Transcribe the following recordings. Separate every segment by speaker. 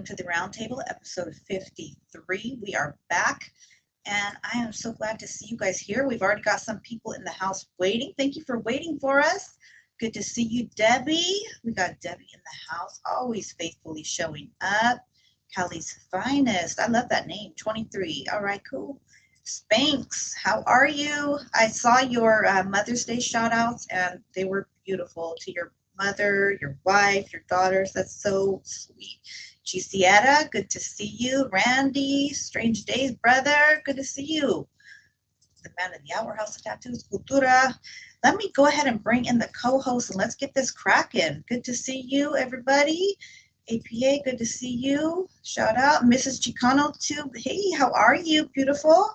Speaker 1: to the Roundtable, episode 53. We are back, and I am so glad to see you guys here. We've already got some people in the house waiting. Thank you for waiting for us. Good to see you, Debbie. We got Debbie in the house, always faithfully showing up. Cali's Finest. I love that name, 23. All right, cool. Spanx, how are you? I saw your Mother's Day shout outs, and they were beautiful to your mother, your wife, your daughters. That's so sweet. Gisiera, good to see you. Randy, Strange Days, brother, good to see you. The man of the hour, House of Tattoos, Cultura. Let me go ahead and bring in the co-host and let's get this cracking. Good to see you, everybody. APA, good to see you. Shout out. Mrs. Chicano, too. Hey, how are you? Beautiful.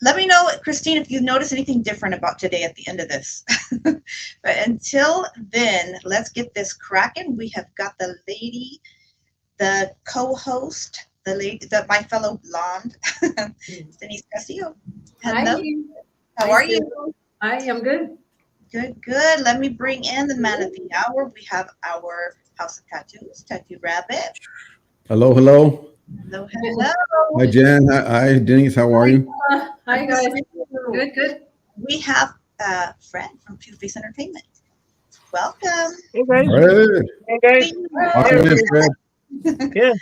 Speaker 1: Let me know, Christine, if you notice anything different about today at the end of this. But until then, let's get this cracking. We have got the lady, the co-host, the lady, my fellow blonde, Denise Castillo. Hello.
Speaker 2: Hi.
Speaker 1: How are you?
Speaker 2: I am good.
Speaker 1: Good, good. Let me bring in the man of the hour. We have our House of Tattoos, Tattoo Rabbit.
Speaker 3: Hello, hello.
Speaker 1: Hello, hello.
Speaker 3: Hi, Jen. Hi, Denise. How are you?
Speaker 2: Hi, guys. Good, good.
Speaker 1: We have Fred from Two Face Entertainment. Welcome.
Speaker 4: Hey guys.
Speaker 3: Hey.
Speaker 4: Hey guys.
Speaker 3: Welcome in, Fred.
Speaker 4: Yeah.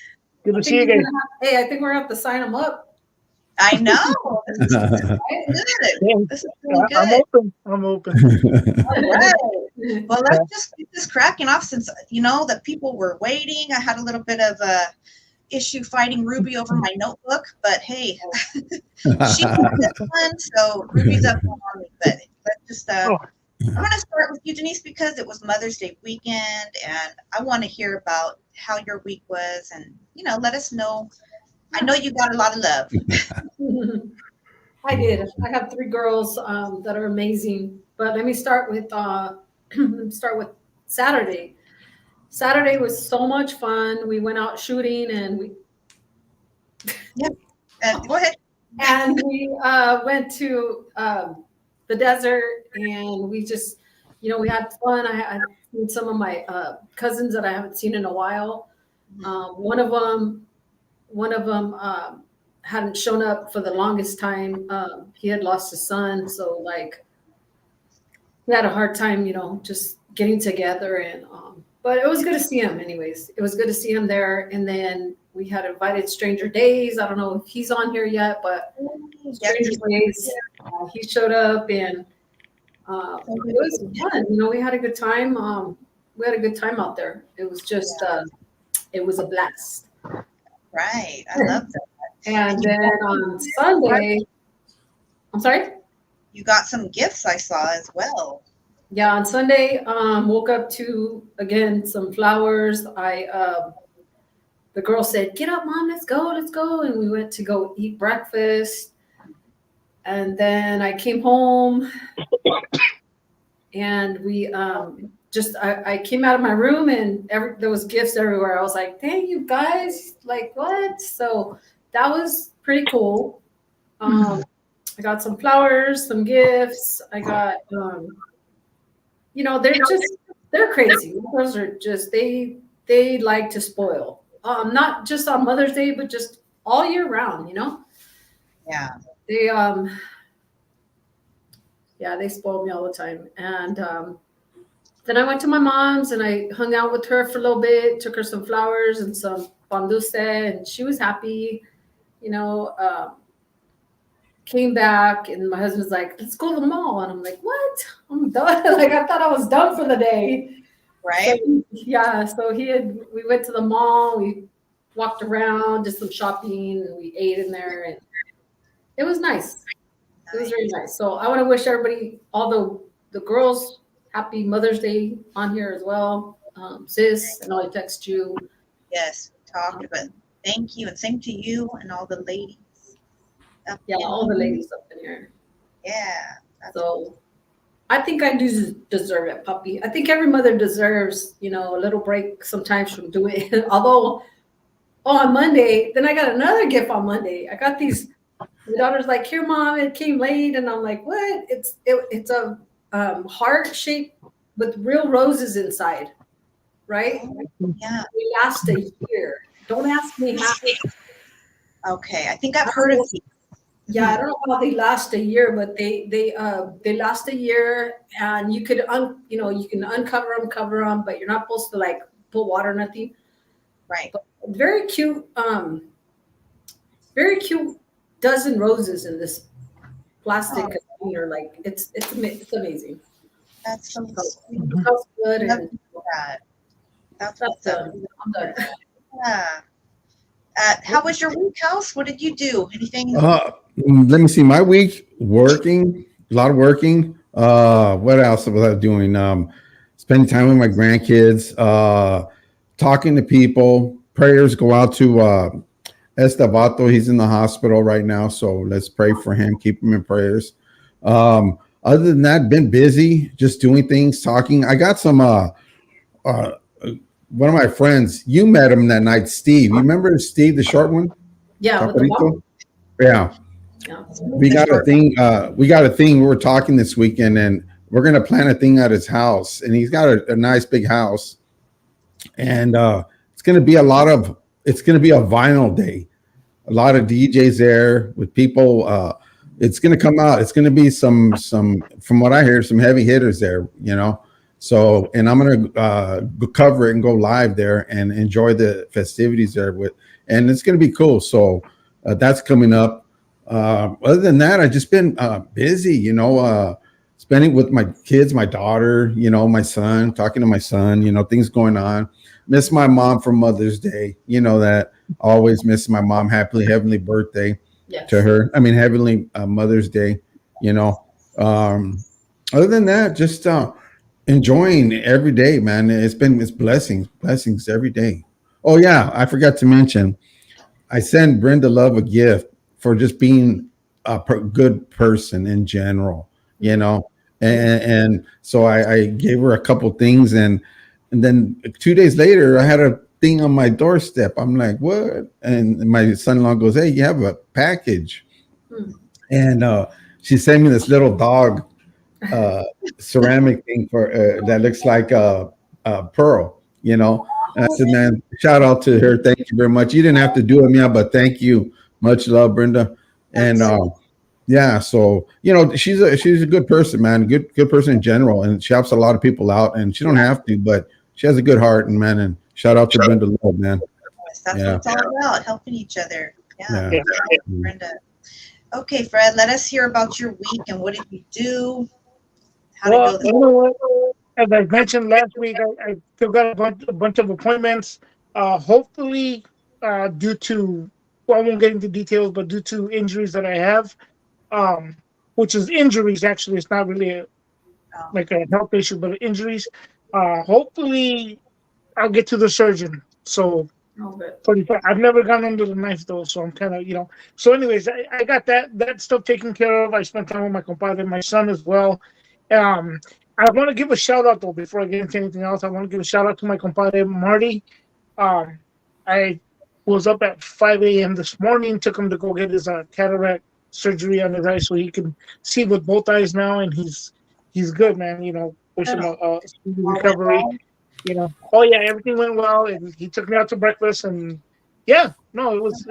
Speaker 4: Good to see you guys.
Speaker 2: Hey, I think we're going to have to sign them up.
Speaker 1: I know. This is good.
Speaker 4: Yeah.
Speaker 1: This is really
Speaker 4: I'm
Speaker 1: good.
Speaker 4: open. I'm open.
Speaker 1: All right. Well, let's just get this cracking off since, the people were waiting. I had a little bit of a issue fighting Ruby over my notebook, but hey, she won this one, so Ruby's up on me. But let's just, I'm going to start with you, Denise, because it was Mother's Day weekend, and I want to hear about how your week was, and, let us know. I know you got a lot of love.
Speaker 2: I did. I have 3 girls that are amazing. But let me start with Saturday. Saturday was so much fun. We went out shooting and we
Speaker 1: Go ahead.
Speaker 2: And we went to the desert and we just, we had fun. I seen some of my cousins that I haven't seen in a while. One of them hadn't shown up for the longest time. He had lost his son. So we had a hard time, just getting together and, but it was good to see him anyways. It was good to see him there. And then we had invited Stranger Days. I don't know if he's on here yet, but Stranger Days, he showed up and it was fun. We had a good time. We had a good time out there. It was just, it was a blast.
Speaker 1: Right. I love that.
Speaker 2: And then on Sunday, I'm sorry?
Speaker 1: You got some gifts I saw as well.
Speaker 2: Yeah, on Sunday, woke up to, again, some flowers. The girl said, get up, Mom, let's go. And we went to go eat breakfast. And then I came home and we I came out of my room and there was gifts everywhere. I was like, dang, you guys, what? So that was pretty cool. I got some flowers, some gifts. I got, they're crazy. Those are just, they like to spoil. Not just on Mother's Day, but just all year round,
Speaker 1: Yeah.
Speaker 2: They spoil me all the time. And then I went to my mom's and I hung out with her for a little bit, took her some flowers and some pan dulce, and she was happy, came back and my husband's like, let's go to the mall. And I'm like, what? I'm done. I thought I was done for the day.
Speaker 1: Right.
Speaker 2: So we went to the mall, we walked around, did some shopping, and we ate in there, and it was nice. It was very nice. So I want to wish everybody, all the girls, happy Mother's Day on here as well. Sis, and I'll text you.
Speaker 1: Yes, we talked about it. Thank you, and same to you and all the ladies.
Speaker 2: All the ladies up in here.
Speaker 1: Yeah.
Speaker 2: So I think I do deserve it, puppy. I think every mother deserves, a little break sometimes from doing it. Although, on Monday, then I got another gift on Monday. I got these. My daughter's like, "Here, Mom, it came late," and I'm like, "What?" It's a heart shape with real roses inside, right?
Speaker 1: Yeah.
Speaker 2: They last a year. don't ask me how.
Speaker 1: Okay, I think I've heard of these.
Speaker 2: Yeah, I don't know how they last a year, but they last a year, and you could you can uncover them, cover them, but you're not supposed to like put water or nothing.
Speaker 1: Right.
Speaker 2: But very cute dozen roses in this plastic container. Like it's amazing.
Speaker 1: That's so
Speaker 2: So,
Speaker 1: sweet.
Speaker 2: it smells good,
Speaker 1: Love
Speaker 2: and
Speaker 1: that. That's
Speaker 2: that's
Speaker 1: what's up.
Speaker 2: I'm done.
Speaker 1: Yeah. How was your week, House? What did you do? Anything?
Speaker 3: Let me see. My week working, a lot of working. What else was I doing? Spending time with my grandkids, talking to people. Prayers go out to Estavato. He's in the hospital right now, so let's pray for him. Keep him in prayers. Other than that, been busy, just doing things, talking. I got some. One of my friends, you met him that night, Steve. You remember Steve, the short one?
Speaker 2: Yeah, with the
Speaker 3: Chaparrito?
Speaker 2: mom.
Speaker 3: Yeah.
Speaker 2: Yeah.
Speaker 3: We got a thing. We got a thing. We were talking this weekend, and we're gonna plan a thing at his house. And he's got a nice big house, and it's gonna be a lot of. It's gonna be a vinyl day. A lot of DJs there with people. It's gonna come out. It's gonna be some. From what I hear, some heavy hitters there. You know. So, and I'm gonna go cover it and go live there and enjoy the festivities there with, and it's gonna be cool. So that's coming up. Other than that, I've just been busy, spending with my kids, my daughter, my son, talking to my son, things going on. Miss my mom for Mother's Day. You know that. I always miss my mom. Happily heavenly birthday
Speaker 2: Yes.
Speaker 3: to her. I mean, heavenly Mother's Day. Other than that, just enjoying every day, man. It's blessings every day. Oh yeah, I forgot to mention, I sent Brenda Love a gift for just being a good person in general, and so I gave her a couple things, and then 2 days later, I had a thing on my doorstep. I'm like, what? And my son-in-law goes, hey, you have a package, and she sent me this little dog ceramic thing for that looks like a pearl, And I said, man, shout out to her. Thank you very much. You didn't have to do it, yeah, but thank you. Much love, Brenda. And yeah, so she's a good person, man. Good person in general, and she helps a lot of people out. And she don't have to, but she has a good heart, and man. And shout out to Brenda Love, man.
Speaker 1: That's what it's all about, helping each other. Yeah.
Speaker 3: Yeah.
Speaker 1: Brenda. Okay, Fred, let us hear about your week and what did you do? How
Speaker 4: Well,
Speaker 1: did
Speaker 4: you know what? As I mentioned last week, I still got a bunch of appointments. Hopefully, due to, well, I won't get into details, but due to injuries that I have, um, which is injuries, actually, it's not really like a health issue, but injuries. Hopefully, I'll get to the surgeon. So, I've never gone under the knife though, so I'm kind of. So, anyways, I got that stuff taken care of. I spent time with my compadre, my son as well. I want to give a shout out though before I get into anything else. I want to give a shout out to my compadre Marty. I was up at 5 a.m. this morning. Took him to go get his cataract surgery on his eye so he can see with both eyes now, and he's good, man. Wish him a speedy recovery. Oh yeah, everything went well, and he took me out to breakfast, and yeah, no, it was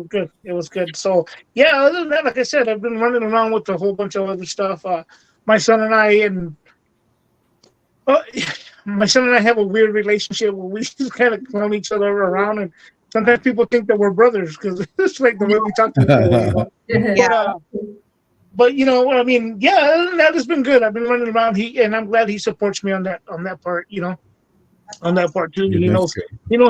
Speaker 4: good. It was good. So yeah, other than that, like I said, I've been running around with a whole bunch of other stuff. My son and I have a weird relationship where we just kind of clown each other around, and sometimes people think that we're brothers because it's like the way we talk to each other.
Speaker 1: Yeah.
Speaker 4: But I mean, yeah, other than that, it's been good. I've been running around. And I'm glad he supports me on that part. On that part too. He knows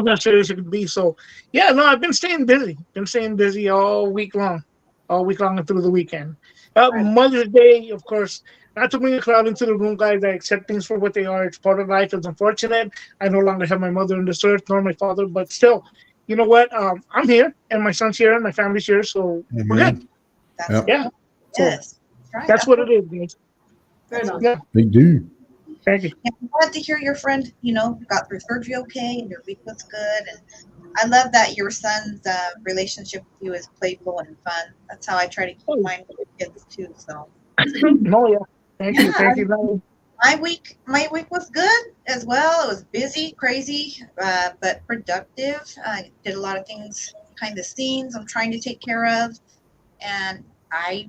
Speaker 4: how serious it can be. So yeah, no, I've been staying busy all week long and through the weekend. Mother's Day, of course, not to bring a crowd into the room, guys. I accept things for what they are. It's part of life. It's unfortunate. I no longer have my mother in this earth, nor my father, but still, you know what? I'm here, and my son's here, and my family's here, so we're good. Yeah.
Speaker 1: Yes. Right.
Speaker 4: That's what it is, guys.
Speaker 2: Fair enough.
Speaker 4: Yeah.
Speaker 3: They do.
Speaker 4: Thank you.
Speaker 1: I'm glad to hear your friend, got through surgery okay and your week was good. And I love that your son's relationship with you is playful and fun. That's how I try to keep mine with the kids too. So.
Speaker 4: No, yeah. Thank you. No.
Speaker 1: My week was good as well. It was busy, crazy, but productive. I did a lot of things behind the scenes. I'm trying to take care of, and I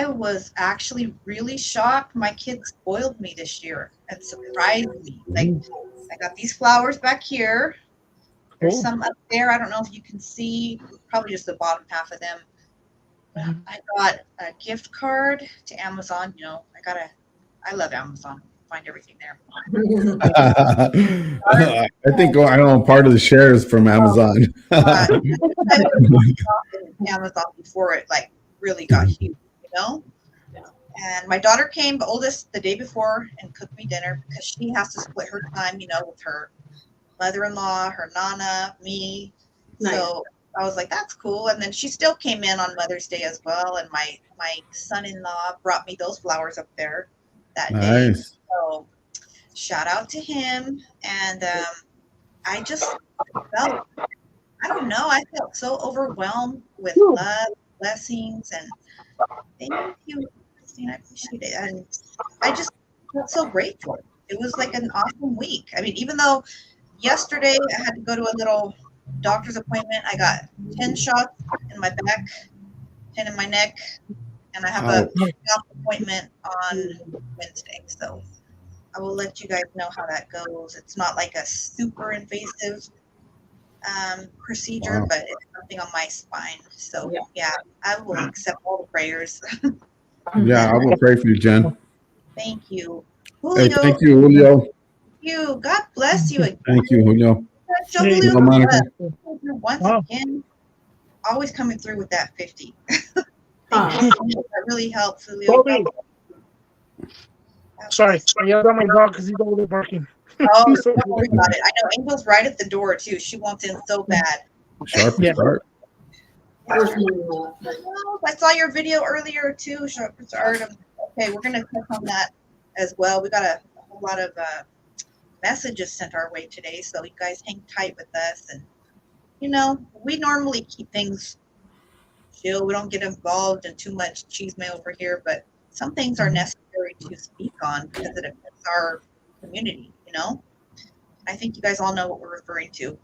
Speaker 1: was actually really shocked. My kids spoiled me this year and surprised me. Like I got these flowers back here. There's
Speaker 4: Cool.
Speaker 1: some up there. I don't know if you can see. Probably just the bottom half of them. I got a gift card to Amazon. I love Amazon. Find everything there.
Speaker 3: I think I own part of the shares from Amazon.
Speaker 1: I would have bought in Amazon before it like really got huge, you know. And my daughter came, the oldest, the day before and cooked me dinner because she has to split her time, with her mother-in-law, her nana, me.
Speaker 2: Nice.
Speaker 1: So I was like, that's cool. And then she still came in on Mother's Day as well. And my son-in-law brought me those flowers up there that day.
Speaker 3: Nice.
Speaker 1: So shout out to him. And I just felt, I don't know, I felt so overwhelmed with love, blessings, and thank you, Christine. I appreciate it. And I just felt so grateful. It was like an awesome week. I mean, even though yesterday I had to go to a little doctor's appointment, I got 10 shots in my back, 10 in my neck, and I have a appointment on Wednesday. So I will let you guys know how that goes. It's not like a super invasive procedure,
Speaker 3: Wow.
Speaker 1: but it's something on my spine. So yeah, I will accept all the prayers.
Speaker 3: Yeah, I will pray for you, Jen.
Speaker 1: Thank you.
Speaker 3: Hey,
Speaker 1: Julio,
Speaker 3: thank you, Julio.
Speaker 1: you. God bless you again.
Speaker 3: Thank you, Julio.
Speaker 1: Julio,
Speaker 3: Hello, Monica.
Speaker 1: once
Speaker 4: Wow.
Speaker 1: again, always coming through with that 50.
Speaker 2: Huh.
Speaker 1: That really helps, Julio.
Speaker 4: Bobby. Sorry, I yelled at my dog because he's over there barking.
Speaker 1: Oh,
Speaker 4: He's so
Speaker 1: don't worry about it. I know Angel's right at the door too. She wants in so bad.
Speaker 3: Sharp
Speaker 4: Yeah.
Speaker 3: start.
Speaker 1: Well, I saw your video earlier too, Sharp Art. Okay, we're gonna click on that as well. We got a whole lot of messages sent our way today, so you guys hang tight with us. And we normally keep things chill. We don't get involved in too much chisme over here, but some things are necessary to speak on because it affects our community. I think you guys all know what we're referring to,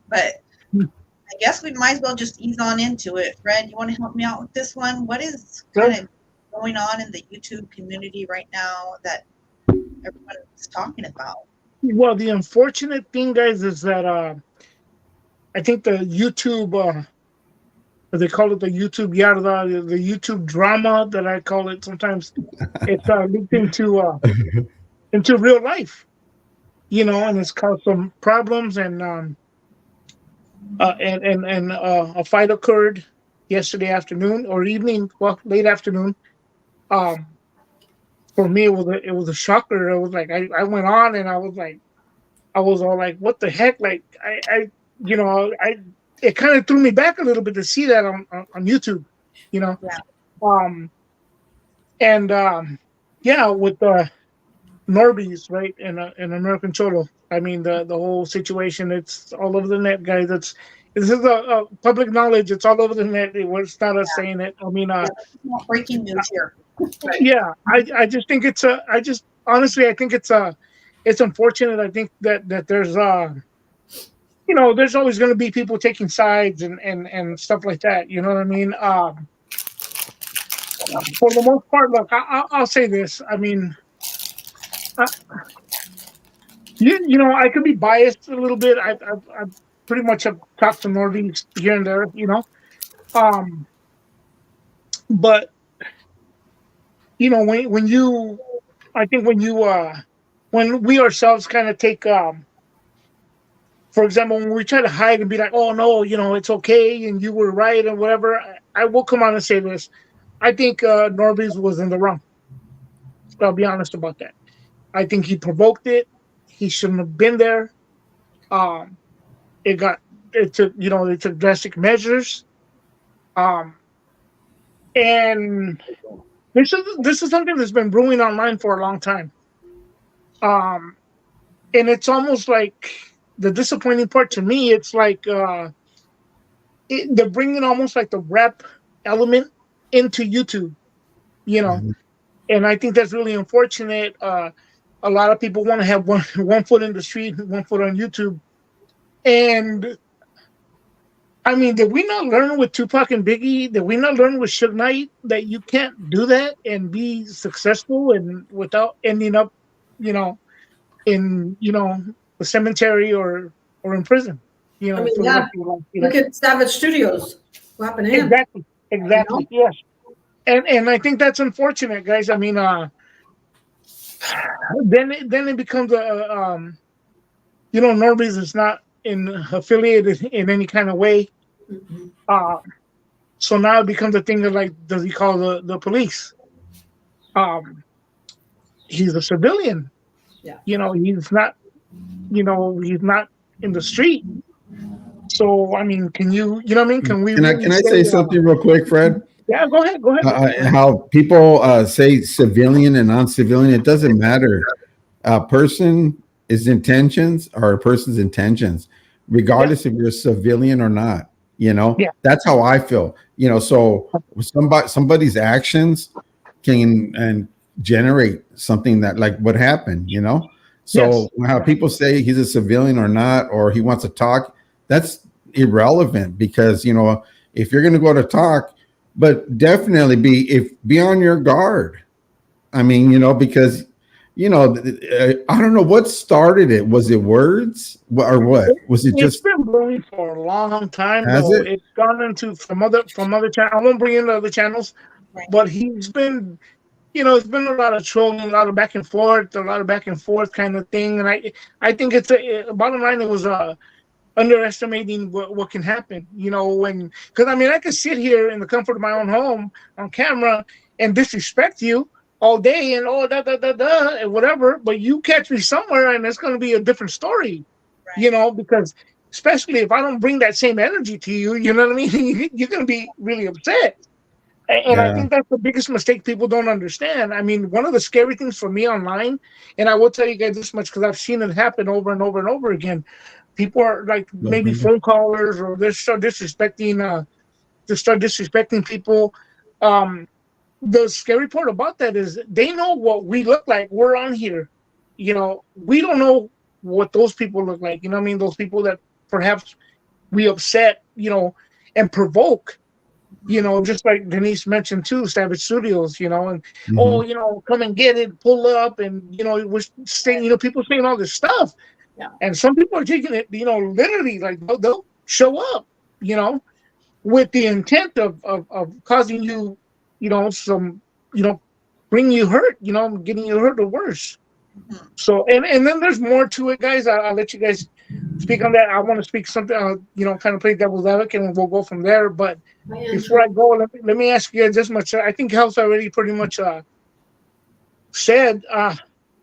Speaker 1: but I guess we might as well just ease on into it. Fred, you want to help me out with this one? What is kind of going on in the YouTube community right now that everyone is talking about?
Speaker 4: Well, the unfortunate thing, guys, is that I think the YouTube, they call it the YouTube yarda, the YouTube drama that I call it sometimes, it's leaked into real life, and it's caused some problems, and a fight occurred yesterday afternoon or evening, well, late afternoon. For me, it was a shocker. It was like I went on and I was all like, what the heck? Like it kind of threw me back a little bit to see that on YouTube,
Speaker 1: Yeah.
Speaker 4: With Norbeez, right, and American Cholo. I mean, the whole situation, it's all over the net, guys. This is a public knowledge. It's all over the net. It's not us saying it. I mean,
Speaker 1: Not breaking news here.
Speaker 4: yeah, I just think honestly, I think it's unfortunate. I think that there's there's always going to be people taking sides and stuff like that. You know what I mean? For the most part, look, I'll say this. I mean, I could be biased a little bit. I pretty much have talked to Norbeez here and there, but when you, I think when we ourselves kind of take, for example, when we try to hide and be like, oh no, it's okay and you were right and whatever, I will come on and say this. I think Norbeez was in the wrong. I'll be honest about that. I think he provoked it. He shouldn't have been there. They took drastic measures. And this is something that's been brewing online for a long time. And it's almost like the disappointing part to me. It's like they're bringing almost like the rap element into YouTube, And I think that's really unfortunate. A lot of people want to have one foot in the street, one foot on YouTube. And I mean, did we not learn with Tupac and Biggie? Did we not learn with Suge Knight that you can't do that and be successful and without ending up, you know, in the cemetery or in prison,
Speaker 2: I mean,
Speaker 4: for the
Speaker 2: yeah.
Speaker 4: rest of your life.
Speaker 2: Look at Savage Studios. What happened to him?
Speaker 4: Exactly. Yes. And I think that's unfortunate, guys. I mean, then it becomes Norbeez is not affiliated in any kind of way.
Speaker 2: Mhm.
Speaker 4: So now it becomes a thing of like, does he call the police? He's a civilian.
Speaker 2: Yeah.
Speaker 4: He's not. He's not in the street. So I mean, can you? You know what I mean? Can we?
Speaker 3: Can I say something real quick, Fred?
Speaker 4: Yeah, go ahead.
Speaker 3: How people say civilian and non-civilian, it doesn't matter. A person's intentions are a person's intentions, regardless if you're a civilian or not.
Speaker 4: Yeah.
Speaker 3: That's how I feel. So somebody's actions can generate something that, like what happened. So
Speaker 4: Yes.
Speaker 3: how people say he's a civilian or not, or he wants to talk, that's irrelevant, because if you're going to go to talk, but definitely be on your guard. I mean, because I don't know what started it. Was it words or what? Was it
Speaker 4: It's
Speaker 3: just?
Speaker 4: been brewing for a long time.
Speaker 3: Has
Speaker 4: Though.
Speaker 3: it?
Speaker 4: It's gone into from other channels. I won't bring in the other channels,
Speaker 1: Right.
Speaker 4: but he's been, it's been a lot of trolling, a lot of back and forth, kind of thing. And I think it's bottom line. It was underestimating what can happen. Because I mean, I could sit here in the comfort of my own home on camera and disrespect you all day and and whatever, but you catch me somewhere and it's going to be a different story.
Speaker 1: Right.
Speaker 4: Because especially if I don't bring that same energy to you, you know what I mean? You're going to be really upset. And I
Speaker 3: Yeah.
Speaker 4: think that's the biggest mistake people don't understand. I mean, one of the scary things for me online, and I will tell you guys this much because I've seen it happen over and over and over again. People are like maybe phone callers, or they start disrespecting people. The scary part about that is they know what we look like. We're on here. We don't know what those people look like. You know what I mean? Those people that perhaps we upset, and provoke. Just like Denise mentioned too, Savage Studios, and come and get it, pull up, and we're saying, people saying all this stuff,
Speaker 2: Yeah.
Speaker 4: and some people are taking it, literally, like they'll show up, with the intent of causing you, some, bringing you hurt, getting you hurt or worse.
Speaker 1: Mhm.
Speaker 4: So, and then there's more to it, guys. I'll let you guys speak on that. I want to speak something, kind of play devil's advocate, and we'll go from there. But before I go, let me ask you guys this much. I think Hel's already pretty much said.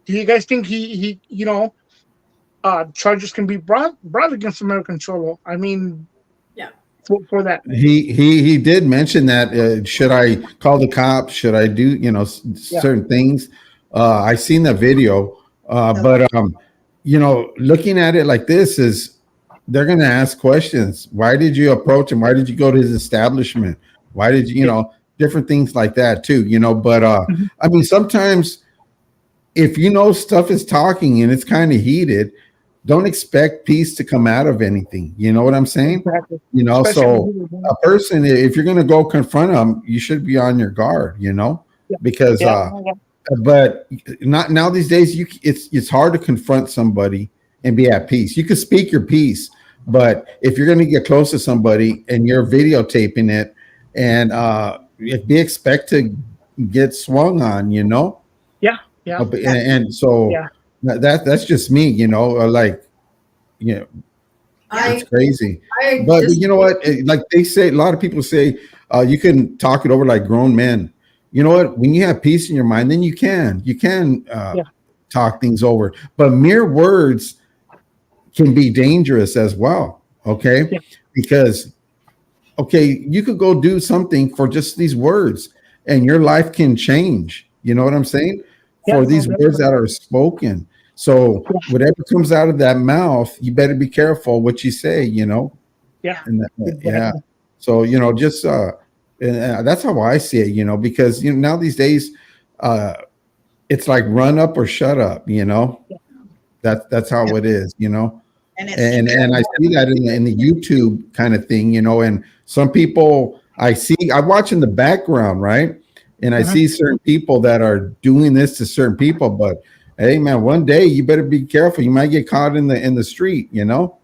Speaker 4: Do you guys think he charges can be brought against American Cholo? I mean,
Speaker 2: Yeah.
Speaker 4: for that.
Speaker 3: He did mention that. Should I call the cops? Should I do certain things? I seen that video, but looking at it like this is, they're going to ask questions. Why did you approach him? Why did you go to his establishment? Why did you, different things like that too, but I mean, sometimes if stuff is talking and it's kind of heated, don't expect peace to come out of anything. You know what I'm saying?
Speaker 4: Exactly.
Speaker 3: So a person, if you're going to go confront them, you should be on your guard, because but not now these days, it's hard to confront somebody and be at peace. You can speak your piece, but if you're going to get close to somebody and you're videotaping it, and be expect to get swung on,
Speaker 4: Yeah.
Speaker 3: and so that's just me, it's crazy. But you know what? Like they say, a lot of people say you can talk it over like grown men. You know what? When you have peace in your mind, then you can talk things over. But mere words can be dangerous as well. Okay, because you could go do something for just these words, and your life can change. You know what I'm saying? For these words that are spoken. So whatever comes out of that mouth, you better be careful what you say.
Speaker 4: Yeah.
Speaker 3: And So just. And that's how I see it, because now these days, it's like run up or shut up, you know. That's how it is, you know.
Speaker 1: And it seems
Speaker 3: And I see that in the YouTube kind of thing, you know. And some people I watch in the background, right? And I
Speaker 4: Mhm.
Speaker 3: see certain people that are doing this to certain people, but hey, man, one day you better be careful. You might get caught in the street, you know.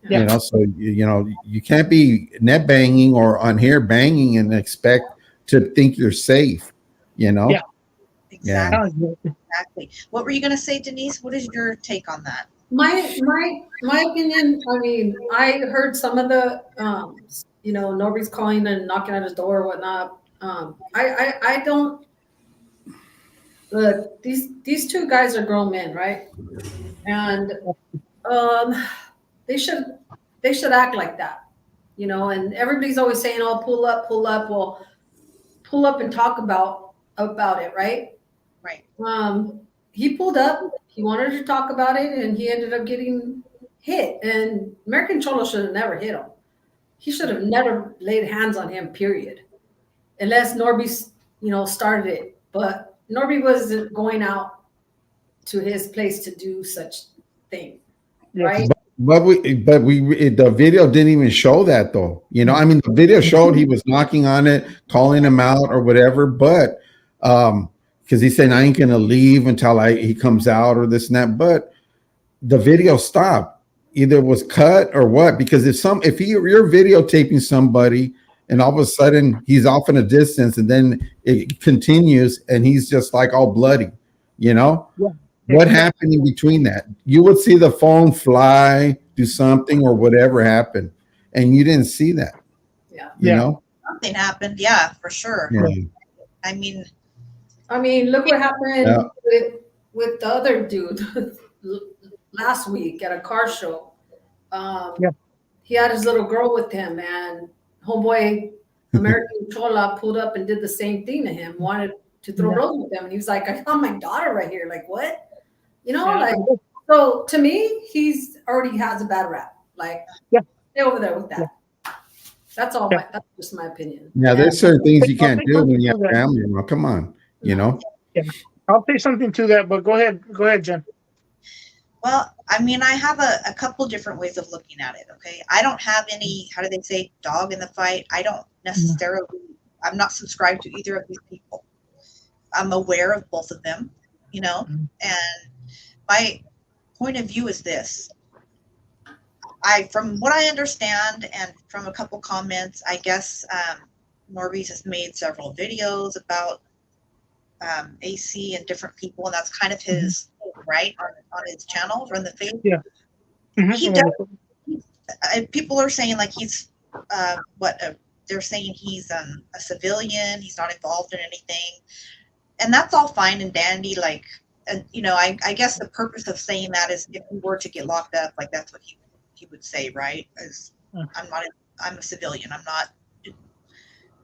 Speaker 4: Yeah.
Speaker 3: You know, so you know you can't be net banging or on here banging and expect to think you're safe, you
Speaker 4: Yeah.
Speaker 3: know. Yeah.
Speaker 1: exactly, exactly. What were you going to say, Denise? What is your take on that?
Speaker 2: My opinion. I mean, I heard some of the Norbeez calling and knocking at his door or whatnot. I don't. Look, these two guys are grown men, right? And um, they should they should act like that, you know. And everybody's always saying, "Oh, pull up, pull up." Well, pull up and talk about it, right?
Speaker 1: Right.
Speaker 2: He pulled up. He wanted to talk about it, and he ended up getting hit. And American Cholo should have never hit him. He should have never laid hands on him. Period. Unless Norby, started it. But Norby wasn't going out to his place to do such thing,
Speaker 4: Yes.
Speaker 2: right?
Speaker 3: The video didn't even show that though. You know, I mean, the video showed he was knocking on it, calling him out or whatever, but because he said I ain't gonna leave until he comes out or this and that. But the video stopped. Either it was cut or what? Because you're videotaping somebody and all of a sudden he's off in a distance and then it continues and he's just like all bloody, you know.
Speaker 4: Yeah.
Speaker 3: What happened in between that? You would see the phone fly, do something or whatever happened, and you didn't see that.
Speaker 2: Yeah.
Speaker 3: You
Speaker 4: Yeah.
Speaker 3: know?
Speaker 1: Something happened. Yeah, for sure.
Speaker 3: Yeah.
Speaker 1: I mean,
Speaker 2: Look what happened
Speaker 3: Yeah.
Speaker 2: with the other dude last week at a car show.
Speaker 4: Yeah.
Speaker 2: He had his little girl with him, and homeboy American Chola pulled up and did the same thing to him. Wanted to throw
Speaker 4: Yeah.
Speaker 2: rolls with them, and he was like, "I found my daughter right here." Like, what? You know,
Speaker 4: Yeah.
Speaker 2: like, so to me, he's already has a bad rap. Like,
Speaker 4: Yeah.
Speaker 2: stay over there with that.
Speaker 4: Yeah.
Speaker 2: That's all.
Speaker 4: Yeah.
Speaker 2: That's just my opinion.
Speaker 3: Yeah, there's certain things you
Speaker 4: I'll
Speaker 3: can't
Speaker 4: say
Speaker 3: do when
Speaker 4: something
Speaker 3: you
Speaker 4: to
Speaker 3: have
Speaker 4: that.
Speaker 3: family. Well, come on, you know.
Speaker 4: Yeah. I'll say something to that, but go ahead, Jen.
Speaker 1: well, I mean, I have a couple different ways of looking at it. Okay. I don't have any, how do they say, dog in the fight. I don't necessarily, I'm not subscribed to either of these people. I'm aware of both of them, you know, and my point of view is this. From what I understand and from a couple comments, I guess Norbeez has made several videos about AC and different people, and that's kind of his right on his channel on the Facebook.
Speaker 4: Yeah.
Speaker 1: He does. People are saying like he's they're saying he's a civilian. He's not involved in anything, and that's all fine and dandy. Like, and you know, I guess the purpose of saying that is if he were to get locked up, like that's what he would say, right? As I'm a civilian. I'm not.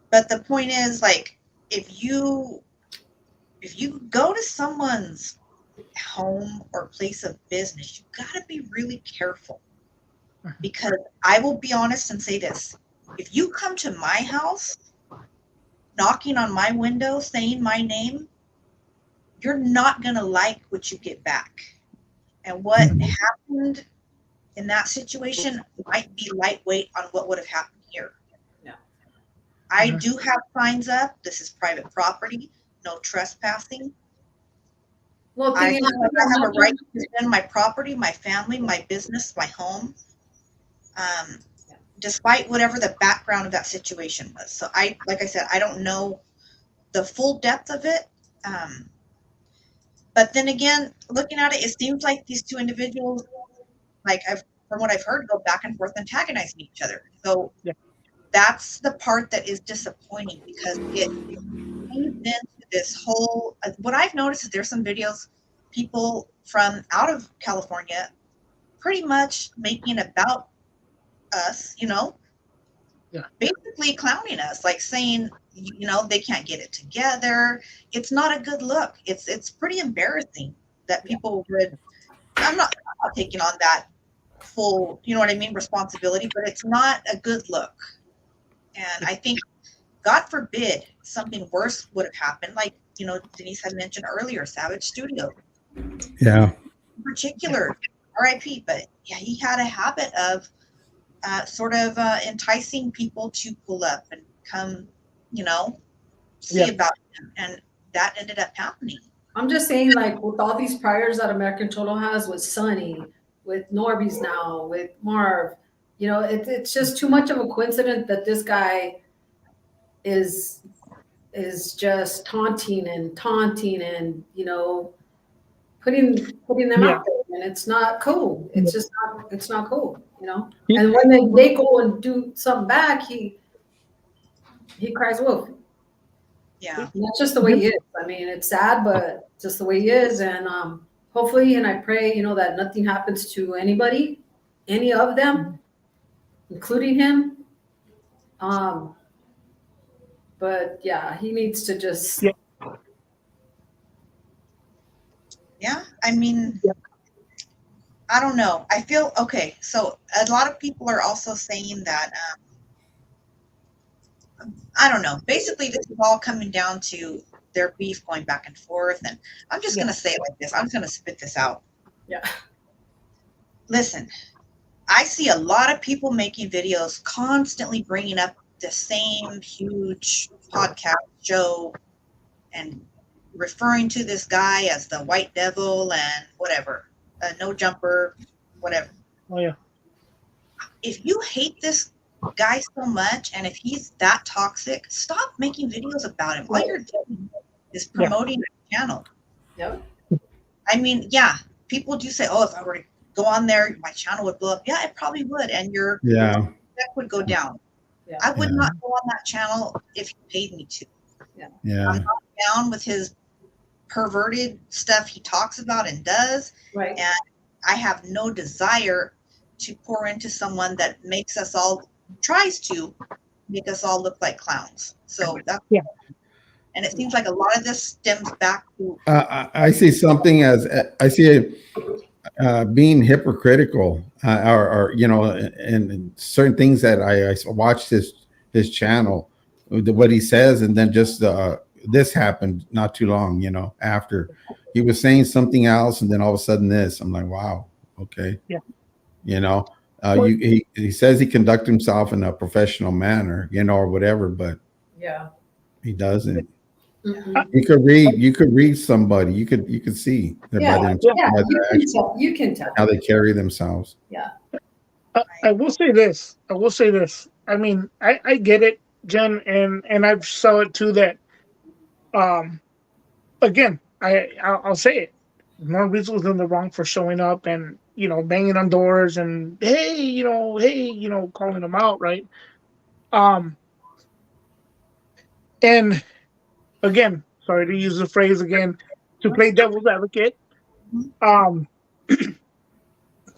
Speaker 1: But the point is, like, if you go to someone's home or place of business, you got to be really careful. Because I will be honest and say this. If you come to my house, knocking on my window, saying my name, you're not going to like what you get back. And what happened in that situation might be lightweight on what would have happened here.
Speaker 2: Yeah.
Speaker 1: I do have signs up. This is private property. No trespassing.
Speaker 2: Well,
Speaker 1: I have a right to defend my property, my family, my business, my home, despite whatever the background of that situation was. So like I said, I don't know the full depth of it. But then again, looking at it, it seems like these two individuals, from what I've heard, go back and forth antagonizing each other. So that's the part that is disappointing because it feeds into this whole. What I've noticed is there's some videos, people from out of California, pretty much making about us, you know, basically clowning us, like saying, you know, they can't get it together. It's not a good look. It's pretty embarrassing that people would. I'm not taking on that full, you know what I mean, responsibility, but it's not a good look. And I think, God forbid, something worse would have happened. Like Denise had mentioned earlier, Savage Studio
Speaker 3: Yeah.
Speaker 1: in particular, RIP, but yeah, he had a habit of sort of enticing people to pull up and come, see about him. And that ended up happening.
Speaker 2: I'm just saying, like, with all these priors that American Cholo has with Sonny, with Norbeez now, with Marv, it's just too much of a coincidence that this guy is just taunting and putting them out there, and it's not cool. It's just not cool, And when they go and do something back, he cries wolf.
Speaker 1: Yeah.
Speaker 2: And that's just the way he is. I mean, it's sad, but just the way he is. And hopefully, and I pray, that nothing happens to anybody, any of them, including him. But yeah, he needs to just.
Speaker 1: Yeah. I mean, I don't know. I feel okay. So a lot of people are also saying that, I don't know. Basically, this is all coming down to their beef going back and forth. And I'm just going to say it like this. I'm just going to spit this out.
Speaker 2: Yeah.
Speaker 1: Listen, I see a lot of people making videos constantly bringing up the same huge podcast show and referring to this guy as the white devil and whatever, no jumper, whatever.
Speaker 4: Oh, yeah.
Speaker 1: If you hate this guy so much, and if he's that toxic, stop making videos about him. All you're doing is promoting the channel.
Speaker 2: Yep.
Speaker 1: I mean, yeah, people do say, "Oh, if I were to go on there, my channel would blow up." Yeah, it probably would, and your check would go down.
Speaker 2: Yeah.
Speaker 1: I would not go on that channel if he paid me to.
Speaker 3: Yeah.
Speaker 1: I'm not down with his perverted stuff he talks about and does.
Speaker 2: Right.
Speaker 1: And I have no desire to pour into someone that tries to make us all look like clowns. So that's, and it seems like a lot of this stems back to.
Speaker 3: I see something I see it being hypocritical, or and certain things that I watched his channel, what he says, and then just this happened not too long, after he was saying something else, and then all of a sudden this. I'm like, wow, okay, he says he conducts himself in a professional manner, or whatever, but he doesn't.
Speaker 2: Mm-hmm.
Speaker 3: You could read somebody. You could see
Speaker 2: you can tell
Speaker 3: how they carry themselves.
Speaker 2: Yeah.
Speaker 4: I will say this. I mean, I get it, Jen, and I've saw it too that again, I'll say it. Norbeez was in the wrong for showing up and banging on doors and hey, calling them out, right? And again, sorry to use the phrase again, to play devil's advocate.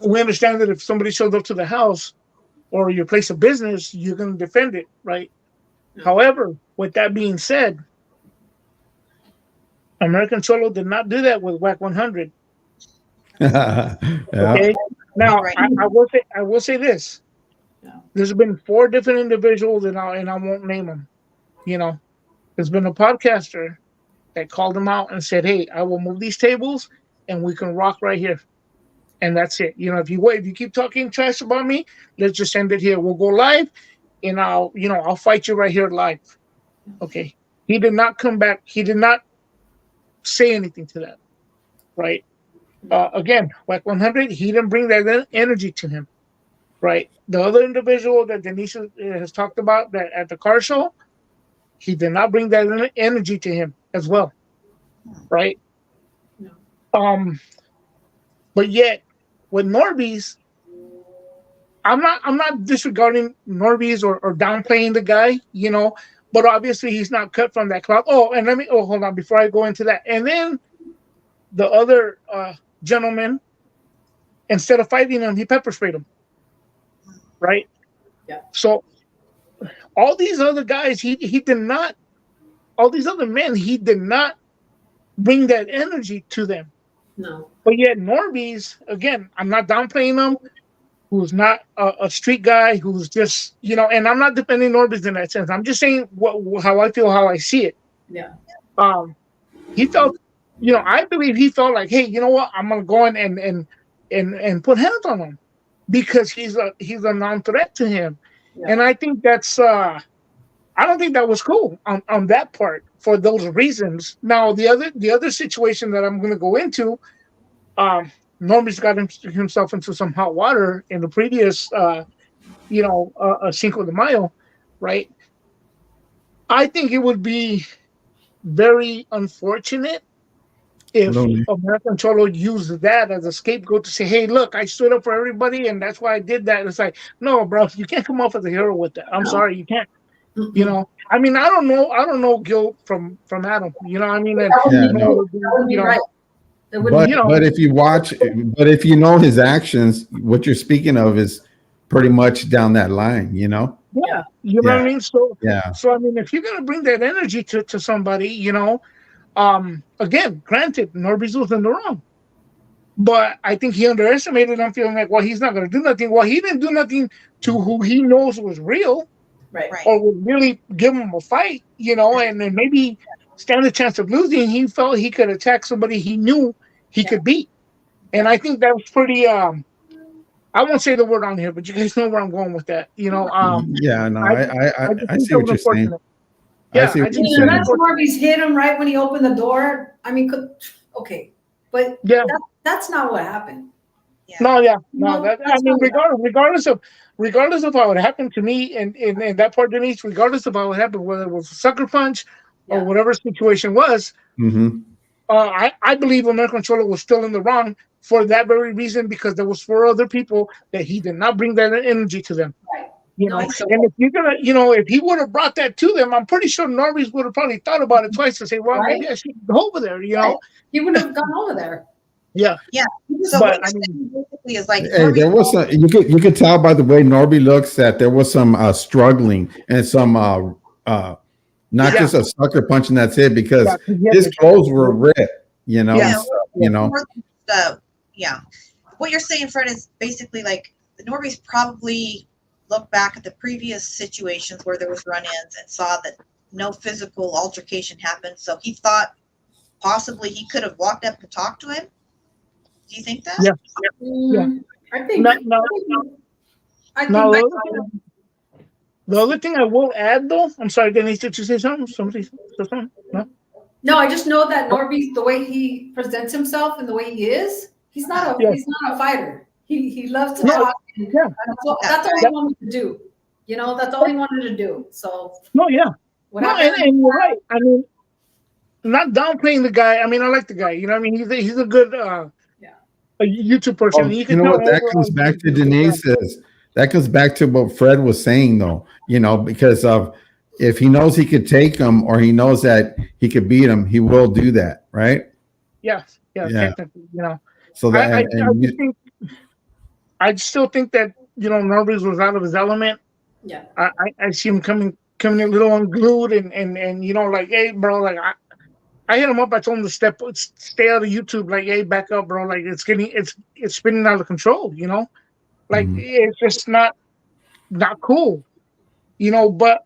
Speaker 4: We understand that if somebody shows up to the house or your place of business, you're going to defend it, right? However, with that being said, American Cholo did not do that with WAC 100. Okay. Now, I will say this. There's been 4 different individuals, and I won't name them. There's been a podcaster that called him out and said, "Hey, I will move these tables, and we can rock right here." And that's it. If you keep talking trash about me, let's just end it here. We'll go live, and I'll fight you right here live. Okay. He did not come back. He did not say anything to that, right? Again, WAC 100, he didn't bring that energy to him, right? The other individual that Denise has talked about that at the car show, he did not bring that energy to him as well, right? No. But yet with Norbeez, I'm not disregarding Norbeez or downplaying the guy, but obviously he's not cut from that cloth. And hold on before I go into that. And then the other gentleman, instead of fighting him, he pepper sprayed him, right?
Speaker 2: Yeah.
Speaker 4: So all these other guys, he did not. All these other men, he did not bring that energy to them.
Speaker 2: No.
Speaker 4: But yet Norbeez, again, I'm not downplaying him, who's not a street guy, who's just, and I'm not defending Norbeez in that sense. I'm just saying how I feel, how I see it.
Speaker 2: Yeah.
Speaker 4: he felt, I believe he felt like, hey, you know what, I'm gonna go in and put hands on him because he's a non-threat to him,
Speaker 2: Yeah.
Speaker 4: and I think that's I don't think that was cool on that part for those reasons. Now the other situation that I'm gonna go into, Norbeez got himself into some hot water in the previous Cinco de Mayo, right? I think it would be very unfortunate if
Speaker 3: Absolutely.
Speaker 4: American Cholo used that as a scapegoat to say, "Hey, look, I stood up for everybody, and that's why I did that." It's like, no, bro, you can't come off as a hero with that. I'm
Speaker 2: No.
Speaker 4: sorry, you can't.
Speaker 2: Mm-mm.
Speaker 4: I mean, I don't know Gil from Adam. You know, what I mean, and
Speaker 2: That wouldn't
Speaker 3: Yeah,
Speaker 2: be
Speaker 3: no.
Speaker 2: cool. That wouldn't be right. That wouldn't
Speaker 3: But
Speaker 2: be.
Speaker 4: you know,
Speaker 3: but if you watch, but if you know his actions, what you're speaking of is pretty much down that line.
Speaker 4: yeah, you know what I
Speaker 3: Yeah,
Speaker 4: mean. So,
Speaker 3: yeah,
Speaker 4: I mean, if you're gonna bring that energy to somebody, again, granted, Norbeez was in the wrong. But I think he underestimated him, feeling like, well, he's not going to do nothing. Well, he didn't do nothing to who he knows was real
Speaker 2: Right.
Speaker 1: Right.
Speaker 4: or would really give him a fight, and then maybe stand a chance of losing. He felt he could attack somebody he knew he could beat. And I think that was pretty, I won't say the word on here, but you guys know where I'm going with that.
Speaker 3: yeah. No,
Speaker 4: I,
Speaker 3: I
Speaker 4: I just
Speaker 3: I
Speaker 4: think
Speaker 3: see
Speaker 4: that
Speaker 3: what
Speaker 4: was
Speaker 3: you're saying.
Speaker 4: unfortunate.
Speaker 3: I
Speaker 4: Yeah,
Speaker 3: see
Speaker 4: I
Speaker 3: what
Speaker 4: just
Speaker 3: you're
Speaker 4: think
Speaker 2: And
Speaker 4: it was
Speaker 3: saying.
Speaker 2: that's
Speaker 4: unfortunate.
Speaker 2: Norby's hit him right when he opened the door. I mean, okay, but
Speaker 4: Yeah.
Speaker 2: that's not what happened.
Speaker 1: Yeah.
Speaker 4: No, yeah, no.
Speaker 2: No,
Speaker 4: That I
Speaker 2: that's
Speaker 4: mean,
Speaker 2: not what happened.
Speaker 4: regardless of how it happened to me, and in that part, Denise, regardless of how it happened, whether it was a sucker punch or
Speaker 2: Yeah.
Speaker 4: whatever situation was,
Speaker 3: Hmm.
Speaker 4: I believe American Cholo was still in the wrong for that very reason because there was 4 other people that he did not bring that energy to them.
Speaker 2: Right.
Speaker 4: You
Speaker 2: No,
Speaker 4: know,
Speaker 2: so
Speaker 4: and if you're gonna, if he would have brought that to them, I'm pretty sure Norris would have probably thought about it twice to say, well,
Speaker 2: right.
Speaker 4: maybe I should go over there.
Speaker 2: Right. He wouldn't have gone over there.
Speaker 4: Yeah.
Speaker 1: Yeah. So
Speaker 4: But
Speaker 1: what
Speaker 4: I
Speaker 1: you're
Speaker 4: mean,
Speaker 1: saying basically is like
Speaker 3: Hey, there was some. You could tell by the way Norby looks that there was some struggling and some not
Speaker 4: yeah,
Speaker 3: just a sucker punch and that's it
Speaker 4: yeah,
Speaker 3: because
Speaker 4: 'cause he had
Speaker 3: his
Speaker 4: the-
Speaker 3: clothes were ripped,
Speaker 4: Yeah.
Speaker 3: and stuff, you know.
Speaker 1: more than yeah. What you're saying, Fred, is basically like the Norbeez probably looked back at the previous situations where there was run-ins and saw that no physical altercation happened. So he thought possibly he could have walked up and talked to him. Do you think that?
Speaker 4: Yeah.
Speaker 2: Mm, I think.
Speaker 4: No,
Speaker 2: I think.
Speaker 4: no, the other thing I will add, though, I'm sorry, Denise, did you say something? Somebody said something? No?
Speaker 2: No, I just know that Norby, the way he presents himself and the way he is, he's not a
Speaker 4: Yeah.
Speaker 2: he's not a fighter. He loves to
Speaker 4: No,
Speaker 2: talk. And
Speaker 4: yeah.
Speaker 2: that's all he wanted to do. That's all he wanted to do. So
Speaker 4: No, yeah.
Speaker 2: what
Speaker 4: No,
Speaker 2: happened?
Speaker 4: and you're right. I mean, not downplaying the guy. I mean, I like the guy. You know what I mean? He's a good
Speaker 2: Yeah.
Speaker 4: a YouTube person.
Speaker 3: Oh,
Speaker 4: You
Speaker 3: you
Speaker 4: can
Speaker 3: know
Speaker 4: tell
Speaker 3: what? That
Speaker 4: overall
Speaker 3: comes back
Speaker 4: he's
Speaker 3: to
Speaker 4: a good guy.
Speaker 3: Denise is that comes back to what Fred was saying though. Because of if he knows he could take him or he knows that he could beat him, he will do that, right?
Speaker 4: Yeah,
Speaker 3: Yeah.
Speaker 4: technically,
Speaker 3: So that
Speaker 4: I
Speaker 3: and
Speaker 4: just think I still think that Norbeez was out of his element.
Speaker 2: Yeah.
Speaker 4: I see him coming a little unglued and like, hey, bro, like I hit him up. I told him to stay out of YouTube. Like, hey, back up, bro. Like it's spinning out of control. Like
Speaker 3: Mhm.
Speaker 4: it's just not cool. But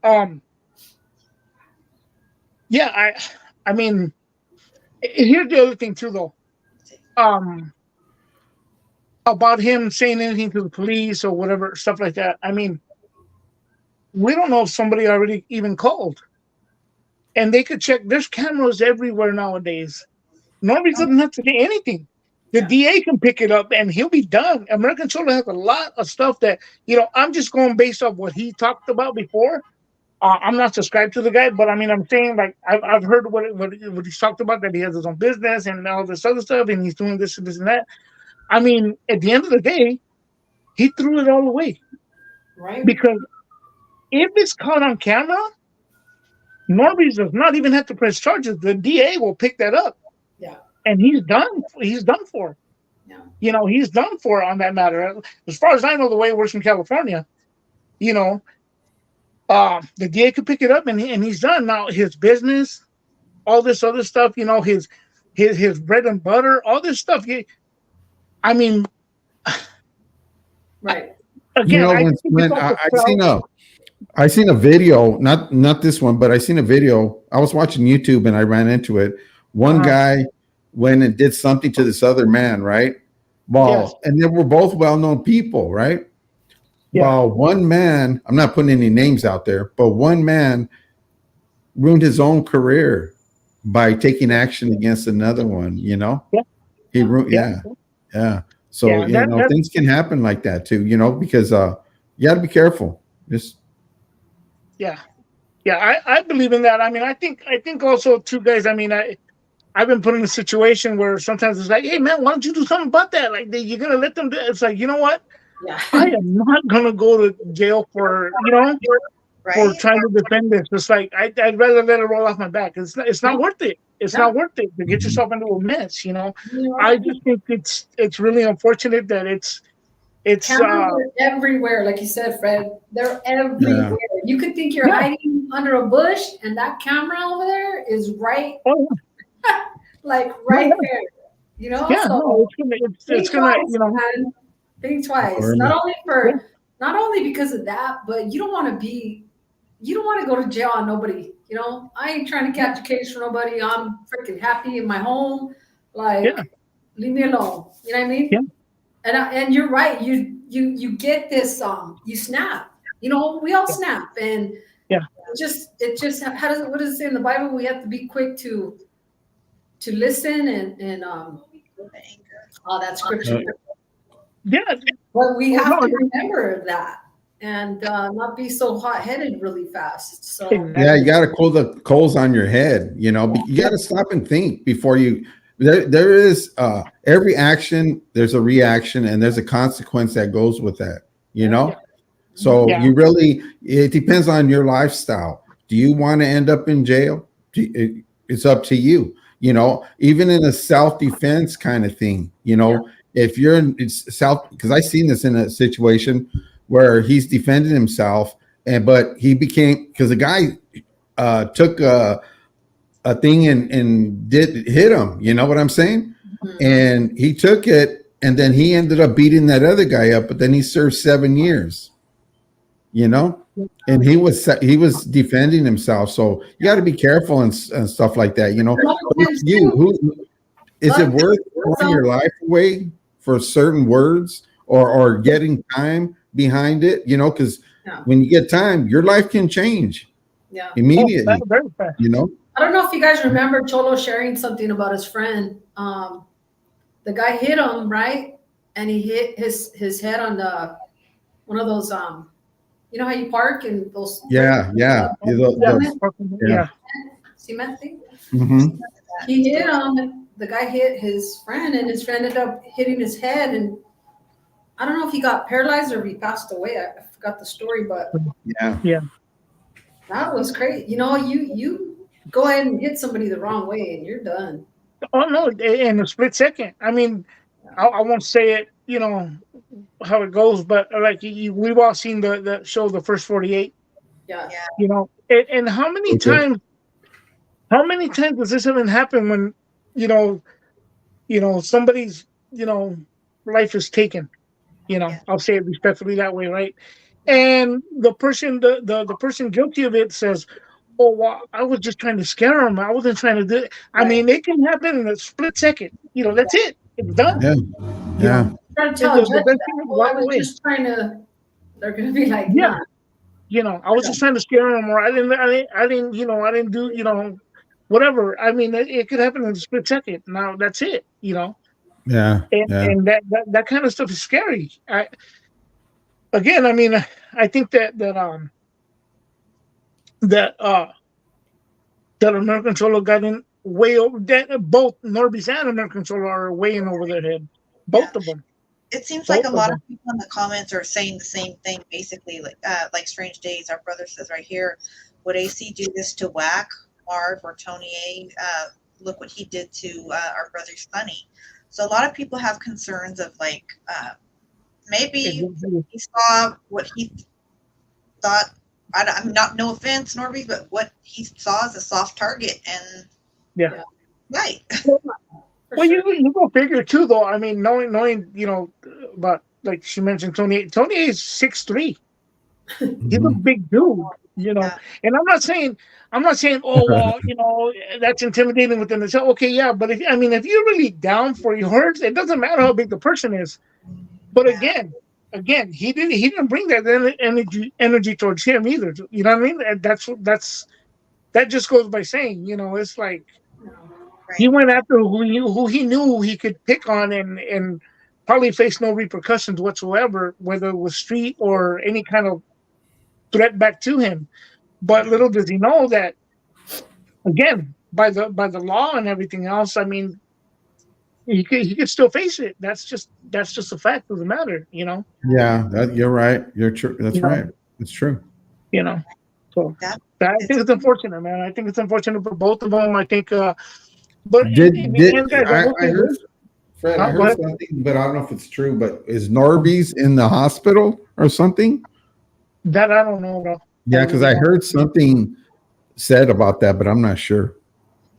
Speaker 4: yeah, I mean, here's the other thing too, though. About him saying anything to the police or whatever stuff like that. I mean, we don't know if somebody already even called, and they could check. There's cameras everywhere nowadays. Nobody doesn't have to say anything. The DA can pick it up and he'll be done. American Cholo has a lot of stuff that I'm just going based off what he talked about before. I'm not subscribed to the guy, but I mean, I'm saying like I've heard what he's talked about, that he has his own business and all this other stuff, and he's doing this and this and that. I mean, at the end of the day, he threw it all away
Speaker 2: Right.
Speaker 4: because if it's caught on camera, Norbeez does not even have to press charges. The DA will pick that up.
Speaker 2: Yeah.
Speaker 4: And he's done. He's done for.
Speaker 2: Yeah.
Speaker 4: He's done for on that matter. As far as I know, the way it works in California, the DA could pick it up and he's done. Now his business, all this other stuff, his bread and butter, all this stuff. I mean,
Speaker 2: Right.
Speaker 4: again,
Speaker 3: I seen a video, not this one, but I seen a video. I was watching YouTube and I ran into it One
Speaker 4: Uh-huh.
Speaker 3: guy went and did something to this other man, right?
Speaker 4: Yes.
Speaker 3: Well, and they were both well-known people, right?
Speaker 4: Yeah.
Speaker 3: Well, one man, I'm not putting any names out there, but one man ruined his own career by taking action against another one, you know?
Speaker 4: Yeah.
Speaker 3: He ruined,
Speaker 4: Yeah.
Speaker 3: yeah, yeah. So,
Speaker 4: Yeah.
Speaker 3: you know,
Speaker 4: That.
Speaker 3: things can happen like that too, you know, because you got to be careful. Just,
Speaker 4: Yeah. Yeah. I believe in that. I mean, I think also too, guys. I mean, I've been put in a situation where sometimes it's like, hey man, why don't you do something about that? Like you're gonna let them do it. It's like, you know what?
Speaker 2: Yeah.
Speaker 4: I am not gonna go to jail for for
Speaker 1: Right?
Speaker 4: trying to defend this. It's like I'd rather let it roll off my back. It's not worth it. It's
Speaker 2: Yeah.
Speaker 4: not worth it to get
Speaker 3: Mhm.
Speaker 4: yourself into a mess.
Speaker 2: You're
Speaker 4: I
Speaker 2: right.
Speaker 4: just think it's really unfortunate that it's
Speaker 2: Cameras are everywhere, like you said, Fred. They're
Speaker 3: Yeah.
Speaker 2: everywhere. You could think you're
Speaker 4: yeah.
Speaker 2: hiding under a bush, and that camera over there is right,
Speaker 4: Oh
Speaker 2: like
Speaker 4: yeah.
Speaker 2: right there.
Speaker 4: Yeah. No,
Speaker 2: So
Speaker 4: it's
Speaker 2: think
Speaker 4: gonna
Speaker 2: twice, man. Think twice.
Speaker 3: Or-
Speaker 4: yeah.
Speaker 2: Not only because of that, but you don't want to go to jail on nobody. I ain't trying to catch a case for nobody. I'm freaking happy in my home.
Speaker 4: Yeah.
Speaker 2: Like, leave me alone. You know what I mean?
Speaker 4: Yeah.
Speaker 2: And you're right. You get this. You snap. We all snap, and
Speaker 4: Yeah.
Speaker 2: it just what does it say in the Bible? We have to be quick to listen and all that scripture.
Speaker 4: Yeah.
Speaker 2: But we
Speaker 4: Oh,
Speaker 2: have
Speaker 4: no,
Speaker 2: to remember that and not be so hot headed really fast. So
Speaker 3: Yeah, you
Speaker 4: exactly.
Speaker 3: got to cool the coals on your head. You know, you got to stop and think before you. There is every action. There's a reaction, and there's a consequence that goes with that. You know, so
Speaker 4: Yeah.
Speaker 3: you really. It depends on your lifestyle. Do you want to end up in jail? It's up to you. You know, even in a self defense kind of thing. You know, if you're in self, because I seen this in a situation where he's defending himself, and but he became because the guy took a thing and did hit him. You know what I'm saying? And he took it, and then he ended up beating that other guy up. But then he served 7 years. You know, and he was defending himself. So you got to be careful and stuff like that. You know,
Speaker 2: a lot
Speaker 3: but
Speaker 2: of
Speaker 3: it's
Speaker 2: times
Speaker 3: you,
Speaker 2: too,
Speaker 3: who
Speaker 2: a
Speaker 3: is
Speaker 2: lot
Speaker 3: it
Speaker 2: of
Speaker 3: worth
Speaker 2: times
Speaker 3: throwing your life away for certain words or getting time behind it? You know, because
Speaker 2: yeah,
Speaker 3: when you get time, your life can change
Speaker 2: yeah.
Speaker 4: Oh,
Speaker 3: immediately.
Speaker 4: very fast.
Speaker 3: You know.
Speaker 2: I don't know if you guys remember Cholo sharing something about his friend. The guy hit him, right, and he hit his head on the one of those how you park and those
Speaker 3: Yeah, yeah,
Speaker 4: Oh, yeah.
Speaker 2: cement,
Speaker 3: yeah.
Speaker 4: Yeah.
Speaker 2: cement thing.
Speaker 3: Mm-hmm.
Speaker 2: He hit him. The guy hit his friend, and his friend ended up hitting his head. And I don't know if he got paralyzed or if he passed away. I forgot the story, but
Speaker 3: Yeah,
Speaker 4: Yeah.
Speaker 2: that was crazy. You go ahead and hit somebody the wrong way, and you're done.
Speaker 4: Oh no, in a split second. I mean, I won't say it, how it goes, but like we've all seen the show, The First 48.
Speaker 2: Yeah,
Speaker 4: And how many times does this even happen when you know somebody's life is taken?
Speaker 1: Yeah.
Speaker 4: I'll say it respectfully that way, right? And the person guilty of it says, "Oh, well, I was just trying to scare him. I wasn't trying to do it." I
Speaker 2: right.
Speaker 4: mean, it can happen in a split second. That's it. It's done.
Speaker 3: yeah,
Speaker 4: You know,
Speaker 3: yeah,
Speaker 2: Trying to
Speaker 4: and
Speaker 2: tell a
Speaker 4: the
Speaker 2: judge
Speaker 4: best
Speaker 2: that,
Speaker 4: thing is
Speaker 2: oh, I
Speaker 4: walk
Speaker 2: was
Speaker 4: away.
Speaker 2: just trying to. They're gonna be like,
Speaker 4: Yeah,
Speaker 2: nah.
Speaker 4: I was just trying to scare him, or I didn't do, whatever. I mean, it could happen in a split second. Now that's it.
Speaker 3: yeah,
Speaker 4: And
Speaker 3: yeah.
Speaker 4: and that kind of stuff is scary. Again, I mean, I think that that American Cholo got in way over that. Both Norbeez and American Cholo are way in over their head.
Speaker 1: Yeah.
Speaker 4: Both of them.
Speaker 1: It seems like
Speaker 4: Both
Speaker 1: a
Speaker 4: of
Speaker 1: lot of
Speaker 4: them.
Speaker 1: people in the comments are saying the same thing, basically, like Strange Days. Our brother says right here, would AC do this to Whack, Marv, or Tony A? Look what he did to our brother Sonny. So a lot of people have concerns of like maybe he saw what he thought. I'm not, no offense, Norby, but what he saw as a soft target, and
Speaker 4: Yeah.
Speaker 1: right.
Speaker 2: For
Speaker 4: Well,
Speaker 2: sure.
Speaker 4: you go figure too, though. I mean, knowing about like she mentioned, Tony. Tony is 6'3". He's a
Speaker 3: Mhm.
Speaker 4: big dude. You know,
Speaker 1: Yeah.
Speaker 4: and I'm not saying, oh well, that's intimidating within itself. Okay, yeah, but if you're really down for yours, it doesn't matter how big the person is. But
Speaker 1: Yeah.
Speaker 4: again, he didn't bring that energy towards him either. You know what I mean? And that just goes by saying, it's like he
Speaker 1: Right.
Speaker 4: went after who he knew he could pick on and probably face no repercussions whatsoever, whether it was street or any kind of threat back to him. But
Speaker 1: Mhm.
Speaker 4: little does he know that, again, by the law and everything else, I mean, he could still face it. That's just a fact of the matter,
Speaker 3: Yeah, you're right. You're true. That's
Speaker 4: You know,
Speaker 3: right. It's true.
Speaker 4: you know. So
Speaker 1: That
Speaker 4: I
Speaker 1: it's
Speaker 4: think it's unfortunate, man. I think it's unfortunate for both of them. I think, but in the
Speaker 3: Did
Speaker 4: end, guys, I will
Speaker 3: I
Speaker 4: say
Speaker 3: heard
Speaker 4: this.
Speaker 3: Fred? I
Speaker 4: Go
Speaker 3: heard
Speaker 4: ahead.
Speaker 3: something, but I don't know if it's true. But is Norbeez in the hospital or something?
Speaker 4: That I don't know, bro. I
Speaker 3: Yeah, because
Speaker 4: really
Speaker 3: I
Speaker 4: don't.
Speaker 3: heard something said about that, but I'm not sure.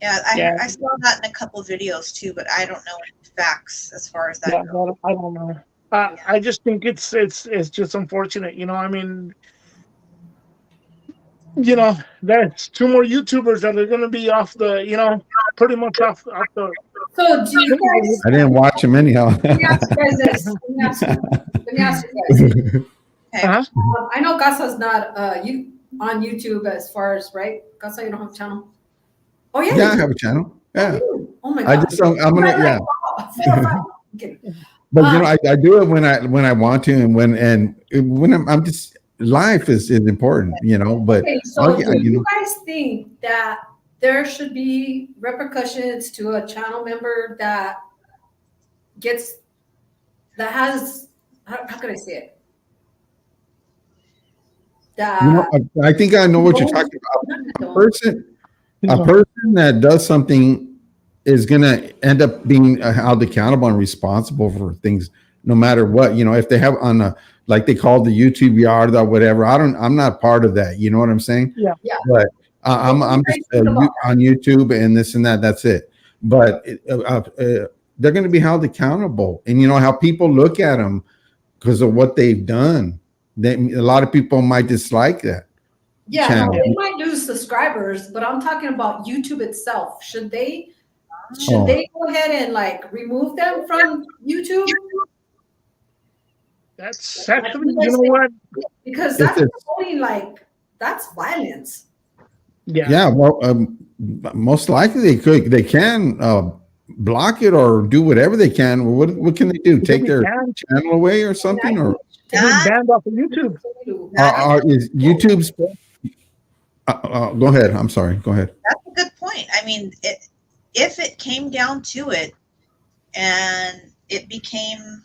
Speaker 1: yeah,
Speaker 4: Yeah,
Speaker 1: I saw that in a couple videos too, but I don't know facts as far as that
Speaker 4: yeah,
Speaker 1: goes.
Speaker 4: I don't know.
Speaker 1: Yeah.
Speaker 4: I just think it's just unfortunate. I mean, there's two more YouTubers that are gonna be off pretty much off the.
Speaker 2: So do you guys?
Speaker 3: I didn't watch him anyhow.
Speaker 2: Let me ask you guys this. Let me ask you guys.
Speaker 1: Okay.
Speaker 4: Uh-huh.
Speaker 2: I know Gasa's not you on YouTube as far as right. Gasa, you don't have a channel. Oh yeah,
Speaker 3: Yeah, I
Speaker 2: you
Speaker 3: have a channel. Yeah,
Speaker 2: do. Oh my
Speaker 3: I
Speaker 2: god.
Speaker 3: just don't. I'm gonna. Yeah,
Speaker 2: I'm kidding.
Speaker 3: but
Speaker 2: Um,
Speaker 3: I do it when I want to, and when I'm just life is important, But
Speaker 2: okay,
Speaker 3: I'll
Speaker 2: so
Speaker 3: get,
Speaker 2: do you guys think that there should be repercussions to a channel member that gets that has how can I say it? That
Speaker 3: I think I know what you're talking about. A person that does something is going to end up being held accountable and responsible for things, no matter what. If they have on a like they call the YouTube yard or whatever, I'm not part of that. You know what I'm saying?
Speaker 4: Yeah.
Speaker 2: Yeah.
Speaker 3: But
Speaker 2: What
Speaker 3: I'm
Speaker 2: do you
Speaker 3: just
Speaker 2: guys think about
Speaker 3: on YouTube and this and that. That's it. But they're going to be held accountable, and how people look at them because of what they've done. A lot of people might dislike that.
Speaker 2: Yeah, no,
Speaker 3: channel.
Speaker 2: they might lose subscribers, but I'm talking about YouTube itself. Should they
Speaker 3: Oh.
Speaker 2: go ahead and like remove them from YouTube?
Speaker 4: That's
Speaker 2: Like,
Speaker 4: actually,
Speaker 2: you guys
Speaker 4: you know
Speaker 2: think-
Speaker 4: what?
Speaker 2: Because
Speaker 3: If
Speaker 2: that's
Speaker 3: it's-
Speaker 2: promoting that's violence.
Speaker 3: Yeah, well, most likely they can block it or do whatever they can. What can they do? Take their channel away or something, or
Speaker 4: To be banned off of YouTube.
Speaker 3: is YouTube's? Go ahead. I'm sorry. Go ahead.
Speaker 1: That's a good point. I mean, if it came down to it and it became,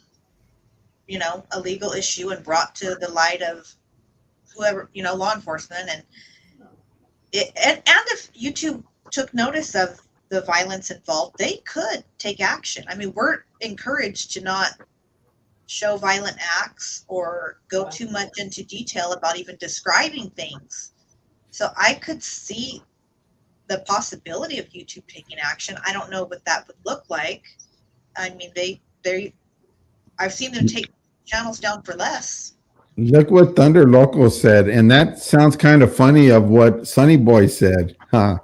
Speaker 1: a legal issue and brought to the light of whoever, law enforcement, and if YouTube took notice of the violence involved, they could take action. I mean, we're encouraged to not show violent acts or go too much into detail about even describing things. So I could see the possibility of YouTube taking action. I don't know what that would look like. I mean, I've seen them take channels down for less.
Speaker 3: Look what Thunder Loco said, and that sounds kind of funny of what Sunny Boy said, huh?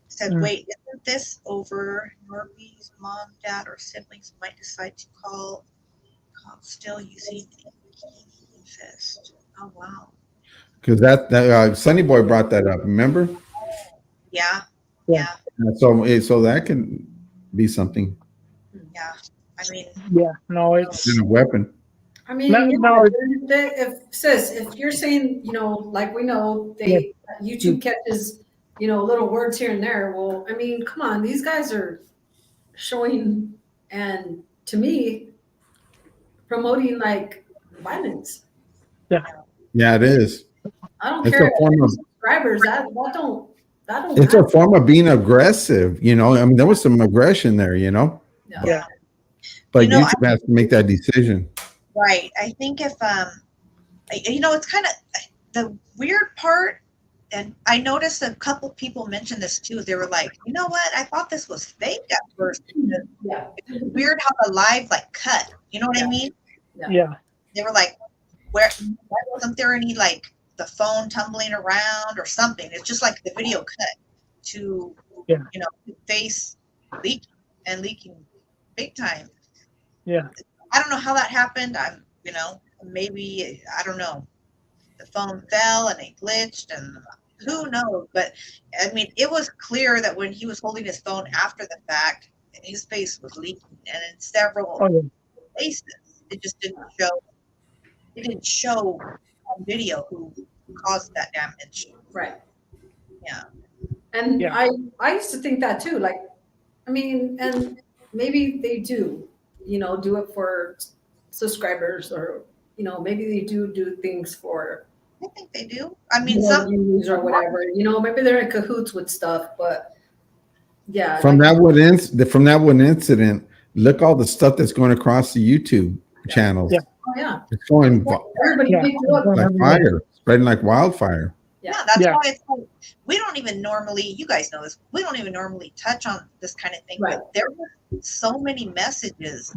Speaker 1: Said, wait, isn't this over Norbeez mom, dad, or siblings might decide to call still using fist? Oh wow.
Speaker 3: Because that Sunny Boy brought that up. Remember?
Speaker 1: Yeah.
Speaker 4: Yeah.
Speaker 3: So that can be something.
Speaker 1: Yeah. I mean.
Speaker 4: Yeah. No, it's
Speaker 3: a weapon.
Speaker 2: I mean,
Speaker 4: No.
Speaker 2: if you're saying, like we know YouTube catches, little words here and there. Well, I mean, come on, these guys are showing and to me promoting like violence.
Speaker 3: Yeah, it is.
Speaker 2: I don't
Speaker 3: It's
Speaker 2: care
Speaker 3: a form of
Speaker 2: subscribers. That don't
Speaker 3: It's
Speaker 2: matter.
Speaker 3: a form of being aggressive. I mean, there was some aggression there.
Speaker 4: Yeah.
Speaker 3: But YouTube has to make that decision.
Speaker 1: Right. I think if it's kind of the weird part, and I noticed a couple people mentioned this too. They were like, you know what? I thought this was fake at first.
Speaker 2: Yeah.
Speaker 1: It's weird how the live cut. You know what I mean?
Speaker 4: Yeah.
Speaker 1: They were like, why wasn't there any like the phone tumbling around or something. It's just like the video cut to,
Speaker 4: Yeah.
Speaker 1: you know, face leaking and leaking big time.
Speaker 4: Yeah.
Speaker 1: I don't know how that happened. You know, maybe, I don't know. The phone fell and it glitched and who knows? But I mean, it was clear that when he was holding his phone after the fact, his face was leaking, and in several
Speaker 4: Oh, yeah.
Speaker 1: places, it just didn't show. It didn't show on video who caused that damage.
Speaker 2: Right.
Speaker 1: Yeah.
Speaker 2: And
Speaker 4: Yeah.
Speaker 2: I used to think that too. Like, I mean, and maybe they do, you know, do it for subscribers, or, you know, maybe they do things for,
Speaker 1: I think they do. I mean,
Speaker 2: you know,
Speaker 1: some
Speaker 2: views or whatever. You know, maybe they're in cahoots with stuff, but yeah.
Speaker 3: From
Speaker 2: like,
Speaker 3: that one incident, look all the stuff that's going across the YouTube channels.
Speaker 4: Yeah.
Speaker 2: oh, yeah.
Speaker 3: It's going
Speaker 2: Everybody
Speaker 4: Yeah.
Speaker 2: picked it up.
Speaker 3: like fire, spreading like wildfire.
Speaker 1: yeah, that's
Speaker 4: Yeah.
Speaker 1: why it's like, we don't even normally, you guys know this, we don't even normally touch on this kind of thing.
Speaker 2: Right.
Speaker 1: But there were so many messages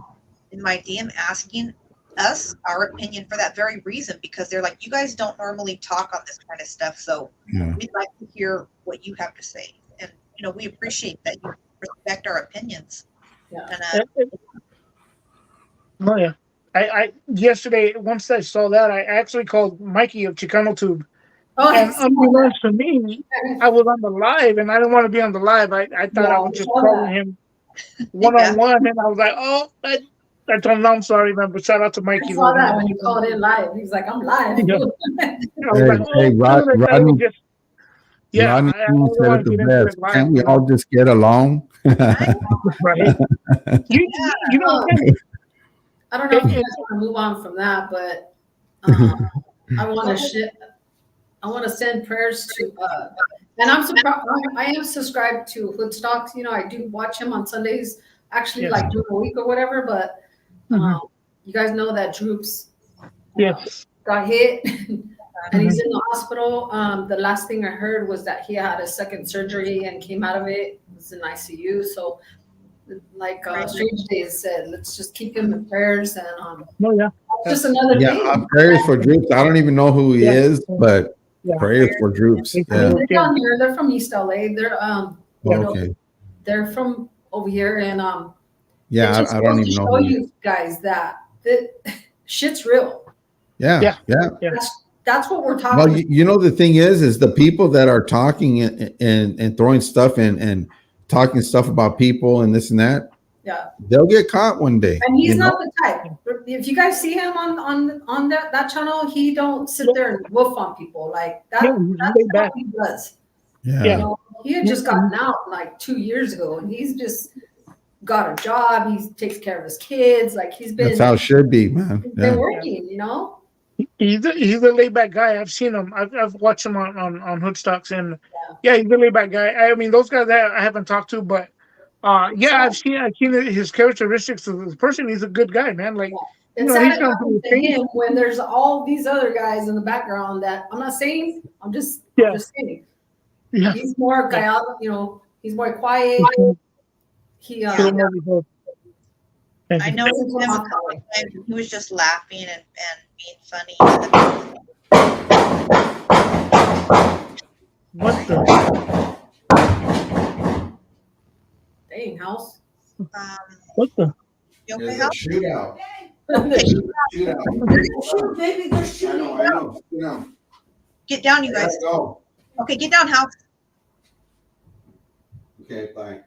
Speaker 1: in my DM asking us our opinion for that very reason, because they're like, you guys don't normally talk on this kind of stuff, so
Speaker 3: Yeah.
Speaker 1: we'd like to hear what you have to say. And you know, we appreciate that you respect our opinions.
Speaker 2: Yeah.
Speaker 1: And
Speaker 4: Oh yeah. I yesterday, once I saw that, I actually called Mikey of Chicano Tube,
Speaker 2: Oh,
Speaker 4: and
Speaker 2: I
Speaker 4: unbeknownst to me, I was on the live, and I didn't want to be on the live. I thought
Speaker 2: Yeah,
Speaker 4: I was
Speaker 2: I
Speaker 4: just
Speaker 2: saw
Speaker 4: calling
Speaker 2: that.
Speaker 4: him one on one, and I was like, oh, I told him, no, I'm sorry, man, but shout out to Mikey.
Speaker 2: saw that when you called in live. He was like, I'm live.
Speaker 4: Yeah. I was
Speaker 3: Hey,
Speaker 4: like, oh,
Speaker 3: hey,
Speaker 4: dude, I thought it was
Speaker 3: Rodney,
Speaker 4: just, yeah,
Speaker 3: Rodney
Speaker 4: I
Speaker 3: King
Speaker 4: don't
Speaker 3: said
Speaker 4: want
Speaker 3: it
Speaker 4: to
Speaker 3: the
Speaker 4: get into
Speaker 3: best.
Speaker 4: it live.
Speaker 3: Can't we all just get along?
Speaker 4: Right? You know, again,
Speaker 2: I don't know if you guys want to move on from that, but I want to send prayers to, and I'm surprised. I am subscribed to Hoodstocks. You know, I do watch him on Sundays, actually,
Speaker 4: Yes.
Speaker 2: like during the week or whatever. But you guys know that Droops
Speaker 4: yes.
Speaker 2: got hit, and he's in the hospital. The last thing I heard was that he had a second surgery and came out of it. He was in ICU. So, like Strange Days said, let's just keep him in prayers, and
Speaker 4: No, yeah.
Speaker 2: just another
Speaker 3: Yeah,
Speaker 2: thing.
Speaker 3: prayers for Droops. I don't even know who he
Speaker 4: Yeah.
Speaker 3: is, but
Speaker 4: Yeah.
Speaker 3: prayers for Droops.
Speaker 4: Yeah.
Speaker 3: Yeah.
Speaker 2: They're down here. They're from East LA. They're you know,
Speaker 3: Okay.
Speaker 2: they're from over here, and
Speaker 3: Yeah,
Speaker 2: it just
Speaker 3: I don't
Speaker 2: goes
Speaker 3: even
Speaker 2: to
Speaker 3: know.
Speaker 2: show
Speaker 3: Who he is.
Speaker 2: you guys that shit's real.
Speaker 3: Yeah.
Speaker 2: That's what we're talking
Speaker 3: Well,
Speaker 2: about.
Speaker 3: you know, the thing is the people that are talking and throwing stuff and talking stuff about people and this and that,
Speaker 2: Yeah.
Speaker 3: they'll get caught one day.
Speaker 2: And he's
Speaker 3: you
Speaker 2: not
Speaker 3: know?
Speaker 2: the type. If you guys see him on that channel, he don't sit there and woof on people like that.
Speaker 4: Yeah, he's
Speaker 2: That's
Speaker 4: laid
Speaker 2: not
Speaker 4: back.
Speaker 2: what he does.
Speaker 3: Yeah.
Speaker 2: You know, he had just gotten out like 2 years ago, and he's just got a job. He takes care of his kids. Like he's
Speaker 3: That's how it should be, man.
Speaker 2: been
Speaker 3: Yeah.
Speaker 2: working. You know.
Speaker 4: He's a laid back guy. I've seen him. I've watched him on Hoodstocks, and yeah, he's a laid back guy. I mean, those guys that I haven't talked to, but yeah, I've seen his characteristics of this person. He's a good guy, man. Like, you
Speaker 2: It's
Speaker 4: know,
Speaker 2: sad
Speaker 4: he's
Speaker 2: it
Speaker 4: gone
Speaker 2: happens
Speaker 4: through
Speaker 2: to
Speaker 4: things.
Speaker 2: him when there's all these other guys in the background that I'm not saying. I'm just saying.
Speaker 4: Yeah.
Speaker 2: He's more guy, you know. He's more quiet. He
Speaker 1: I know him a couple of times, and he was just laughing and being funny.
Speaker 4: What the?
Speaker 2: Dang, house.
Speaker 4: What the?
Speaker 1: You okay, Hal?
Speaker 3: Shootout.
Speaker 2: Shoot, baby, they're shooting.
Speaker 3: I know. You know.
Speaker 1: Get down, you guys.
Speaker 3: Let's go.
Speaker 1: Okay, get down, Hal.
Speaker 3: Okay, bye.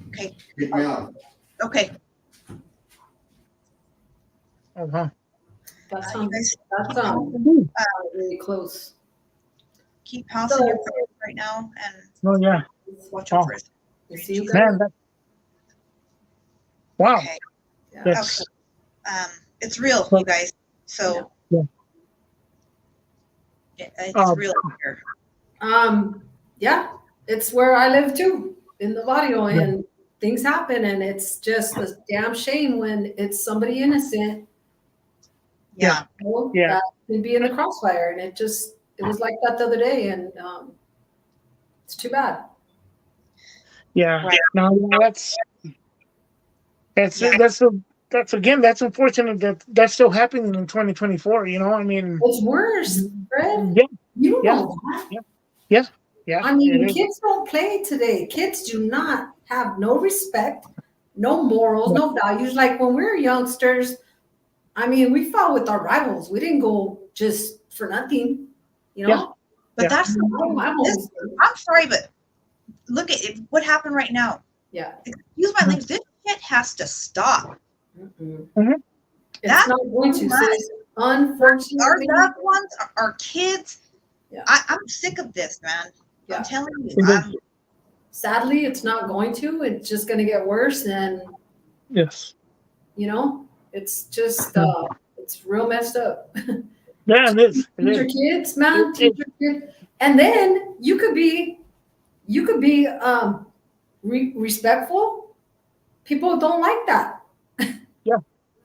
Speaker 1: Okay.
Speaker 3: Get me out.
Speaker 1: Okay.
Speaker 4: Uh-huh.
Speaker 2: That
Speaker 1: You
Speaker 2: sounds
Speaker 1: guys
Speaker 2: really close.
Speaker 1: keep House in your prayers right now and
Speaker 4: Oh yeah,
Speaker 1: watch over it.
Speaker 2: You see, you guys?
Speaker 4: man. Wow.
Speaker 1: Okay.
Speaker 2: Yeah.
Speaker 4: Yes.
Speaker 1: Okay. It's real, you guys. So
Speaker 4: Yeah.
Speaker 1: it's real here.
Speaker 2: Yeah, it's where I live too, in the barrio, and things happen, and it's just a damn shame when it's somebody innocent.
Speaker 1: Yeah.
Speaker 2: You know,
Speaker 4: Yeah.
Speaker 2: that can be in the crossfire, and it was like that the other day, and it's too bad.
Speaker 4: Yeah.
Speaker 1: Right.
Speaker 4: No, that's unfortunate that that's still happening in 2024. You know, I mean,
Speaker 2: It's worse, Fred.
Speaker 4: yeah,
Speaker 2: You don't
Speaker 4: Yeah.
Speaker 2: know that.
Speaker 4: Yeah. Yeah.
Speaker 2: I mean,
Speaker 4: It is.
Speaker 2: kids don't play today. Kids do not have no respect, no morals,
Speaker 4: Yeah.
Speaker 2: no values. Like when we were youngsters, I mean, we fought with our rivals. We didn't go just for nothing, you
Speaker 4: Yeah.
Speaker 2: know?
Speaker 1: But
Speaker 4: Yeah.
Speaker 1: that's the thing.
Speaker 2: I'm
Speaker 1: This,
Speaker 2: always,
Speaker 1: I'm sorry, but look at it, what happened right now.
Speaker 2: yeah.
Speaker 1: Excuse my language. This shit has to stop.
Speaker 2: Mm-mm.
Speaker 4: Mhm.
Speaker 2: It's
Speaker 1: That's
Speaker 2: not going to,
Speaker 1: too much.
Speaker 2: sis.
Speaker 1: Our
Speaker 2: Unfortunately,
Speaker 1: loved ones, our kids.
Speaker 2: Yeah.
Speaker 1: I'm sick of this, man.
Speaker 2: Yeah.
Speaker 1: I'm telling you.
Speaker 4: It is.
Speaker 2: sadly, it's not going to. It's just going to get worse. And,
Speaker 4: Yes.
Speaker 2: you know, it's just, it's real messed up.
Speaker 4: Yeah, it is. It
Speaker 2: Teach your
Speaker 4: is.
Speaker 2: kids, man.
Speaker 4: It-
Speaker 2: Teach your kids. And then you could be respectful. People don't like that.
Speaker 4: Yeah.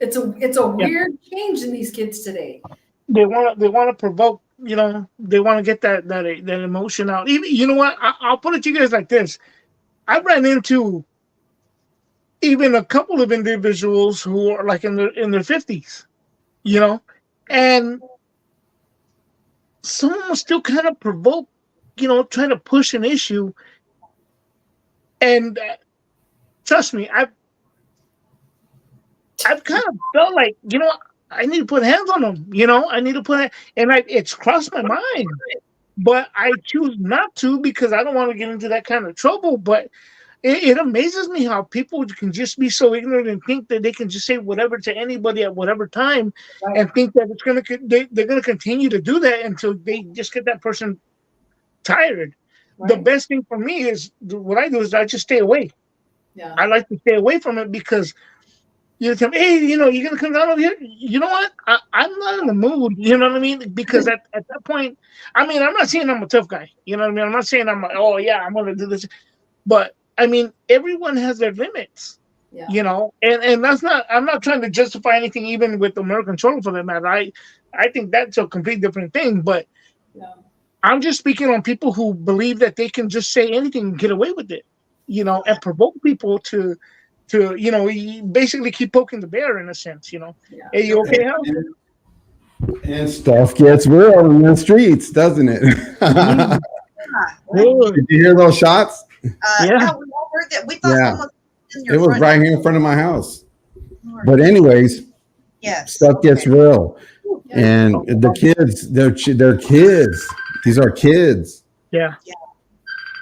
Speaker 2: It's a
Speaker 4: Yeah.
Speaker 2: weird change in these kids today.
Speaker 4: They want to provoke. You know, they want to get that emotion out. Even, you know what? I'll put it to you guys like this. I ran into even a couple of individuals who are like in their 50s. You know, and some of them still kind of provoke. You know, trying to push an issue. And trust me, I've kind of felt like, you know, I need to put hands on them. You know, I need to it's crossed my mind, but I choose not to because I don't want to get into that kind of trouble. But it amazes me how people can just be so ignorant and think that they can just say whatever to anybody at whatever time,
Speaker 2: Right.
Speaker 4: and think that they're gonna continue to do that until they just get that person tired. The
Speaker 2: Right?
Speaker 4: best thing for me is what I do is I just stay away.
Speaker 2: Yeah.
Speaker 4: I like to stay away from it because you tell me, hey, you know, you're gonna come down over here. You know what? I'm not in the mood. You know what I mean? Because at that point, I mean, I'm not saying I'm a tough guy. You know what I mean? I'm not saying I'm like, oh yeah, I'm gonna do this. But I mean, everyone has their limits.
Speaker 2: Yeah.
Speaker 4: You know, and that's not. I'm not trying to justify anything, even with American Cholo for that matter. I think that's a complete different thing. But
Speaker 2: Yeah.
Speaker 4: I'm just speaking on people who believe that they can just say anything and get away with it. You know, and provoke people to you know, basically keep poking the bear in a sense, you know.
Speaker 2: Yeah.
Speaker 4: Hey, you okay, Hal?
Speaker 3: And stuff gets real in the streets, doesn't it?
Speaker 1: Yeah.
Speaker 4: Good.
Speaker 3: Did you hear those shots?
Speaker 4: Yeah.
Speaker 1: Yeah, we all heard that. We thought
Speaker 3: Yeah.
Speaker 1: someone was in your
Speaker 3: It was
Speaker 1: front
Speaker 3: right here in front of my house.
Speaker 1: door.
Speaker 3: But anyways,
Speaker 1: Yes.
Speaker 3: stuff gets
Speaker 1: Okay.
Speaker 3: real,
Speaker 2: Yeah.
Speaker 3: and the kids, they're kids. These are kids.
Speaker 4: Yeah.
Speaker 1: Yeah.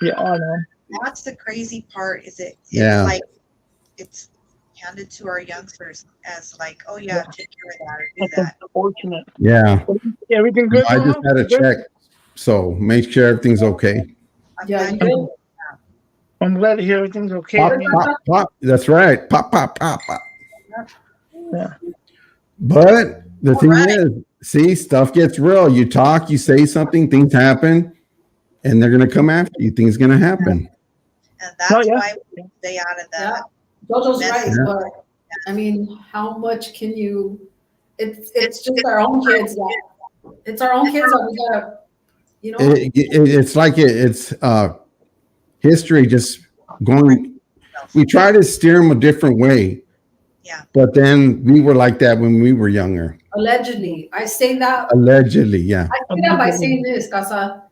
Speaker 4: Yeah, I know.
Speaker 1: That's the crazy part. It's
Speaker 3: Yeah.
Speaker 1: like it's handed to our youngsters as like, oh yeah, take care of that or do
Speaker 4: That's
Speaker 1: that.
Speaker 4: unfortunate.
Speaker 3: Yeah,
Speaker 4: Everything good?
Speaker 3: I just
Speaker 4: Hal?
Speaker 3: had a
Speaker 4: Good?
Speaker 3: check, so make sure everything's okay.
Speaker 1: I'm
Speaker 2: Yeah.
Speaker 1: glad
Speaker 2: You
Speaker 1: you-
Speaker 2: did.
Speaker 4: I'm glad to hear everything's okay.
Speaker 3: Pop,
Speaker 4: I mean,
Speaker 3: pop, pop. That's right. Pop, pop, pop, pop.
Speaker 4: yeah.
Speaker 3: But the thing
Speaker 1: right.
Speaker 3: is, see, stuff gets real. You talk, you say something, things happen, and they're gonna come after you. Things gonna happen.
Speaker 1: and that's
Speaker 4: Oh, yeah.
Speaker 1: why we stay out of
Speaker 2: Yeah.
Speaker 1: that.
Speaker 2: Jojo's
Speaker 1: That's-
Speaker 2: right,
Speaker 3: Yeah.
Speaker 2: but I mean, how much can you? It's just our own kids. It's our own kids that we gotta, you know.
Speaker 3: It's like it's history just going. We try to steer them a different way.
Speaker 1: Yeah.
Speaker 3: But then we were like that when we were younger.
Speaker 2: Allegedly, I say that.
Speaker 3: Allegedly, yeah.
Speaker 2: I say that by saying this, Casa.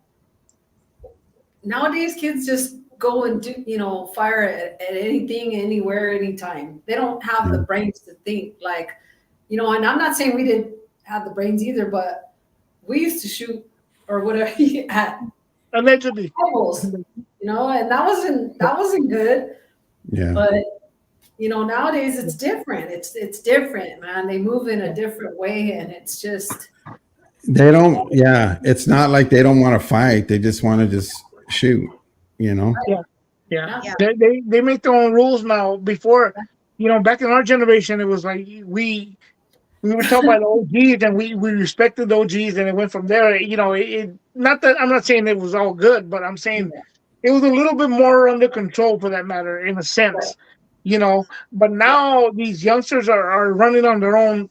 Speaker 2: Nowadays, kids just go and do, you know, fire at anything, anywhere, anytime. They don't have the brains to think like, you know. And I'm not saying we didn't have the brains either, but we used to shoot or whatever at
Speaker 4: Allegedly.
Speaker 2: levels, you know, and that wasn't good.
Speaker 3: Yeah.
Speaker 2: But you know, nowadays it's different. It's different, man. They move in a different way, and it's just
Speaker 3: They don't, yeah. It's not like they don't want to fight. They just want to just shoot, you know?
Speaker 4: Yeah.
Speaker 1: Yeah.
Speaker 4: They make their own rules now. Before, you know, back in our generation, it was like we were taught by the OGs, and we respected the OGs, and it went from there. You know, not that I'm not saying it was all good, but I'm saying it was a little bit more under control for that matter, in a sense. You know, but now these youngsters are running on their own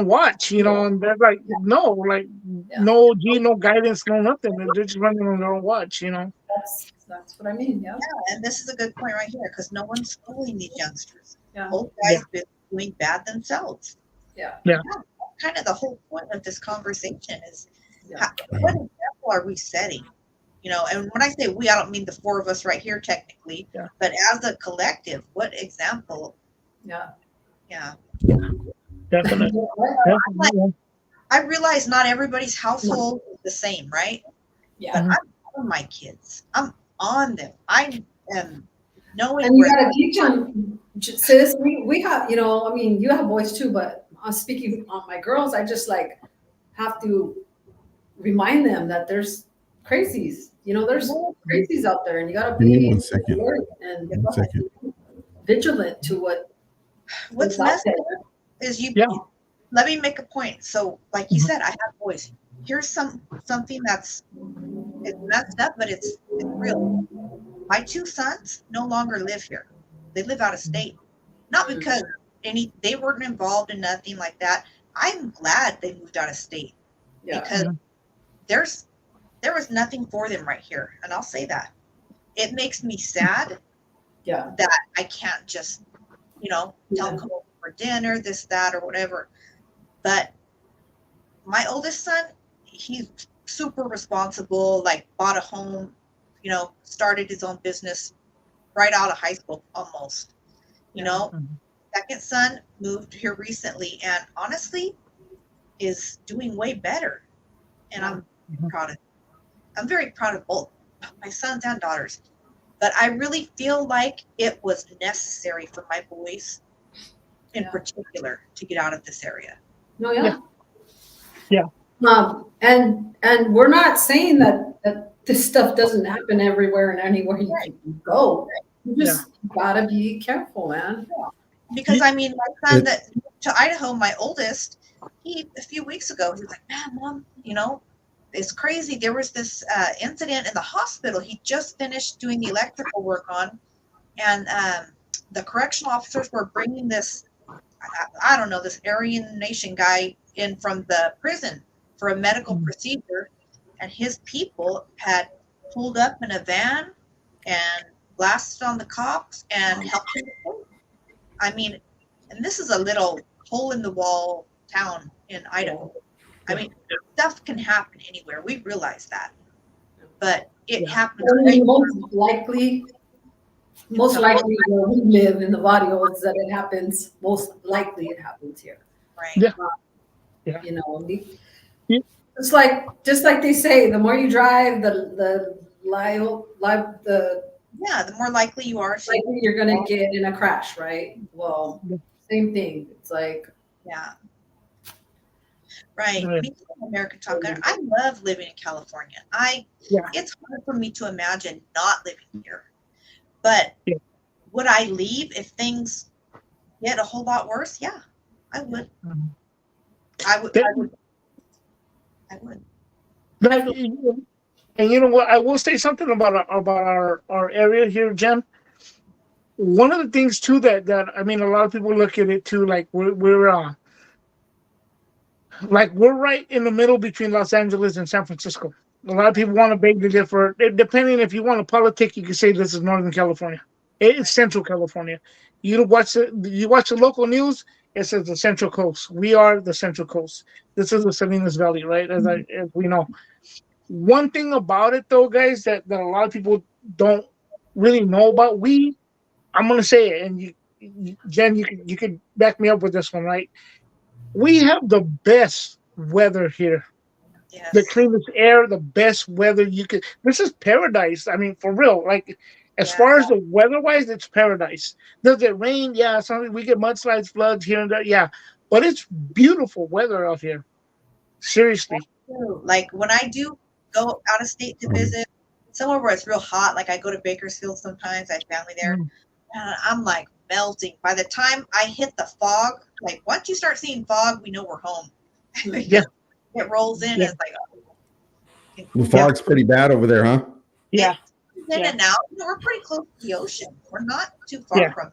Speaker 4: watch, you know, and they're like, no OG, no guidance, no nothing. They're just running on their own watch, you know.
Speaker 2: that's what I mean. Yeah.
Speaker 1: Yeah, and this is a good point right here because no one's schooling these youngsters.
Speaker 2: Yeah.
Speaker 1: Both guys been doing bad themselves.
Speaker 2: Yeah.
Speaker 4: Yeah.
Speaker 1: Kind of the whole point of this conversation is
Speaker 2: Yeah.
Speaker 1: what example people are resetting, and when I say we, I don't mean the four of us right here technically,
Speaker 4: Yeah.
Speaker 1: but as a collective, what example?
Speaker 2: Yeah.
Speaker 1: Yeah.
Speaker 4: Definitely. Definitely.
Speaker 1: I realize not everybody's household is the same, right?
Speaker 2: Yeah.
Speaker 1: But I'm on my kids. I'm on them. I am knowing
Speaker 2: And you
Speaker 1: where.
Speaker 2: got to teach them, sis. We have, I mean, you have boys too, but I'm speaking on my girls. I just like have to remind them that there's crazies. There's crazies out there, and you got to
Speaker 3: Give me
Speaker 2: be
Speaker 3: 1 second.
Speaker 2: alert and
Speaker 3: 1 second.
Speaker 2: vigilant to
Speaker 1: What's
Speaker 2: what's out
Speaker 1: messed
Speaker 2: there.
Speaker 1: up is you.
Speaker 4: Yeah.
Speaker 1: Let me make a point. So, like you
Speaker 4: Mhm.
Speaker 1: said, I have boys. Here's something that's it's messed up, but it's real. My two sons no longer live here. They live out of state. Not because they weren't involved in nothing like that. I'm glad they moved out of state
Speaker 2: Yeah.
Speaker 1: because
Speaker 4: Mhm.
Speaker 1: there was nothing for them right here, and I'll say that. It makes me sad
Speaker 2: Yeah.
Speaker 1: that I can't just, tell
Speaker 2: Yeah.
Speaker 1: them come over for dinner, this, that, or whatever. But my oldest son, he's super responsible, like bought a home, started his own business right out of high school almost.
Speaker 4: Mhm.
Speaker 1: Second son moved here recently and honestly is doing way better. And I'm
Speaker 4: Mhm.
Speaker 1: proud of I'm very proud of both my sons and daughters. But I really feel like it was necessary for my boys in particular to get out of this area.
Speaker 2: No, yeah.
Speaker 4: Yeah.
Speaker 2: And we're not saying that this stuff doesn't happen everywhere and anywhere you can go. You just gotta be careful, man.
Speaker 1: Because I mean, my son that moved to Idaho, my oldest, a few weeks ago, he was like, "Man, Mom, it's crazy. There was this incident in the hospital. He just finished doing the electrical work on, and the correctional officers were bringing this, I don't know, this Aryan Nation guy in from the prison for a medical procedure, and his people had pulled up in a van and blasted on the cops and helped him escape. I mean, and this is a little hole in the wall town in Idaho. I mean, stuff can happen anywhere. We realize that, but it happens.
Speaker 2: I mean, most likely where we live in the barrio is that it happens. Most likely it happens here.
Speaker 1: Right.
Speaker 4: Yeah. Yeah.
Speaker 2: Just like they say, the more you drive, the
Speaker 1: Yeah, the more likely you are to.
Speaker 2: likely you're gonna get in a crash, right? Well, same thing. It's like,
Speaker 1: Yeah. Right.
Speaker 4: Right.
Speaker 1: Me too, American Top Gunner. I love living in California.
Speaker 4: Yeah.
Speaker 1: It's hard for me to imagine not living here. But
Speaker 4: Yeah.
Speaker 1: would I leave if things get a whole lot worse? Yeah, I would.
Speaker 4: Mhm.
Speaker 1: I would. I would. I would.
Speaker 4: That, and you know what? I will say something about our area here, Jen. One of the things too that I mean, a lot of people look at it too, like we're right in the middle between Los Angeles and San Francisco. A lot of people want to beg to differ. Depending if you want to politic, you can say this is Northern California. It's Central California. You watch the local news. It says the Central Coast. We are the Central Coast. This is the Salinas Valley, right? As we know. One thing about it, though, guys, that a lot of people don't really know about. I'm gonna say it, and Jen, you could back me up with this one, right? We have the best weather here, the
Speaker 1: Yes.
Speaker 4: cleanest air, the best weather you could. This is paradise. I mean, for real. Like, as far as the weather-wise, it's paradise. Does it rain? Yeah, something we get mudslides, floods here and there. Yeah, but it's beautiful weather out here. Seriously.
Speaker 1: Like when I do go out of state to visit somewhere where it's real hot, like I go to Bakersfield sometimes, I have family there, and I'm like melting. By the time I hit the fog, like once you start seeing fog, we know we're home.
Speaker 4: Yeah.
Speaker 1: It rolls in, it's like,
Speaker 3: The fog's pretty bad over there, huh?
Speaker 4: Yeah.
Speaker 1: in and out. We're pretty close to the ocean. We're not too far from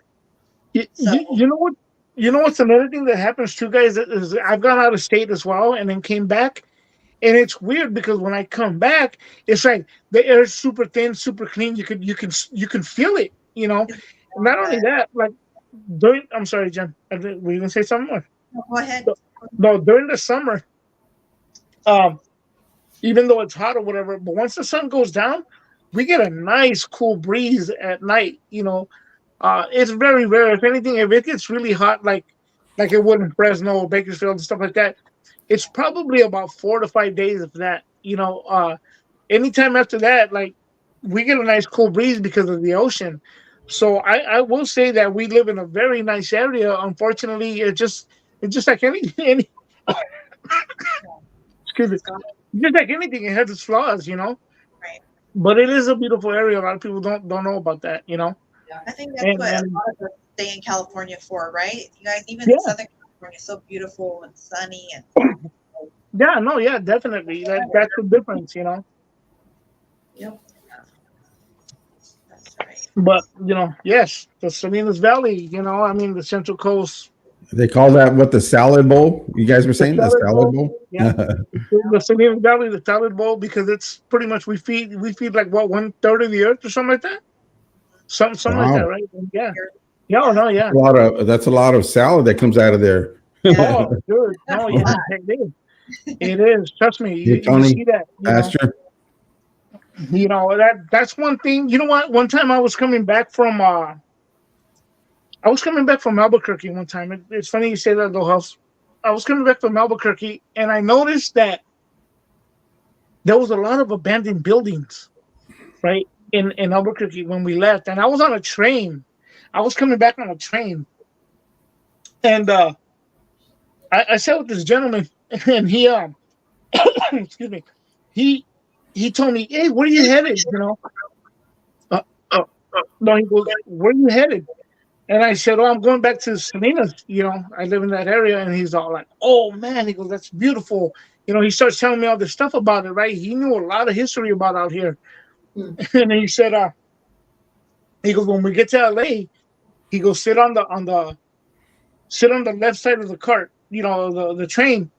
Speaker 1: it.
Speaker 4: You know what? You know what's another thing that happens too, guys? Is I've gone out of state as well, and then came back, and it's weird because when I come back, it's like the air is super thin, super clean. You can feel it. Not only that, like I'm sorry, Jen. Were you gonna say something?
Speaker 1: Go ahead.
Speaker 4: No, during the summer, um, even though it's hot or whatever. But once the sun goes down, we get a nice cool breeze at night. It's very rare. If anything, if it gets really hot, like it would in Fresno or Bakersfield and stuff like that, it's probably about 4 to 5 days of that. Anytime after that, like we get a nice cool breeze because of the ocean. So I will say that we live in a very nice area. Unfortunately, it's just like any excuse me, just like anything, it has its flaws.
Speaker 1: Right.
Speaker 4: But it is a beautiful area. A lot of people don't know about that.
Speaker 1: I think that's
Speaker 4: And
Speaker 1: what a
Speaker 4: and
Speaker 1: lot of us stay in California for, right? You guys, even in
Speaker 4: yeah,
Speaker 1: Southern California, is so beautiful and sunny and
Speaker 4: yeah, no, yeah, definitely. That's the difference.
Speaker 2: Yep.
Speaker 1: that's right.
Speaker 4: But yes, the Salinas Valley. I mean, the Central Coast,
Speaker 3: They call that what, the salad bowl? You guys were
Speaker 4: the
Speaker 3: saying the
Speaker 4: salad
Speaker 3: salad
Speaker 4: bowl.
Speaker 3: bowl?
Speaker 4: Yeah, the Salinas Valley, the salad bowl, because it's pretty much we feed like what, 1/3 of the earth or something like that. Something like that,
Speaker 3: Wow.
Speaker 4: right? And yeah,
Speaker 1: Here,
Speaker 4: yeah, oh,
Speaker 1: yeah,
Speaker 4: no, yeah.
Speaker 3: That's a lot of salad that comes out of there.
Speaker 1: yeah,
Speaker 4: Oh, dude,
Speaker 1: that's
Speaker 4: no,
Speaker 1: a
Speaker 4: yeah,
Speaker 1: lot.
Speaker 4: it is. It is. Trust me,
Speaker 3: Here,
Speaker 4: you
Speaker 3: Tony,
Speaker 4: see that.
Speaker 3: Pastor.
Speaker 4: That's one thing. You know what? One time I was coming back from Albuquerque one time. It's funny you say that, though, House. I was coming back from Albuquerque, and I noticed that there was a lot of abandoned buildings, right, in Albuquerque when we left. And I was on a train. I was coming back on a train, and I sat with this gentleman, and he excuse me, he told me, "Hey, where are you headed?" Uh, no, he goes, "Where are you headed?" And I said, "Oh, I'm going back to Salinas. I live in that area." And he's all like, "Oh man," he goes, "that's beautiful." He starts telling me all this stuff about it, right? He knew a lot of history about out here.
Speaker 2: Hmm.
Speaker 4: And he said, he goes, "When we get to LA, he goes, sit on the left side of the cart, the train."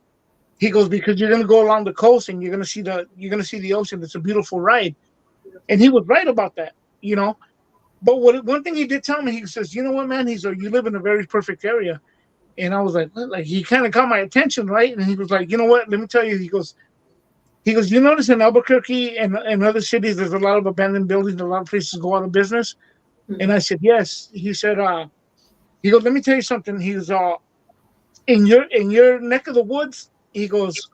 Speaker 4: He goes, "Because you're gonna go along the coast and you're gonna see the ocean. It's a beautiful ride." And he was right about that. But one thing he did tell me, he says, "You know what, man?" He's like, "You live in a very perfect area." And I was like, "What?" Like, he kind of caught my attention, right? And he was like, "You know what? Let me tell you." He goes, "You notice in Albuquerque and other cities, there's a lot of abandoned buildings. A lot of places go out of business."
Speaker 2: Hmm.
Speaker 4: And I said, "Yes." He said, he goes, "Let me tell you something." He's in your neck of the woods. He goes,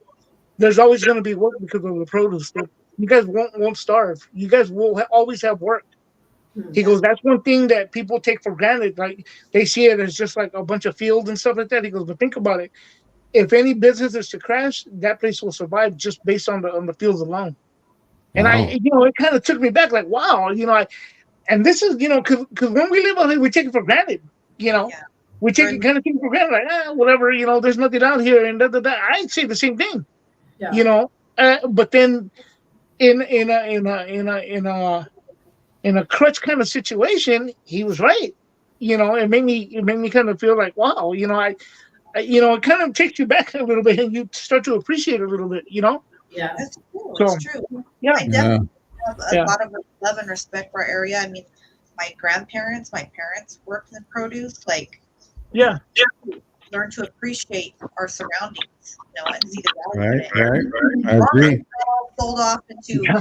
Speaker 4: "There's always going to be work because of the produce. You guys won't starve. You guys will always have work."
Speaker 2: Hmm.
Speaker 4: He goes, "That's one thing that people take for granted. Like, they see it as just like a bunch of fields and stuff like that." He goes, "But think about it. If any business is to crash, that place will survive just based on the fields alone." And
Speaker 3: Wow.
Speaker 4: it kind of took me back, like, wow, and this is, because when we live out here, we take it for granted. You know,
Speaker 1: Yeah,
Speaker 4: we
Speaker 1: we're
Speaker 4: take it kind of thing for granted, like, whatever. There's nothing out here, and da da da. I'd say the same thing.
Speaker 2: Yeah.
Speaker 4: But then in a crutch kind of situation, he was right. It made me kind of feel like, wow. It kind of takes you back a little bit, and you start to appreciate it a little bit.
Speaker 2: Yeah.
Speaker 1: That's true. It's
Speaker 4: So
Speaker 1: true.
Speaker 4: yeah,
Speaker 1: I
Speaker 3: Yeah.
Speaker 1: definitely have a
Speaker 4: yeah,
Speaker 1: lot of love and respect for our area. I mean, my parents worked in produce. Like, we
Speaker 4: yeah,
Speaker 1: learn to appreciate our surroundings, and see the value in
Speaker 3: Right.
Speaker 1: it.
Speaker 3: Right. I
Speaker 1: Farmers
Speaker 3: agree.
Speaker 1: all sold off into
Speaker 4: yeah.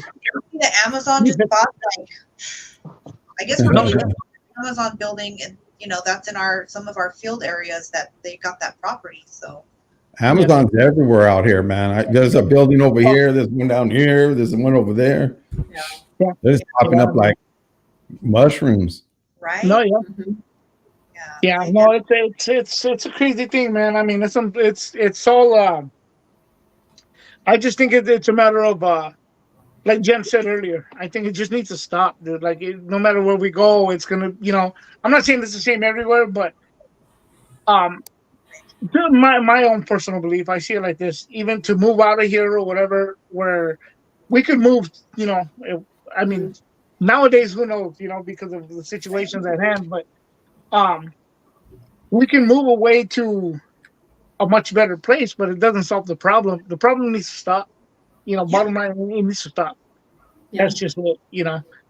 Speaker 1: the Amazon just bought, like, I guess we're
Speaker 4: No,
Speaker 1: getting
Speaker 4: yeah,
Speaker 1: into the Amazon building, and that's in some of our field areas that they got that property. So
Speaker 4: yeah.
Speaker 3: Amazon's everywhere out here, man. There's a building over
Speaker 4: Oh,
Speaker 3: here. There's one down here. There's one over there.
Speaker 2: Yeah.
Speaker 4: yeah,
Speaker 3: They're just popping
Speaker 4: yeah.
Speaker 3: up like mushrooms.
Speaker 4: No,
Speaker 1: right,
Speaker 4: yeah,
Speaker 2: Mhm.
Speaker 1: yeah,
Speaker 4: yeah.
Speaker 1: they
Speaker 4: No, it's a crazy thing, man. I mean, it's all. I just think it's a matter of, like Jen said earlier. I think it just needs to stop, dude. Like, no matter where we go, it's gonna. I'm not saying it's the same everywhere, but um, my own personal belief, I see it like this. Even to move out of here or whatever, where we could move. I mean,
Speaker 2: Mhm.
Speaker 4: nowadays, who knows? Because of the situations at hand, but um, we can move away to a much better place, but it doesn't solve the problem. The problem needs to stop.
Speaker 1: yeah,
Speaker 4: Bottom line, it needs to stop.
Speaker 2: Yeah.
Speaker 4: That's just it.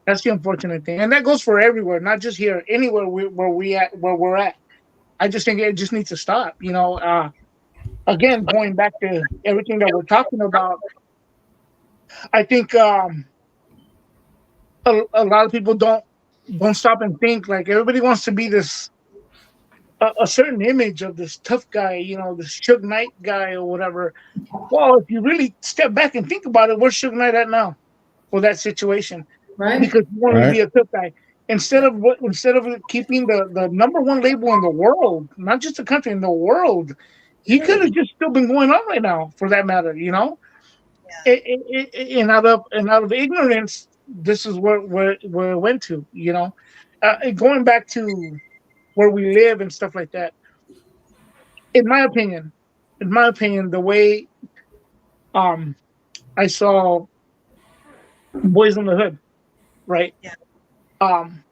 Speaker 4: That's the unfortunate thing, and that goes for everywhere, not just here. Anywhere where we're at. I just think it just needs to stop. Again, going back to everything that we're talking about, I think a lot of people don't stop and think. Like everybody wants to be this a certain image of this tough guy, this Suge Knight guy or whatever. Well, if you really step back and think about it, where's Suge Knight at now for that situation?
Speaker 2: Right.
Speaker 4: Because he wanted to
Speaker 3: Right.
Speaker 4: be a tough guy. Instead of keeping the number one label in the world, not just the country, in the world, he could have just still been going on right now, for that matter.
Speaker 1: Yeah.
Speaker 4: And out of ignorance, this is where it went to. Going back to where we live and stuff like that. In my opinion, the way um I saw Boys in the Hood, right?
Speaker 1: Yeah.
Speaker 4: Um,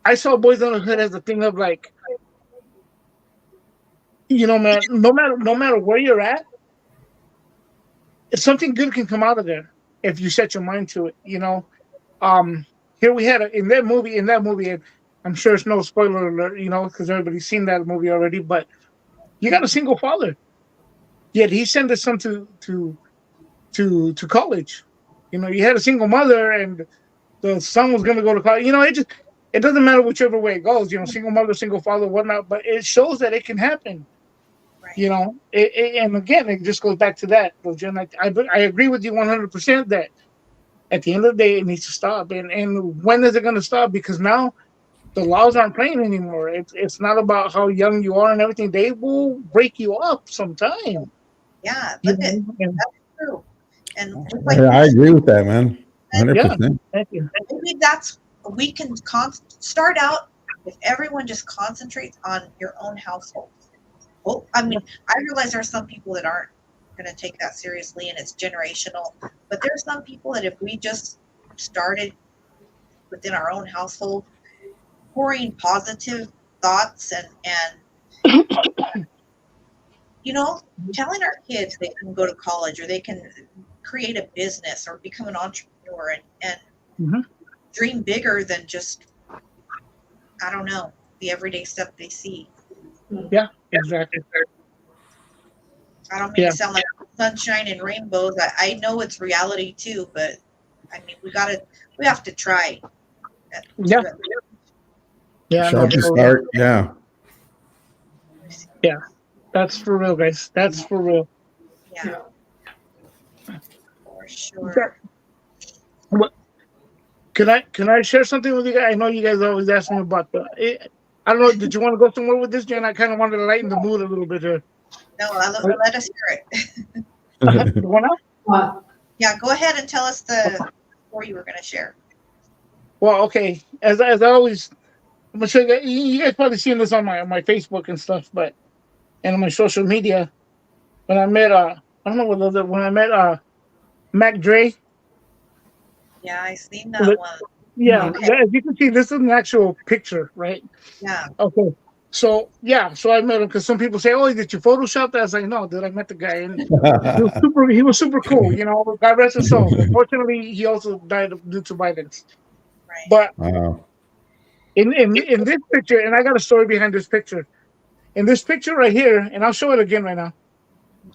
Speaker 4: I saw Boys in the Hood as a thing of like, man, no matter where you're at, something good can come out of there if you set your mind to it. Here we had in that movie, and I'm sure it's no spoiler alert, because everybody's seen that movie already. But you got a single father, yet he sent his son to college. You had a single mother, and the son was going to go to college. It doesn't matter whichever way it goes. Single mother, single father, whatnot. But it shows that it can happen.
Speaker 1: Right.
Speaker 4: And again, it just goes back to that. Jen, I agree with you 100% that at the end of the day, it needs to stop. And when is it going to stop? Because now the laws aren't playing anymore. It's not about how young you are and everything. They will break you up sometime.
Speaker 1: Yeah.
Speaker 4: You
Speaker 1: Look at
Speaker 4: know? And,
Speaker 1: that's true. And just
Speaker 3: I,
Speaker 1: like
Speaker 3: I agree with that, man.
Speaker 4: yeah,
Speaker 3: 100%.
Speaker 4: thank you.
Speaker 1: maybe we can start out if everyone just concentrates on your own household. Well, I mean, I realize there are some people that aren't going to take that seriously and it's generational, but there's some people that if we just started within our own household, pouring positive thoughts and telling our kids they can go to college or they can create a business or become an entrepreneur and
Speaker 4: Mhm.
Speaker 1: dream bigger than just, I don't know, the everyday stuff they see.
Speaker 4: Yeah, exactly.
Speaker 1: I don't mean
Speaker 4: Yeah.
Speaker 1: to sound like sunshine and rainbows. I know it's reality too, but I mean we have to try.
Speaker 4: Yeah. Yeah,
Speaker 3: Sure,
Speaker 4: no,
Speaker 3: to start. Yeah.
Speaker 4: that's for real, guys. That's for real.
Speaker 1: Yeah, for sure.
Speaker 4: What can I share something with you guys? I know you guys always ask me about I don't know. Did you want to go somewhere with this, Jen? I kind of wanted to lighten the mood a little bit here.
Speaker 1: No, let us hear it.
Speaker 4: You want to?
Speaker 1: Yeah, go ahead and tell us the story you were going to share.
Speaker 4: Well, okay. As I always, I'm gonna show you guys. You guys probably seen this on my Facebook and stuff, and on my social media. When I met I don't know what was it. When I met Mac Dre.
Speaker 1: Yeah, I seen that one.
Speaker 4: Yeah,
Speaker 1: Okay.
Speaker 4: as you can see, this is an actual picture, right?
Speaker 1: Yeah.
Speaker 4: Okay. So I met him because some people say, "Oh, did you Photoshop that?" I was like, "No, dude, I met the guy, and he was super cool." God rest his soul. Unfortunately, he also died due to violence.
Speaker 1: Right.
Speaker 4: But
Speaker 3: Wow.
Speaker 4: in this picture, and I got a story behind this picture. In this picture right here, and I'll show it again right now.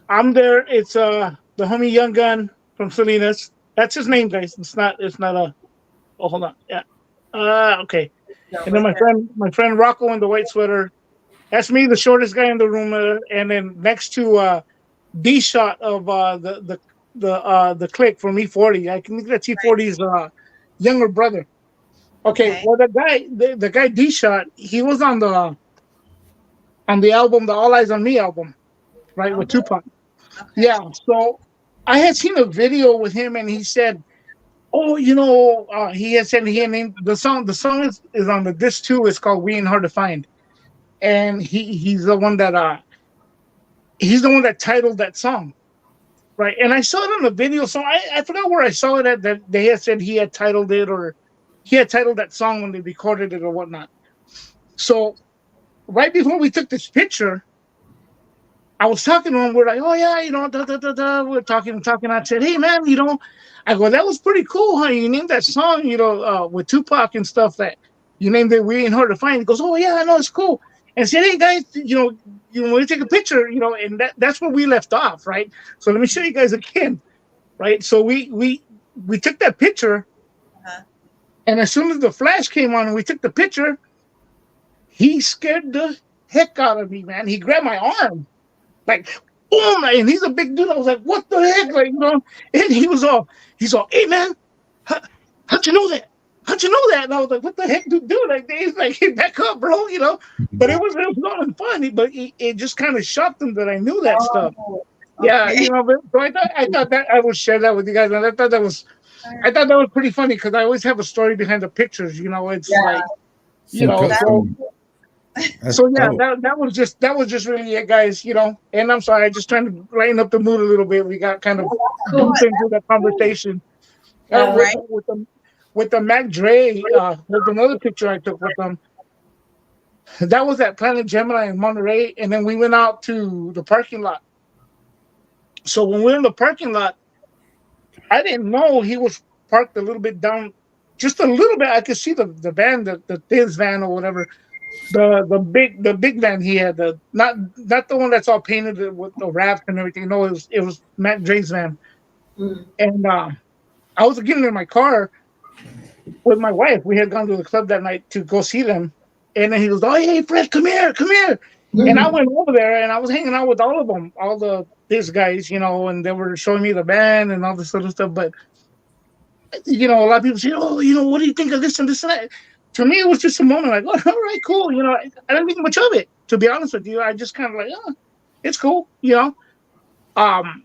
Speaker 4: I'm there. It's the homie Young Gun from Salinas. That's his name, guys. It's not a. Oh, hold on. Yeah. Okay. And then my friend Rocco in the white sweater. That's me, the shortest guy in the room. And then next to D shot of the click from E40. I think that's E40's younger brother. Okay. Well, the guy D shot, he was on the album, the All Eyes on Me album, right, with Tupac.
Speaker 1: Okay.
Speaker 4: Yeah. So I had seen a video with him, and he said, "Oh, he had said he had named the song. The song is on the disc too. It's called We Ain't Hard to Find." And he's the one that titled that song, right? And I saw it on the video, so I forgot where I saw it at, that they had said he had titled it, or he had titled that song when they recorded it or whatnot. So right before we took this picture, I was talking to him. We're like, "Oh yeah, da da da da." We're talking. I said, "Hey man, I go, that was pretty cool, huh? You named that song, with Tupac and stuff, that you named it We Ain't Hard to Find." He goes, "Oh yeah, I know, it's cool." And I said, "Hey guys, when we take a picture, and that's where we left off, right? So let me show you guys again. right? So we took that picture,
Speaker 1: Uh-huh.
Speaker 4: and as soon as the flash came on and we took the picture, he scared the heck out of me, man. He grabbed my arm, like, boom, and he's a big dude. I was like, what the heck, like, And he's all, hey, man, how, how'd you know that? How'd you know that? And I was like, what the heck, dude? Like, he's like, hey, back up, bro. But it was not funny, but it just kind of shocked him that I knew that stuff.
Speaker 2: Oh,
Speaker 4: Yeah,
Speaker 2: okay.
Speaker 4: but so I thought that I would share that with you guys, and I thought that was pretty funny because I always have a story behind the pictures. It's
Speaker 2: Yeah.
Speaker 4: like,
Speaker 3: Some custom- that's
Speaker 4: so yeah,
Speaker 3: dope.
Speaker 4: that was just really it, guys. And I'm sorry, just trying to lighten up the mood a little bit. We got kind of
Speaker 2: Cool.
Speaker 4: deep into the conversation.
Speaker 2: Yeah,
Speaker 4: with,
Speaker 1: right.
Speaker 4: with the Mac Dre, was another picture I took with them. That was at Planet Gemini in Monterey, and then we went out to the parking lot. So when we were in the parking lot, I didn't know he was parked a little bit down, just a little bit. I could see the van, the Thiz van or whatever, the big van he had, the not the one that's all painted with the wraps and everything. No, it was Matt Dre's van,
Speaker 2: Mm.
Speaker 4: and I was getting in my car with my wife. We had gone to the club that night to go see them, and then he goes, "Oh, hey, Fred, come here." And I went over there and I was hanging out with all of them, all these guys, and they were showing me the band and all this other stuff. But a lot of people say, "Oh, what do you think of this and this and that?" To me, it was just a moment like, "Oh, all right, cool." I didn't think much of it, to be honest with you. I just kind of like, "Oh, it's cool." Um,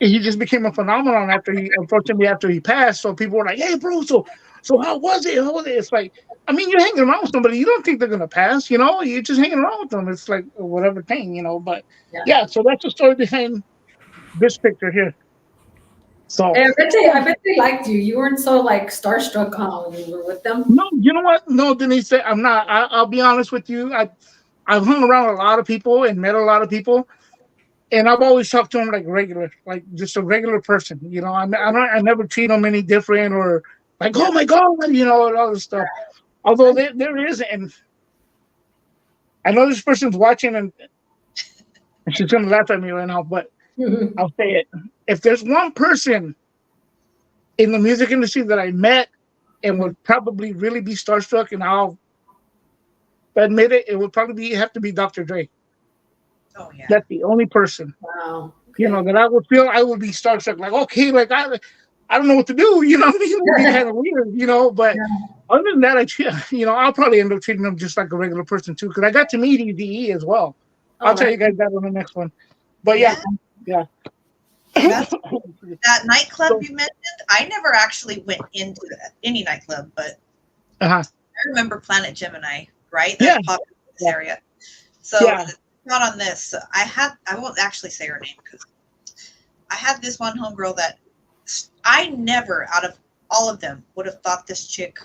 Speaker 4: he just became a phenomenon unfortunately, after he passed. So people were like, "Hey, bro, so how was it? How was it?" It's like, I mean, you're hanging around with somebody, you don't think they're gonna pass, You're just hanging around with them. It's like whatever thing. But
Speaker 2: Yeah.
Speaker 4: yeah. So that's the story behind this picture here. So
Speaker 2: Hey, I bet they liked you. You weren't so like starstruck when you were with them.
Speaker 4: no, you know what? No, Denise, I'm not. I'll be honest with you. I've hung around a lot of people and met a lot of people, and I've always talked to them like regular, like just a regular person. I never treat them any different or like, oh my god, and all this stuff. Although there is, and I know this person's watching, and she's gonna laugh at me right now, but I'll say it. If there's one person in the music industry that I met and would probably really be starstruck, and I'll admit it, it would probably have to be Dr. Dre.
Speaker 1: Oh yeah.
Speaker 4: That's the only person,
Speaker 2: Wow. Okay.
Speaker 4: that I would feel I would be starstruck. Like, okay, like I don't know what to do. What I mean? It would be kind of weird, But other than that, I'll probably end up treating them just like a regular person too, because I got to meet EDE as well. I'll tell you guys that on the next one. But yeah.
Speaker 1: That nightclub you mentioned, I never actually went into any nightclub, but I remember Planet Gemini, right? That's popular in this area. So not on this. I won't actually say her name because I had this one homegirl that I never, out of all of them, would have thought this chick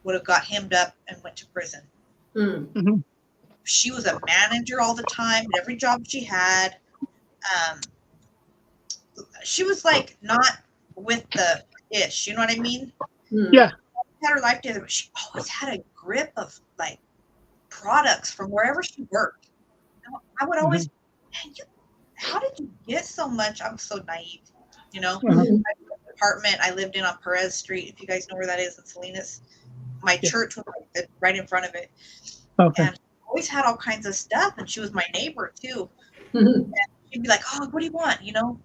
Speaker 1: would have got hemmed up and went to prison.
Speaker 2: Mm-hmm.
Speaker 1: She was a manager all the time, every job she had. She was like not with the ish, you know what I mean?
Speaker 4: Yeah.
Speaker 1: She had her life together, but she always had a grip of like products from wherever she worked. I would always, man, how did you get so much? I'm so naive, The apartment I lived in on Perez Street, if you guys know where that is in Salinas, my church was right in front of it.
Speaker 4: Okay.
Speaker 1: And always had all kinds of stuff, and she was my neighbor too.
Speaker 2: Mm-hmm.
Speaker 1: And she'd be like, "Oh, what do you want?"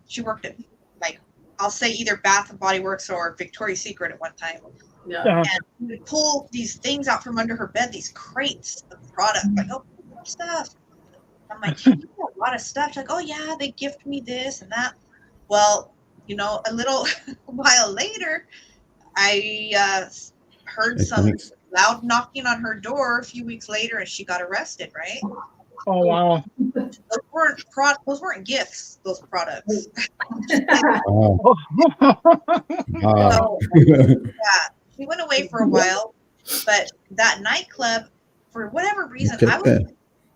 Speaker 1: She worked at like I'll say either Bath and Body Works or Victoria's Secret at one time.
Speaker 2: Yeah.
Speaker 1: And she would pull these things out from under her bed, these crates of product, like, "Oh, stuff." I'm like, "You got a lot of stuff." She's like, "Oh yeah, they gift me this and that." Well, a little while later, I heard some loud knocking on her door a few weeks later, and she got arrested. Right?
Speaker 4: Oh wow!
Speaker 1: Those weren't gifts. Those products.
Speaker 3: Wow.
Speaker 1: So, yeah, she went away for a while, but that nightclub, for whatever reason, I was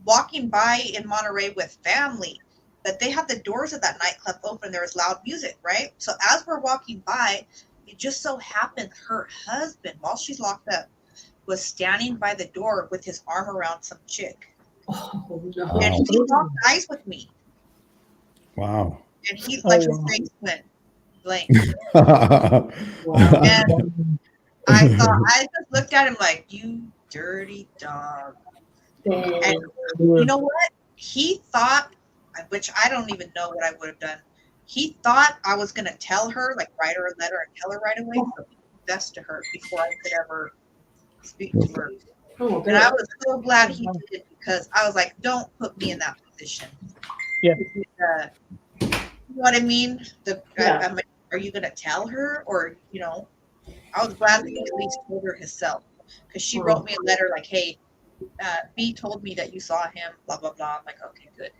Speaker 1: walking by in Monterey with family, but they had the doors of that nightclub open. There was loud music, right? So as we're walking by, it just so happened her husband, while she's locked up, was standing by the door with his arm around some chick.
Speaker 2: Oh no!
Speaker 3: Wow.
Speaker 1: And he locked eyes with me.
Speaker 3: Wow.
Speaker 1: And he, like, his face went blank.
Speaker 2: Wow.
Speaker 1: And I just looked at him like, you dirty dog. And you know what? He thought, which I don't even know what I would have done. He thought I was going to tell her, like write her a letter and tell her right away. So he confessed to her before I could ever speak to her.
Speaker 2: Oh,
Speaker 1: And I was so glad he did, because I was like, don't put me in that position.
Speaker 4: Yeah.
Speaker 1: You know what I mean?
Speaker 2: Yeah.
Speaker 1: Are you going to tell her? Or, you know, I was glad that he at least told her himself, because she wrote me a letter like, hey, B told me that you saw him, blah, blah, blah. I'm like, okay, good.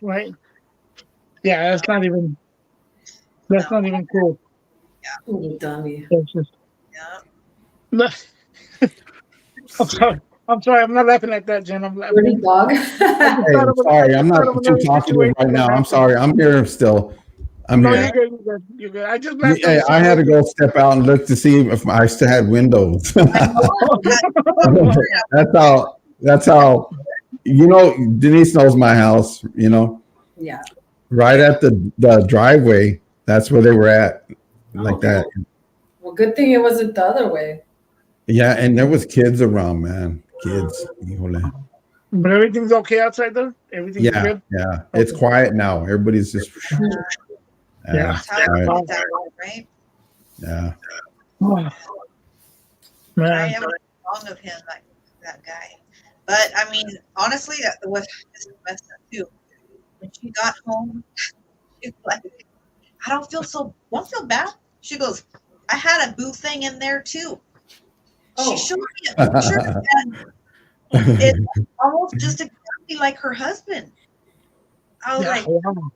Speaker 4: Right. Yeah, that's not even cool.
Speaker 2: Oh, dummy.
Speaker 4: It's just,
Speaker 1: Yeah.
Speaker 4: I'm sorry. I'm not laughing at that, Jen. I'm laughing.
Speaker 2: Dirty dog.
Speaker 3: Hey, I'm sorry. I'm not too talkative right now. I'm sorry. I'm here still. I'm
Speaker 4: No,
Speaker 3: here.
Speaker 4: you're good. You're good. I just laughed.
Speaker 3: Yeah, I had to go step out and look to see if I still had windows. That's how, you know, Denise knows my house, you know,
Speaker 2: Yeah.
Speaker 3: right at the driveway. That's where they were at, like that.
Speaker 2: Well, good thing it wasn't the other way.
Speaker 3: Yeah, and there was kids around, man. Kids. Híjole.
Speaker 4: But everything's okay outside though? Everything's
Speaker 3: Yeah,
Speaker 4: good?
Speaker 3: yeah. It's quiet now. Everybody's just
Speaker 4: Yeah.
Speaker 1: That's how it
Speaker 3: quiet.
Speaker 1: is that way, right?
Speaker 4: Oh,
Speaker 3: Yeah.
Speaker 1: I
Speaker 4: man.
Speaker 1: am wrong of him, like that guy. But I mean, honestly, that was messed up too. When she got home, she's like, I don't feel bad. She goes, I had a boo thing in there too.
Speaker 2: Oh.
Speaker 1: She showed me a picture, and it's almost just exactly like her husband. I was like,
Speaker 4: Wow.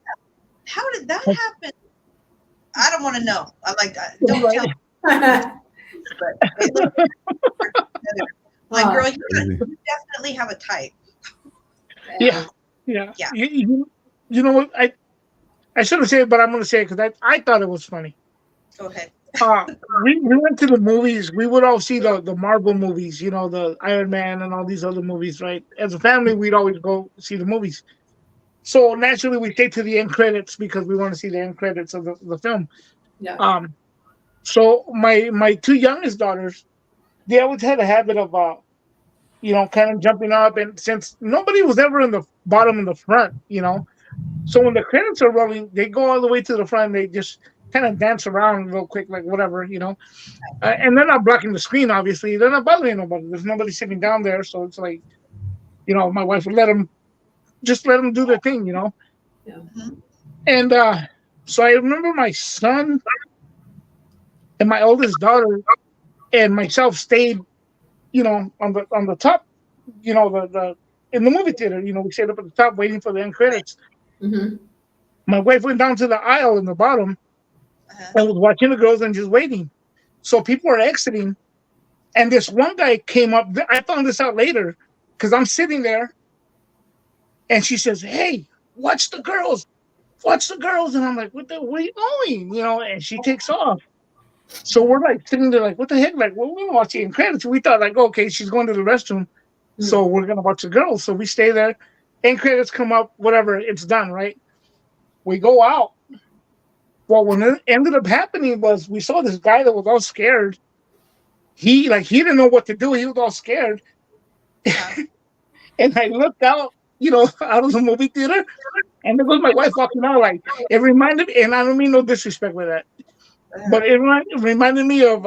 Speaker 1: how did that happen? I don't want to know. I'm like, don't
Speaker 4: Right.
Speaker 1: tell me. But they look together. Like, girl, you definitely have a type.
Speaker 4: Yeah.
Speaker 1: Yeah.
Speaker 4: You know what? I shouldn't say it, but I'm going to say it because I thought it was funny.
Speaker 1: Go ahead.
Speaker 4: We went to the movies. We would all see the Marvel movies, you know, the Iron Man and all these other movies, right? As a family, we'd always go see the movies. So naturally, we stay to the end credits because we want to see the end credits of the film.
Speaker 2: Yeah.
Speaker 4: So my two youngest daughters, they always had a habit of you know, kind of jumping up, and since nobody was ever in the bottom and the front, you know, so when the credits are rolling, they go all the way to the front. They just kind of dance around real quick, like whatever, you know, and they're not blocking the screen. Obviously, they're not bothering nobody. There's nobody sitting down there, so it's like, you know, my wife would let them do their thing, you know.
Speaker 2: Yeah.
Speaker 4: And so I remember my son and my oldest daughter and myself stayed, you know, on the top, you know, the in the movie theater, you know, we stayed up at the top waiting for the end credits.
Speaker 2: Mm-hmm.
Speaker 4: My wife went down to the aisle in the bottom
Speaker 1: Uh-huh.
Speaker 4: and was watching the girls and just waiting. So people are exiting, and this one guy came up. I found this out later because I'm sitting there, and she says, "Hey, watch the girls, watch the girls," and I'm like, "Where are you going?" You know, and she takes off. So we're like sitting there, like, "What the heck?" Like, well, we're watching credits. We thought, like, okay, she's going to the restroom, so we're gonna watch the girls. So we stay there. End credits come up, whatever, it's done, right? We go out. Well, what ended up happening was we saw this guy that was all scared. He didn't know what to do. He was all scared. And I looked out, you know, out of the movie theater, and there was my wife walking out. Like, it reminded me, and I don't mean no disrespect with that, but it reminded me of,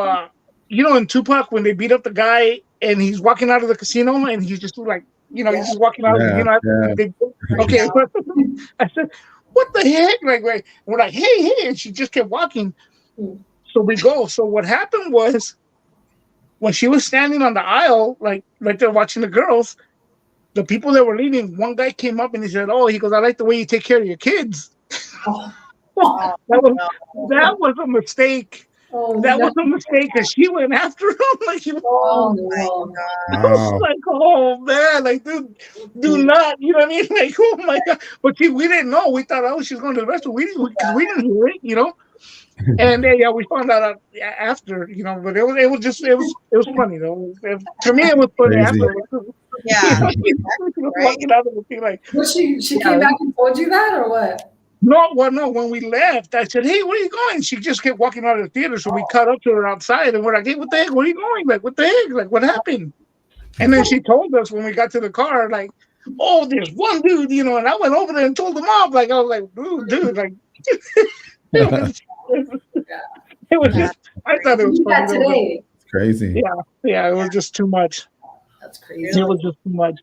Speaker 4: you know, in Tupac when they beat up the guy and he's walking out of the casino and he's just like, you know, he's just walking out of the casino. Okay, I said, what the heck? Like, we're like, hey, and she just kept walking. So we go. So what happened was, when she was standing on the aisle, like right there watching the girls, the people that were leaving, one guy came up and he said, "Oh, he goes, I like the way you take care of your kids." That was a mistake. That was a mistake because she went after him. Like, he was, I was like, oh man, like, dude, do not, you know what I mean? Like, oh my god. But see, we didn't know. We thought, oh, she's going to the restroom. We didn't hear it, you know. And yeah, we found out after, you know. But it was funny though. To me, it was funny after.
Speaker 1: Yeah.
Speaker 4: Walking out of the thing, like,
Speaker 2: Well, she came back and told you that, or what?
Speaker 4: No, well, no. When we left, I said, "Hey, where are you going?" She just kept walking out of the theater, so we caught up to her outside, and we're like, "Hey, what the heck? Where are you going? Like, what the heck? Like, what happened?" And then she told us when we got to the car, like, "Oh, there's one dude, you know." And I went over there and told him off. Like, I was like, dude, like, it was, it was
Speaker 1: Yeah.
Speaker 4: just. I thought it was funny.
Speaker 2: That today.
Speaker 3: It's crazy.
Speaker 4: Yeah, it was just too much.
Speaker 2: That's crazy.
Speaker 4: It was just too much.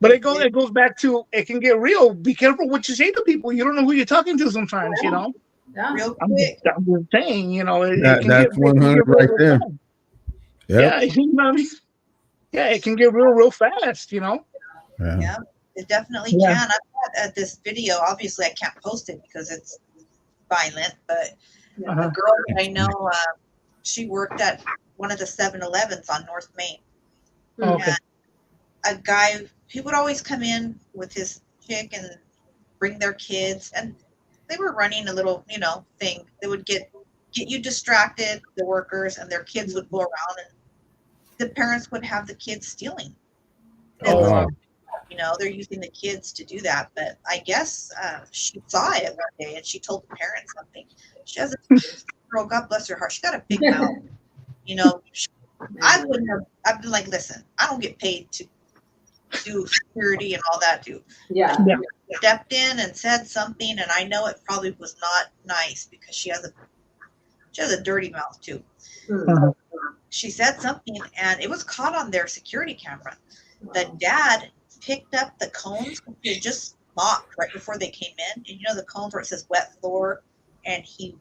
Speaker 4: But it goes back to it can get real. Be careful what you say to people. You don't know who you're talking to sometimes, you know.
Speaker 2: Yeah.
Speaker 1: Real
Speaker 4: I'm
Speaker 1: quick.
Speaker 4: just saying, you know, it
Speaker 3: That,
Speaker 4: can
Speaker 3: that's
Speaker 4: get, it can
Speaker 3: 100
Speaker 4: get real,
Speaker 3: right
Speaker 4: real
Speaker 3: there.
Speaker 4: fast.
Speaker 3: Yep.
Speaker 4: Yeah, you know what I mean? Yeah, it can get real fast, you know.
Speaker 3: Yeah.
Speaker 1: Yeah, it definitely
Speaker 4: Yeah.
Speaker 1: can. I've got this video. Obviously, I can't post it because it's violent, but
Speaker 4: Uh-huh.
Speaker 1: the girl that I know, she worked at one of the 7-Elevens on North Main.
Speaker 4: Okay.
Speaker 1: And a guy, he would always come in with his chick and bring their kids, and they were running a little, thing. They would get you distracted, the workers, and their kids would go around, and the parents would have the kids stealing.
Speaker 4: Oh, wow.
Speaker 1: They're using the kids to do that. But I guess she saw it one day and she told the parents something. She has a girl, God bless her heart. She got a big mouth. I wouldn't have. I've been like, listen, I don't get paid to do security and all that.
Speaker 2: Yeah.
Speaker 1: Stepped in and said something, and I know it probably was not nice because she has a dirty mouth too.
Speaker 4: Uh-huh.
Speaker 1: She said something, and it was caught on their security camera. The dad picked up the cones he had just mopped right before they came in, and the cones where it says wet floor, and he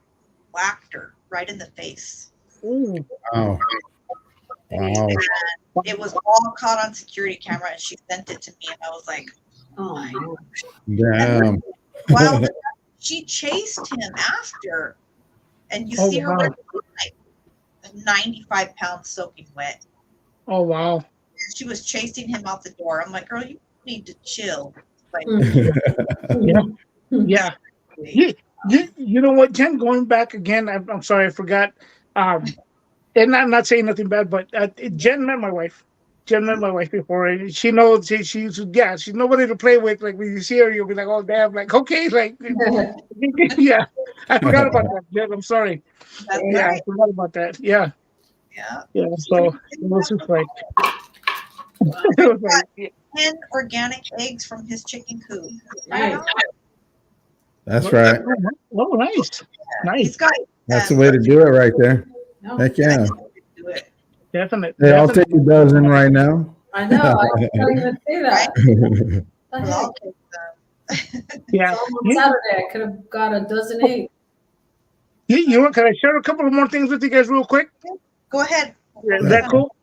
Speaker 1: whacked her right in the face.
Speaker 4: Ooh.
Speaker 3: Wow. Wow.
Speaker 1: And it was all caught on security camera, and she sent it to me, and I was like,
Speaker 2: Oh my God.
Speaker 3: Damn.
Speaker 1: well, she chased him after, and you
Speaker 4: Oh,
Speaker 1: see her
Speaker 4: wow.
Speaker 1: like 95 pounds soaking wet.
Speaker 4: Oh, wow.
Speaker 1: She was chasing him out the door. I'm like, girl, you need to chill. Like,
Speaker 4: Yeah. You know what, Jen? Going back again, I'm sorry, I forgot. And I'm not saying nothing bad, but Jen met my wife. Jen met my wife before, and she knows she's nobody to play with. Like when you see her, you'll be like, oh damn, like okay, like yeah. I forgot about that, Jen. I'm sorry.
Speaker 1: that's
Speaker 4: Yeah,
Speaker 1: right.
Speaker 4: I forgot about that. Yeah.
Speaker 1: Yeah.
Speaker 4: So it was just like, it was like
Speaker 1: 10 organic eggs from his chicken coop.
Speaker 2: Nice.
Speaker 3: That's right.
Speaker 4: oh, nice, nice,
Speaker 1: He's got.
Speaker 3: That's the way to do it right there.
Speaker 2: No,
Speaker 3: Heck yeah.
Speaker 1: Do it.
Speaker 4: definite.
Speaker 3: Hey, I'll take a dozen right now.
Speaker 2: I know. I can't even say that. What the
Speaker 1: Well,
Speaker 2: heck?
Speaker 1: I'll take them.
Speaker 4: Yeah.
Speaker 2: So on Saturday, I could have got a dozen eggs.
Speaker 4: You know what? Can I share a couple of more things with you guys real quick?
Speaker 1: Go ahead.
Speaker 4: Is that cool?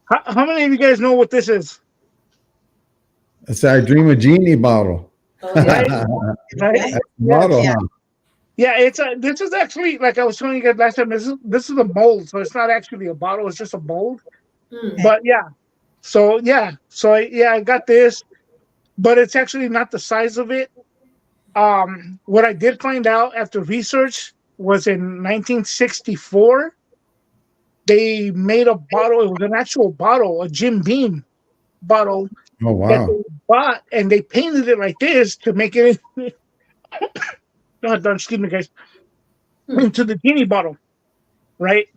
Speaker 4: How many of you guys know what this is?
Speaker 3: It's our Dream of Genie bottle.
Speaker 2: Oh, yeah.
Speaker 4: Right?
Speaker 3: Bottle,
Speaker 1: Yeah.
Speaker 3: huh?
Speaker 4: Yeah, this is actually, like I was telling you guys last time, this is a mold, so it's not actually a bottle, it's just a mold.
Speaker 2: Mm.
Speaker 4: But I got this, but it's actually not the size of it. What I did find out after research was in 1964, they made a bottle. It was an actual bottle, a Jim Beam bottle
Speaker 3: Oh,
Speaker 4: that
Speaker 3: wow.
Speaker 4: they bought, and they painted it like this to make it. Excuse me, guys. Into the genie bottle, right?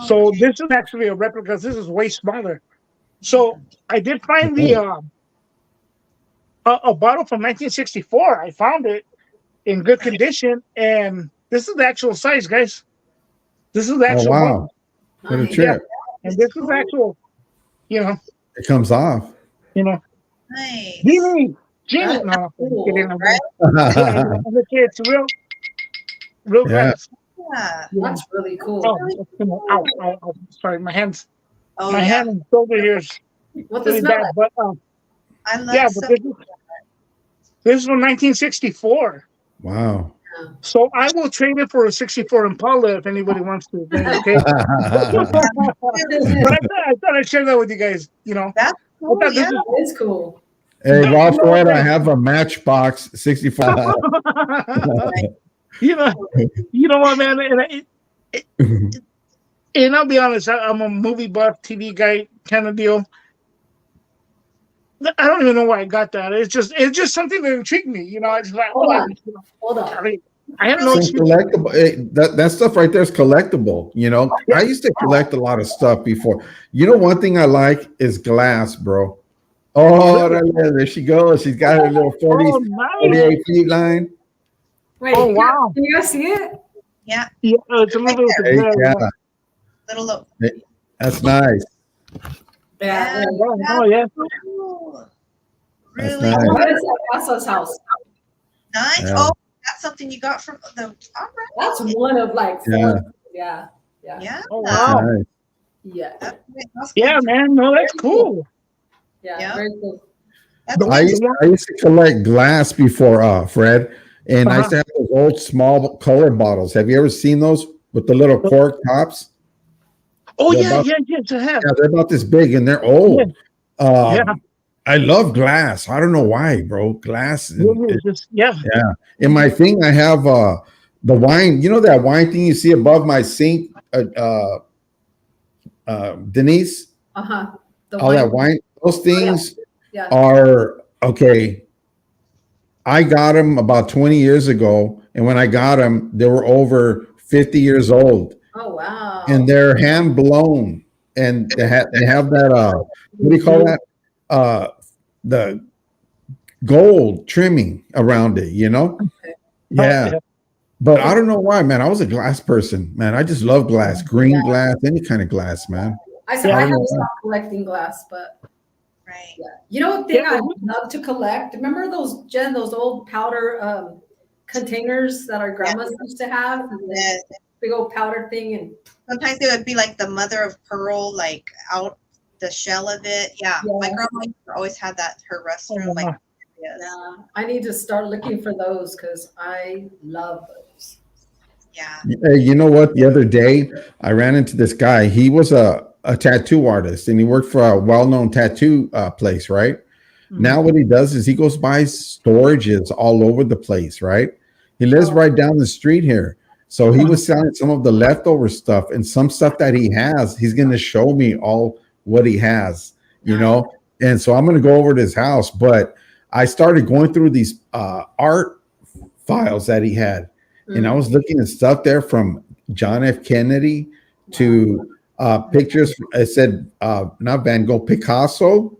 Speaker 4: So this is actually a replica. This is way smaller. So I did find the a bottle from 1964. I found it in good condition, and this is the actual size, guys. This is the
Speaker 3: Oh,
Speaker 4: actual
Speaker 3: wow.
Speaker 4: bottle,
Speaker 3: What a
Speaker 2: Nice.
Speaker 3: trip.
Speaker 4: and this is actual.
Speaker 3: It comes off.
Speaker 1: Nice.
Speaker 4: Genie.
Speaker 2: That's
Speaker 4: No,
Speaker 2: cool,
Speaker 4: kidding.
Speaker 1: right?
Speaker 4: It's real
Speaker 3: Yeah.
Speaker 4: glass.
Speaker 1: Yeah.
Speaker 2: That's really cool.
Speaker 4: Oh, ow. Sorry, my hands.
Speaker 1: Oh,
Speaker 4: My
Speaker 1: yeah.
Speaker 4: hand and shoulder here is
Speaker 2: What the
Speaker 4: really
Speaker 2: smell
Speaker 4: bad.
Speaker 2: like?
Speaker 4: But
Speaker 1: I love
Speaker 4: yeah,
Speaker 1: so
Speaker 4: but this is from 1964.
Speaker 3: Wow.
Speaker 4: So I will trade it for a 64 Impala if anybody wants to. Okay. But I thought I'd share that with you guys.
Speaker 1: That's cool.
Speaker 4: I thought
Speaker 1: Yeah.
Speaker 4: this
Speaker 2: That is cool.
Speaker 3: Hey, Ross Ford, I have a Matchbox 65.
Speaker 4: you know what, man? And I'll be honest, I'm a movie buff, TV guy kind of deal. I don't even know why I got that. It's just something that intrigued me. It's like,
Speaker 2: Hold
Speaker 4: oh,
Speaker 2: on. Hold on.
Speaker 4: I have no
Speaker 3: Some
Speaker 4: excuse.
Speaker 3: collectible. That stuff right there is collectible. I
Speaker 4: Yeah.
Speaker 3: used to collect a lot of stuff before. One thing I like is glass, bro. Oh,
Speaker 4: Really?
Speaker 3: there she goes. She's got her little 40,
Speaker 4: Oh, nice.
Speaker 3: 48 feet line.
Speaker 2: Wait,
Speaker 4: Oh, wow.
Speaker 2: can you guys see it?
Speaker 1: Yeah,
Speaker 4: Yeah, it's a
Speaker 1: right
Speaker 4: little bit
Speaker 1: there.
Speaker 4: of
Speaker 3: Hey,
Speaker 4: glare.
Speaker 1: Little look.
Speaker 3: that's nice.
Speaker 2: Yeah.
Speaker 1: Yeah,
Speaker 2: Wait.
Speaker 4: Yeah, oh, yeah.
Speaker 1: cool.
Speaker 3: That's
Speaker 1: Really
Speaker 2: I
Speaker 3: nice.
Speaker 2: want this at Pasa's house.
Speaker 1: nice.
Speaker 3: Yeah.
Speaker 1: Oh, that's something you got from the. All right.
Speaker 2: That's one of like
Speaker 3: Yeah.
Speaker 2: four. Yeah. Yeah.
Speaker 1: Yeah.
Speaker 4: Oh,
Speaker 3: That's
Speaker 4: wow.
Speaker 3: nice.
Speaker 2: Yeah.
Speaker 1: That's
Speaker 4: Yeah,
Speaker 1: good.
Speaker 4: man. No, that's cool.
Speaker 2: Yeah.
Speaker 1: Yeah.
Speaker 2: Very cool.
Speaker 1: That's
Speaker 3: I
Speaker 1: good.
Speaker 3: used, I used to collect glass before, Fred, and I used to have those old small color bottles. Have you ever seen those with the little cork tops?
Speaker 4: Oh,
Speaker 3: They're
Speaker 4: yeah,
Speaker 3: about,
Speaker 4: yeah, yes, I have.
Speaker 3: yeah, they're about this big and they're
Speaker 4: Yeah,
Speaker 3: old.
Speaker 4: yeah.
Speaker 3: I love glass. I don't know why, bro. Glass.
Speaker 4: Yeah, yeah, yeah.
Speaker 3: Yeah. In my thing, I have the wine. You know that wine thing you see above my sink, Denise?
Speaker 2: Uh-huh. The
Speaker 3: All that wine. Those
Speaker 2: Oh, yeah.
Speaker 3: things
Speaker 2: Yeah.
Speaker 3: are okay. I got them about 20 years ago, and when I got them, they were over 50 years old,
Speaker 2: Oh, wow.
Speaker 3: and they're hand blown, and they have that what do you call that? The gold trimming around it, Yeah.
Speaker 4: Yeah.
Speaker 3: But I don't know why, man. I was a glass person, man. I just love glass, green glass, any kind of glass, man.
Speaker 2: I said
Speaker 4: Yeah.
Speaker 2: I haven't stopped collecting glass, but
Speaker 1: Right.
Speaker 2: yeah. You know what thing
Speaker 4: Yeah.
Speaker 2: I love to collect? Remember those old powder containers that our grandmas used to have? And
Speaker 1: Yeah.
Speaker 2: big old powder thing and
Speaker 1: Sometimes it would be like the mother of pearl, like out the shell of it. Yeah. My
Speaker 2: Yeah.
Speaker 1: grandma used to always had that her restroom.
Speaker 4: Oh,
Speaker 1: Like,
Speaker 4: wow.
Speaker 1: yes.
Speaker 2: yeah, I need to start looking for those because I love those.
Speaker 1: Yeah.
Speaker 3: Hey, you know what? The other day, I ran into this guy. He was a tattoo artist, and he worked for a well-known tattoo place, right? Now, what he does is he goes by storages all over the place, right? He lives
Speaker 2: Oh.
Speaker 3: right down the street here. So he was selling some of the leftover stuff and some stuff that he has. He's going to show me all what he has, And so I'm going to go over to his house. But I started going through these art files that he had. And I was looking at stuff there from John F. Kennedy to pictures. It said not Van Gogh, Picasso.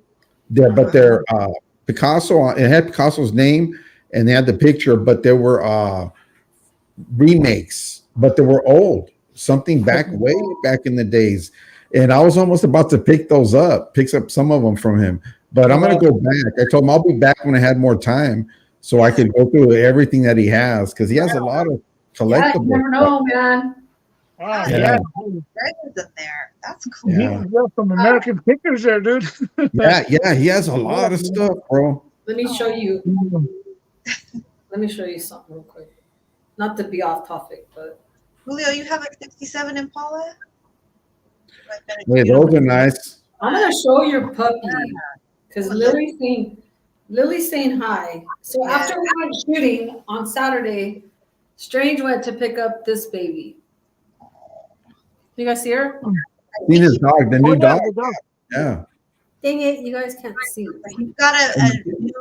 Speaker 3: But they're Picasso. It had Picasso's name, and they had the picture. But there were remakes, but they were old. Something way back in the days. And I was almost about to pick up some of them from him. But I'm gonna go back. I told him I'll be back when I had more time, so I could go through everything that he has because he has a lot of
Speaker 2: Yeah,
Speaker 3: collectibles.
Speaker 2: you never know, man.
Speaker 4: Wow,
Speaker 3: Yeah.
Speaker 4: yeah.
Speaker 1: Dragons in there. That's cool.
Speaker 3: Yeah.
Speaker 4: Yeah, some American pictures there, dude.
Speaker 3: Yeah, he has a lot of stuff, bro.
Speaker 2: Let me show you. Let me show you something real quick. Not to be off topic, but
Speaker 1: Julio, you have a 67 Impala?
Speaker 3: Hey, those are nice.
Speaker 2: I'm gonna show your puppy because Lily's saying hi. So
Speaker 1: Yeah.
Speaker 2: after we went shooting on Saturday, Strange went to pick up this baby. You guys see her?
Speaker 3: Seen his dog, the
Speaker 4: Oh,
Speaker 3: new
Speaker 4: yeah,
Speaker 3: dog.
Speaker 4: the dog.
Speaker 3: Yeah.
Speaker 2: Dang it, you guys can't see.
Speaker 1: You've got a new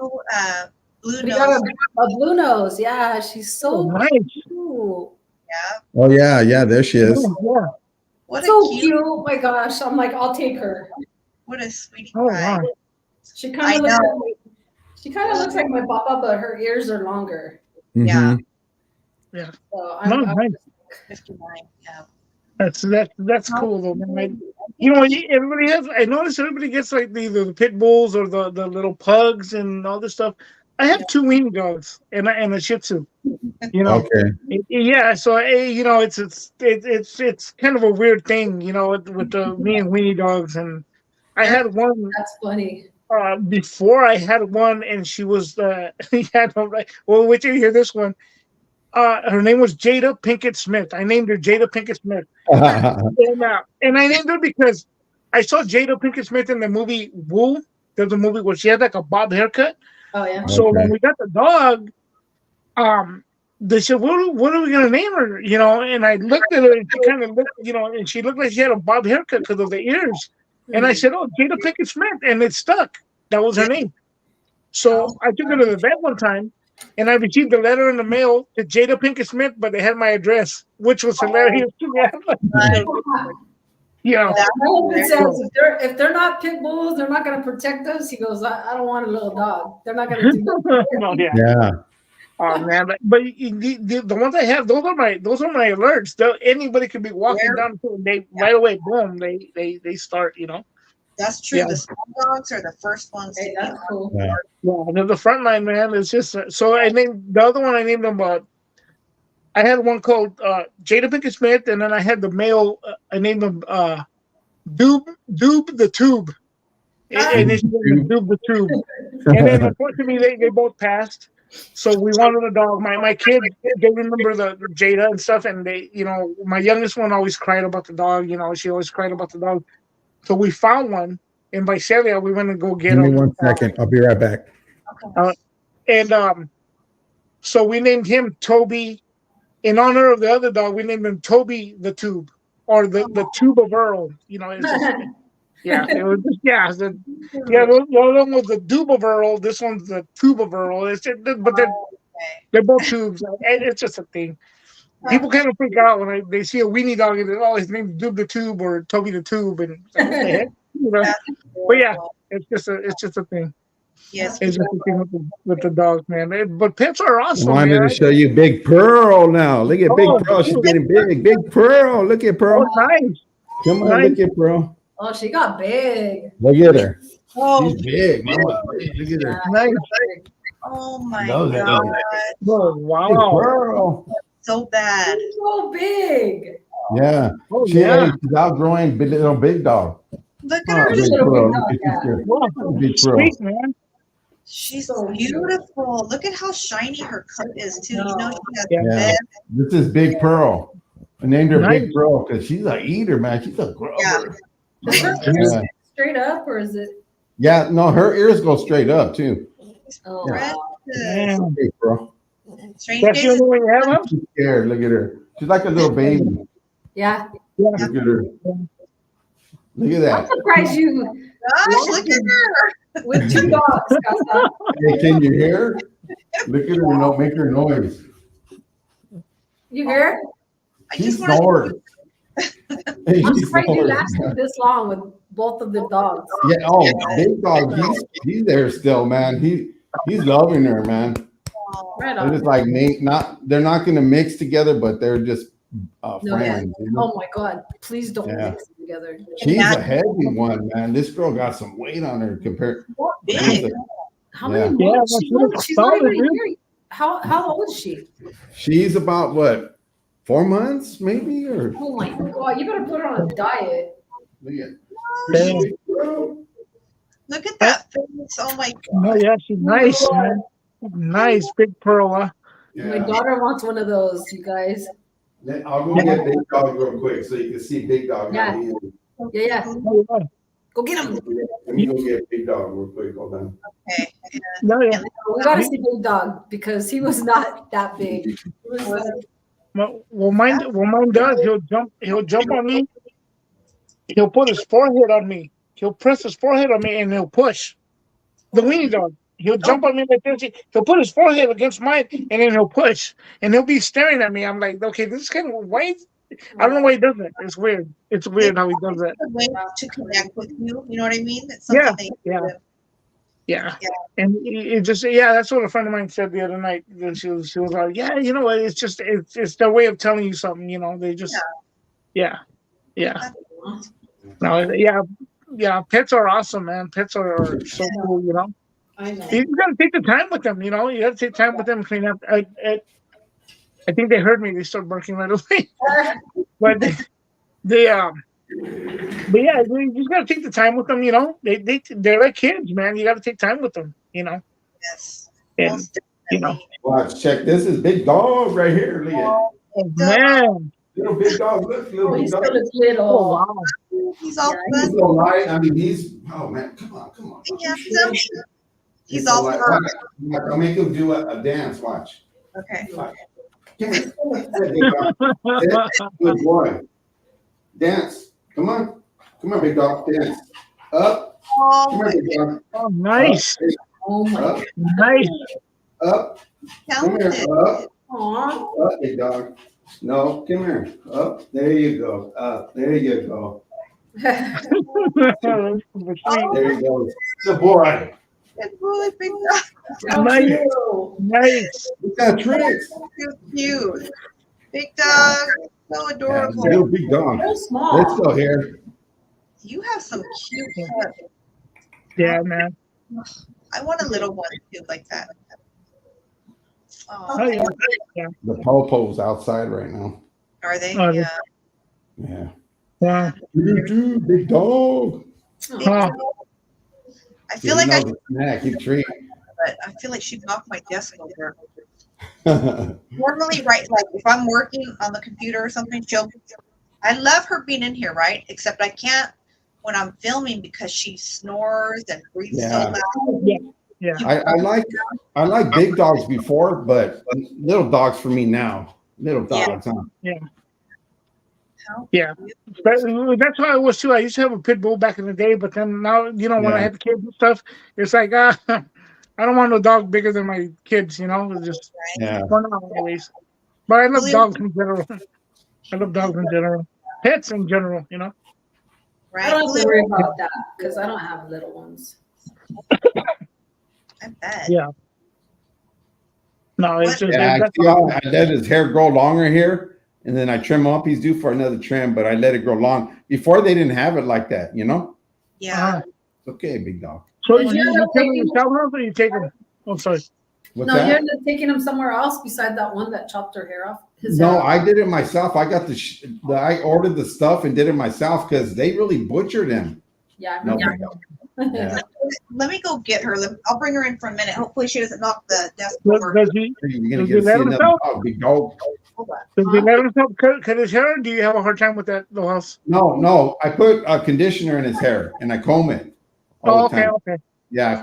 Speaker 1: blue
Speaker 2: We got
Speaker 1: nose.
Speaker 2: a blue nose. Yeah, she's
Speaker 4: Oh,
Speaker 2: so
Speaker 4: nice.
Speaker 2: cute.
Speaker 1: Yeah.
Speaker 3: Oh yeah, there she is.
Speaker 4: Yeah.
Speaker 1: What
Speaker 2: So
Speaker 1: a
Speaker 2: cute. Oh my gosh. I'm like, I'll take her.
Speaker 1: what a sweetie
Speaker 4: Oh,
Speaker 1: pie.
Speaker 4: wow.
Speaker 2: She
Speaker 1: I
Speaker 2: kind of looks
Speaker 1: know.
Speaker 2: like she kind of looks like my papa, but her ears are longer.
Speaker 1: Yeah.
Speaker 4: Yeah.
Speaker 2: So
Speaker 4: No,
Speaker 2: I'm
Speaker 4: nice.
Speaker 1: 59. Yeah.
Speaker 4: That's cool though, man. Everybody has. I notice everybody gets like either the pit bulls or the little pugs and all this stuff. I have two weenie dogs and a Shih Tzu.
Speaker 3: Okay.
Speaker 4: Yeah. So it's kind of a weird thing, with the me and weenie dogs. And I had one
Speaker 2: That's funny.
Speaker 4: before. I had one, and she was yeah. No, right. Well, wait till you hear this one. Her name was Jada Pinkett Smith. I named her Jada Pinkett Smith. And I named her because I saw Jada Pinkett Smith in the movie Woo. There's a movie where she had like a bob haircut.
Speaker 2: Oh yeah.
Speaker 4: So when
Speaker 3: Okay.
Speaker 4: we got the dog, they said, what are we gonna name her? And I looked at her and she kind of looked, and she looked like she had a bob haircut because of the ears. And I said, oh, Jada Pinkett Smith, and it stuck. That was her name. So I took her to the vet one time, and I received a letter in the mail to Jada Pinkett Smith, but they had my address, which was hilarious to me. Yeah.
Speaker 2: My husband says
Speaker 4: So-
Speaker 2: if they're not pit bulls, they're not going to protect us. He goes, I don't want a little dog. They're not going to do that.
Speaker 4: No, yeah.
Speaker 3: Yeah.
Speaker 4: Oh man, but the ones I have, those are my alerts. Anybody could be walking down the field, they right away, boom, they start.
Speaker 1: That's true.
Speaker 4: Yeah.
Speaker 1: The small dogs are the first ones to
Speaker 2: Hey,
Speaker 1: get
Speaker 2: that's cool.
Speaker 3: Yeah.
Speaker 4: Yeah, the front line, man, is just so. I named the other one. I named them. I had one called Jada Pinkett Smith, and then I had the male. I named them Doob the Tube. And it's Doob the Tube. And then unfortunately, they both passed. So we wanted a dog. My kid, they remember the Jada and stuff, and they, my youngest one always cried about the dog. She always cried about the dog. So we found one in Visalia. We went to go get
Speaker 3: Give me
Speaker 4: him.
Speaker 3: 1 second. I'll be right back.
Speaker 4: And so we named him Toby. In honor of the other dog, we named him Toby the Tube, or the Tube of Earl. It's just, yeah, it was just, the other one was the Dube of Earl. This one's the Tube of Earl. But they're both tubes. It's just a thing. People kind of freak out when they see a weenie dog and his name's Dube the Tube or Toby the Tube, and what the heck, But yeah, it's just a thing.
Speaker 1: Yes,
Speaker 4: It's just a thing with the dogs, man. But pets are
Speaker 3: I
Speaker 4: awesome.
Speaker 3: wanted
Speaker 4: man.
Speaker 3: to show you Big Pearl now. Look at Big Pearl. She's getting big. Big Pearl. Look at Pearl.
Speaker 4: Oh, nice.
Speaker 3: Come on,
Speaker 4: Nice.
Speaker 3: look at Pearl.
Speaker 2: Oh, she got big.
Speaker 3: Look at her.
Speaker 1: Oh,
Speaker 3: She's big, mama. Look at her.
Speaker 4: Nice.
Speaker 1: oh my
Speaker 3: Love that.
Speaker 1: God.
Speaker 4: Oh,
Speaker 3: Big
Speaker 4: wow.
Speaker 3: Pearl.
Speaker 1: So bad.
Speaker 2: She's so big.
Speaker 3: Yeah.
Speaker 4: Oh,
Speaker 3: She
Speaker 4: yeah.
Speaker 3: she's outgrowing little big dog.
Speaker 1: Look
Speaker 3: Oh,
Speaker 1: at her.
Speaker 3: Big
Speaker 2: Little
Speaker 3: Pearl.
Speaker 2: big dog,
Speaker 3: Look at
Speaker 2: yeah.
Speaker 3: her.
Speaker 4: Wow.
Speaker 3: Big Pearl.
Speaker 4: Sweet, man.
Speaker 1: She's
Speaker 2: So cute.
Speaker 1: beautiful. Look at how shiny her coat is too. She has
Speaker 4: Yeah.
Speaker 3: Yeah.
Speaker 1: red.
Speaker 3: This is Big Pearl. I named her
Speaker 4: Nice.
Speaker 3: Big Pearl because she's a eater, man. She's a grubber.
Speaker 1: Yeah.
Speaker 2: Is her
Speaker 3: Yeah.
Speaker 2: straight up or is it?
Speaker 3: Yeah, no, her ears go straight up too.
Speaker 2: Oh,
Speaker 1: Red.
Speaker 2: wow.
Speaker 4: Yeah.
Speaker 3: Big Pearl.
Speaker 1: Strange
Speaker 4: That's the
Speaker 1: faces.
Speaker 4: only one you have, huh?
Speaker 3: She's scared. Look at her. She's like a little baby.
Speaker 2: Yeah.
Speaker 4: Yeah.
Speaker 3: Look at her. Look at
Speaker 2: I'm
Speaker 3: that.
Speaker 2: surprised you
Speaker 1: Gosh, look at her.
Speaker 2: with 2 dogs, Casa.
Speaker 3: Hey, can you hear her? Look at her. No, make her noise.
Speaker 2: You hear?
Speaker 1: I
Speaker 3: She
Speaker 1: just want to.
Speaker 3: snored. Hey,
Speaker 2: I'm
Speaker 3: she
Speaker 2: surprised you
Speaker 3: snored.
Speaker 2: lasted this long with both of the dogs.
Speaker 3: Yeah. Oh, Big Dog. He's there still, man. He's loving her, man.
Speaker 2: Right
Speaker 3: They're
Speaker 2: on.
Speaker 3: just like they're not gonna mix together, but they're just
Speaker 2: No,
Speaker 3: friends. You know?
Speaker 2: Oh my God! Please don't
Speaker 3: Yeah.
Speaker 2: mix them together.
Speaker 3: She's a heavy one, man. This girl got some weight on her compared.
Speaker 1: Big.
Speaker 2: How many
Speaker 3: Yeah.
Speaker 2: months?
Speaker 4: Yeah,
Speaker 2: She's
Speaker 4: well,
Speaker 2: not,
Speaker 4: she's
Speaker 2: she's not even a
Speaker 4: solid,
Speaker 2: year. How old is she?
Speaker 3: She's about what, 4 months, maybe? Or
Speaker 2: Oh my God! You better put her on a diet.
Speaker 3: look at
Speaker 4: Damn.
Speaker 1: Look at that face. Oh my
Speaker 4: No,
Speaker 1: God.
Speaker 4: yeah, she's nice, man. Nice, Big Pearl, huh?
Speaker 2: My
Speaker 3: yeah.
Speaker 2: daughter wants one of those. You guys.
Speaker 3: I'll go get Big Dog real quick so you can see Big Dog.
Speaker 2: Yeah.
Speaker 3: How he is.
Speaker 2: Yeah.
Speaker 4: Oh, yeah.
Speaker 2: Go get him.
Speaker 3: Let me go get Big Dog real quick. Hold on.
Speaker 1: Okay.
Speaker 4: No, yeah.
Speaker 2: We gotta see Big Dog because he was not that big. He was,
Speaker 4: Well, mine does. He'll jump on me. He'll put his forehead on me. He'll press his forehead on me and he'll push. The weenie dog. He'll jump on me like this. He'll put his forehead against mine and then he'll push. And he'll be staring at me. I'm like, okay, this is kind of why. I don't know why he does that. It's weird. It's weird how he does that.
Speaker 1: A way to connect with you. You know what I mean? It's
Speaker 4: Yeah,
Speaker 1: something
Speaker 4: yeah.
Speaker 1: that
Speaker 4: Yeah.
Speaker 1: Yeah.
Speaker 4: And it just, that's what a friend of mine said the other night. That she was like, yeah, you know what? It's their way of telling you something, They just, yeah. No, yeah. Pets are awesome, man. Pets are so cool,
Speaker 2: I know.
Speaker 4: You gotta take the time with them, You gotta take time with them, clean up. I think they heard me. They start barking right away. But but yeah, you just gotta take the time with them. They're like kids, man. You gotta take time with them.
Speaker 1: yes.
Speaker 4: And
Speaker 1: Most
Speaker 4: you know,
Speaker 1: definitely.
Speaker 3: Watch, check. This is Big Dog right here. Look at
Speaker 4: oh, man.
Speaker 3: little Big Dog. Look, little
Speaker 2: Oh,
Speaker 3: Big
Speaker 2: he's
Speaker 3: Dog.
Speaker 2: still a
Speaker 4: Oh
Speaker 2: little.
Speaker 4: wow.
Speaker 1: He's all
Speaker 2: Yeah,
Speaker 3: He's
Speaker 1: fun.
Speaker 3: so light. I mean, oh man, come on.
Speaker 1: Yeah, so he's
Speaker 3: so
Speaker 1: all
Speaker 3: light.
Speaker 1: fur.
Speaker 3: Watch, I'll make him do a dance. Watch.
Speaker 1: Okay.
Speaker 3: Watch. Come here. Good boy. Dance. Come on, Big Dog. Dance. Up,
Speaker 1: Oh
Speaker 3: Come
Speaker 1: my
Speaker 3: here, big dog.
Speaker 4: Oh, nice.
Speaker 2: Oh my
Speaker 3: Up,
Speaker 2: God.
Speaker 4: Nice.
Speaker 3: up. Come here.
Speaker 1: talented.
Speaker 3: Up,
Speaker 2: Aw.
Speaker 3: up, big dog. No, come here. Up. There you go. Up. There you go.
Speaker 4: That's super sweet.
Speaker 3: There you go. Good boy.
Speaker 1: It's really big dog.
Speaker 2: How
Speaker 4: Nice.
Speaker 2: cute.
Speaker 4: Nice.
Speaker 3: Look at tricks.
Speaker 1: So cute. Big dog. So
Speaker 3: Yeah,
Speaker 1: adorable.
Speaker 3: little big dog.
Speaker 2: So
Speaker 3: Let's
Speaker 2: small.
Speaker 3: go here.
Speaker 1: You have some cute pets.
Speaker 4: Yeah, man.
Speaker 1: I want a little one too, like that.
Speaker 4: Oh,
Speaker 1: Oh,
Speaker 4: yeah.
Speaker 3: The popo's outside right now.
Speaker 1: are they?
Speaker 4: Oh,
Speaker 1: Yeah.
Speaker 3: Yeah.
Speaker 4: Wow.
Speaker 3: Big dog.
Speaker 1: Big
Speaker 4: Huh.
Speaker 1: dog. I feel like
Speaker 3: the snack. He treat.
Speaker 1: but I feel like she'd knock my desk over. Normally, right, like if I'm working on the computer or something, I love her being in here, right? Except I can't when I'm filming because she snores and breathes so
Speaker 3: Yeah.
Speaker 1: loud.
Speaker 4: Yeah. Yeah.
Speaker 3: I like big dogs before, but little dogs for me now. Little dogs, huh?
Speaker 4: Yeah. But that's how I was too. I used to have a pit bull back in the day, but then now, when I
Speaker 3: Yeah.
Speaker 4: had the kids and stuff, it's like, I don't want no dog bigger than my kids, It's just
Speaker 3: Yeah.
Speaker 4: for now, anyways. But I love
Speaker 1: Julio-
Speaker 4: dogs in general. I love dogs in general. Pets in general,
Speaker 2: I
Speaker 1: Right?
Speaker 2: don't have to worry about that because I don't have little ones.
Speaker 1: I bet.
Speaker 4: Yeah. No, it's just
Speaker 3: Yeah,
Speaker 4: that's
Speaker 3: I let his hair grow longer here, and then I trim him up. He's due for another trim, but I let it grow long. Before they didn't have it like that,
Speaker 1: Yeah.
Speaker 3: It's okay, big dog.
Speaker 4: So
Speaker 2: Did you
Speaker 4: you
Speaker 2: end up
Speaker 4: take them
Speaker 2: taking-
Speaker 4: yourself out or you take them? Oh, sorry.
Speaker 3: What's
Speaker 2: No,
Speaker 3: that?
Speaker 2: you're not taking him somewhere else beside that one that chopped her hair off. His
Speaker 3: No,
Speaker 2: hair.
Speaker 3: I did it myself. I got I ordered the stuff and did it myself because they really butchered him.
Speaker 2: Yeah, I
Speaker 3: No,
Speaker 2: remember.
Speaker 3: big dog. Yeah.
Speaker 1: Let me go get her. I'll bring her in for a minute. Hopefully she doesn't knock the desk
Speaker 4: Does,
Speaker 1: over.
Speaker 4: does he
Speaker 3: You're gonna
Speaker 4: Does
Speaker 3: get
Speaker 4: he
Speaker 3: to
Speaker 4: let
Speaker 3: see another
Speaker 4: himself?
Speaker 3: dog, big dog.
Speaker 1: Hold on.
Speaker 4: does he let himself cut his hair? Or do you have a hard time with that little house?
Speaker 3: No. I put a conditioner in his hair and I comb it all
Speaker 4: Oh,
Speaker 3: the
Speaker 4: okay,
Speaker 3: time.
Speaker 4: okay.
Speaker 3: Yeah,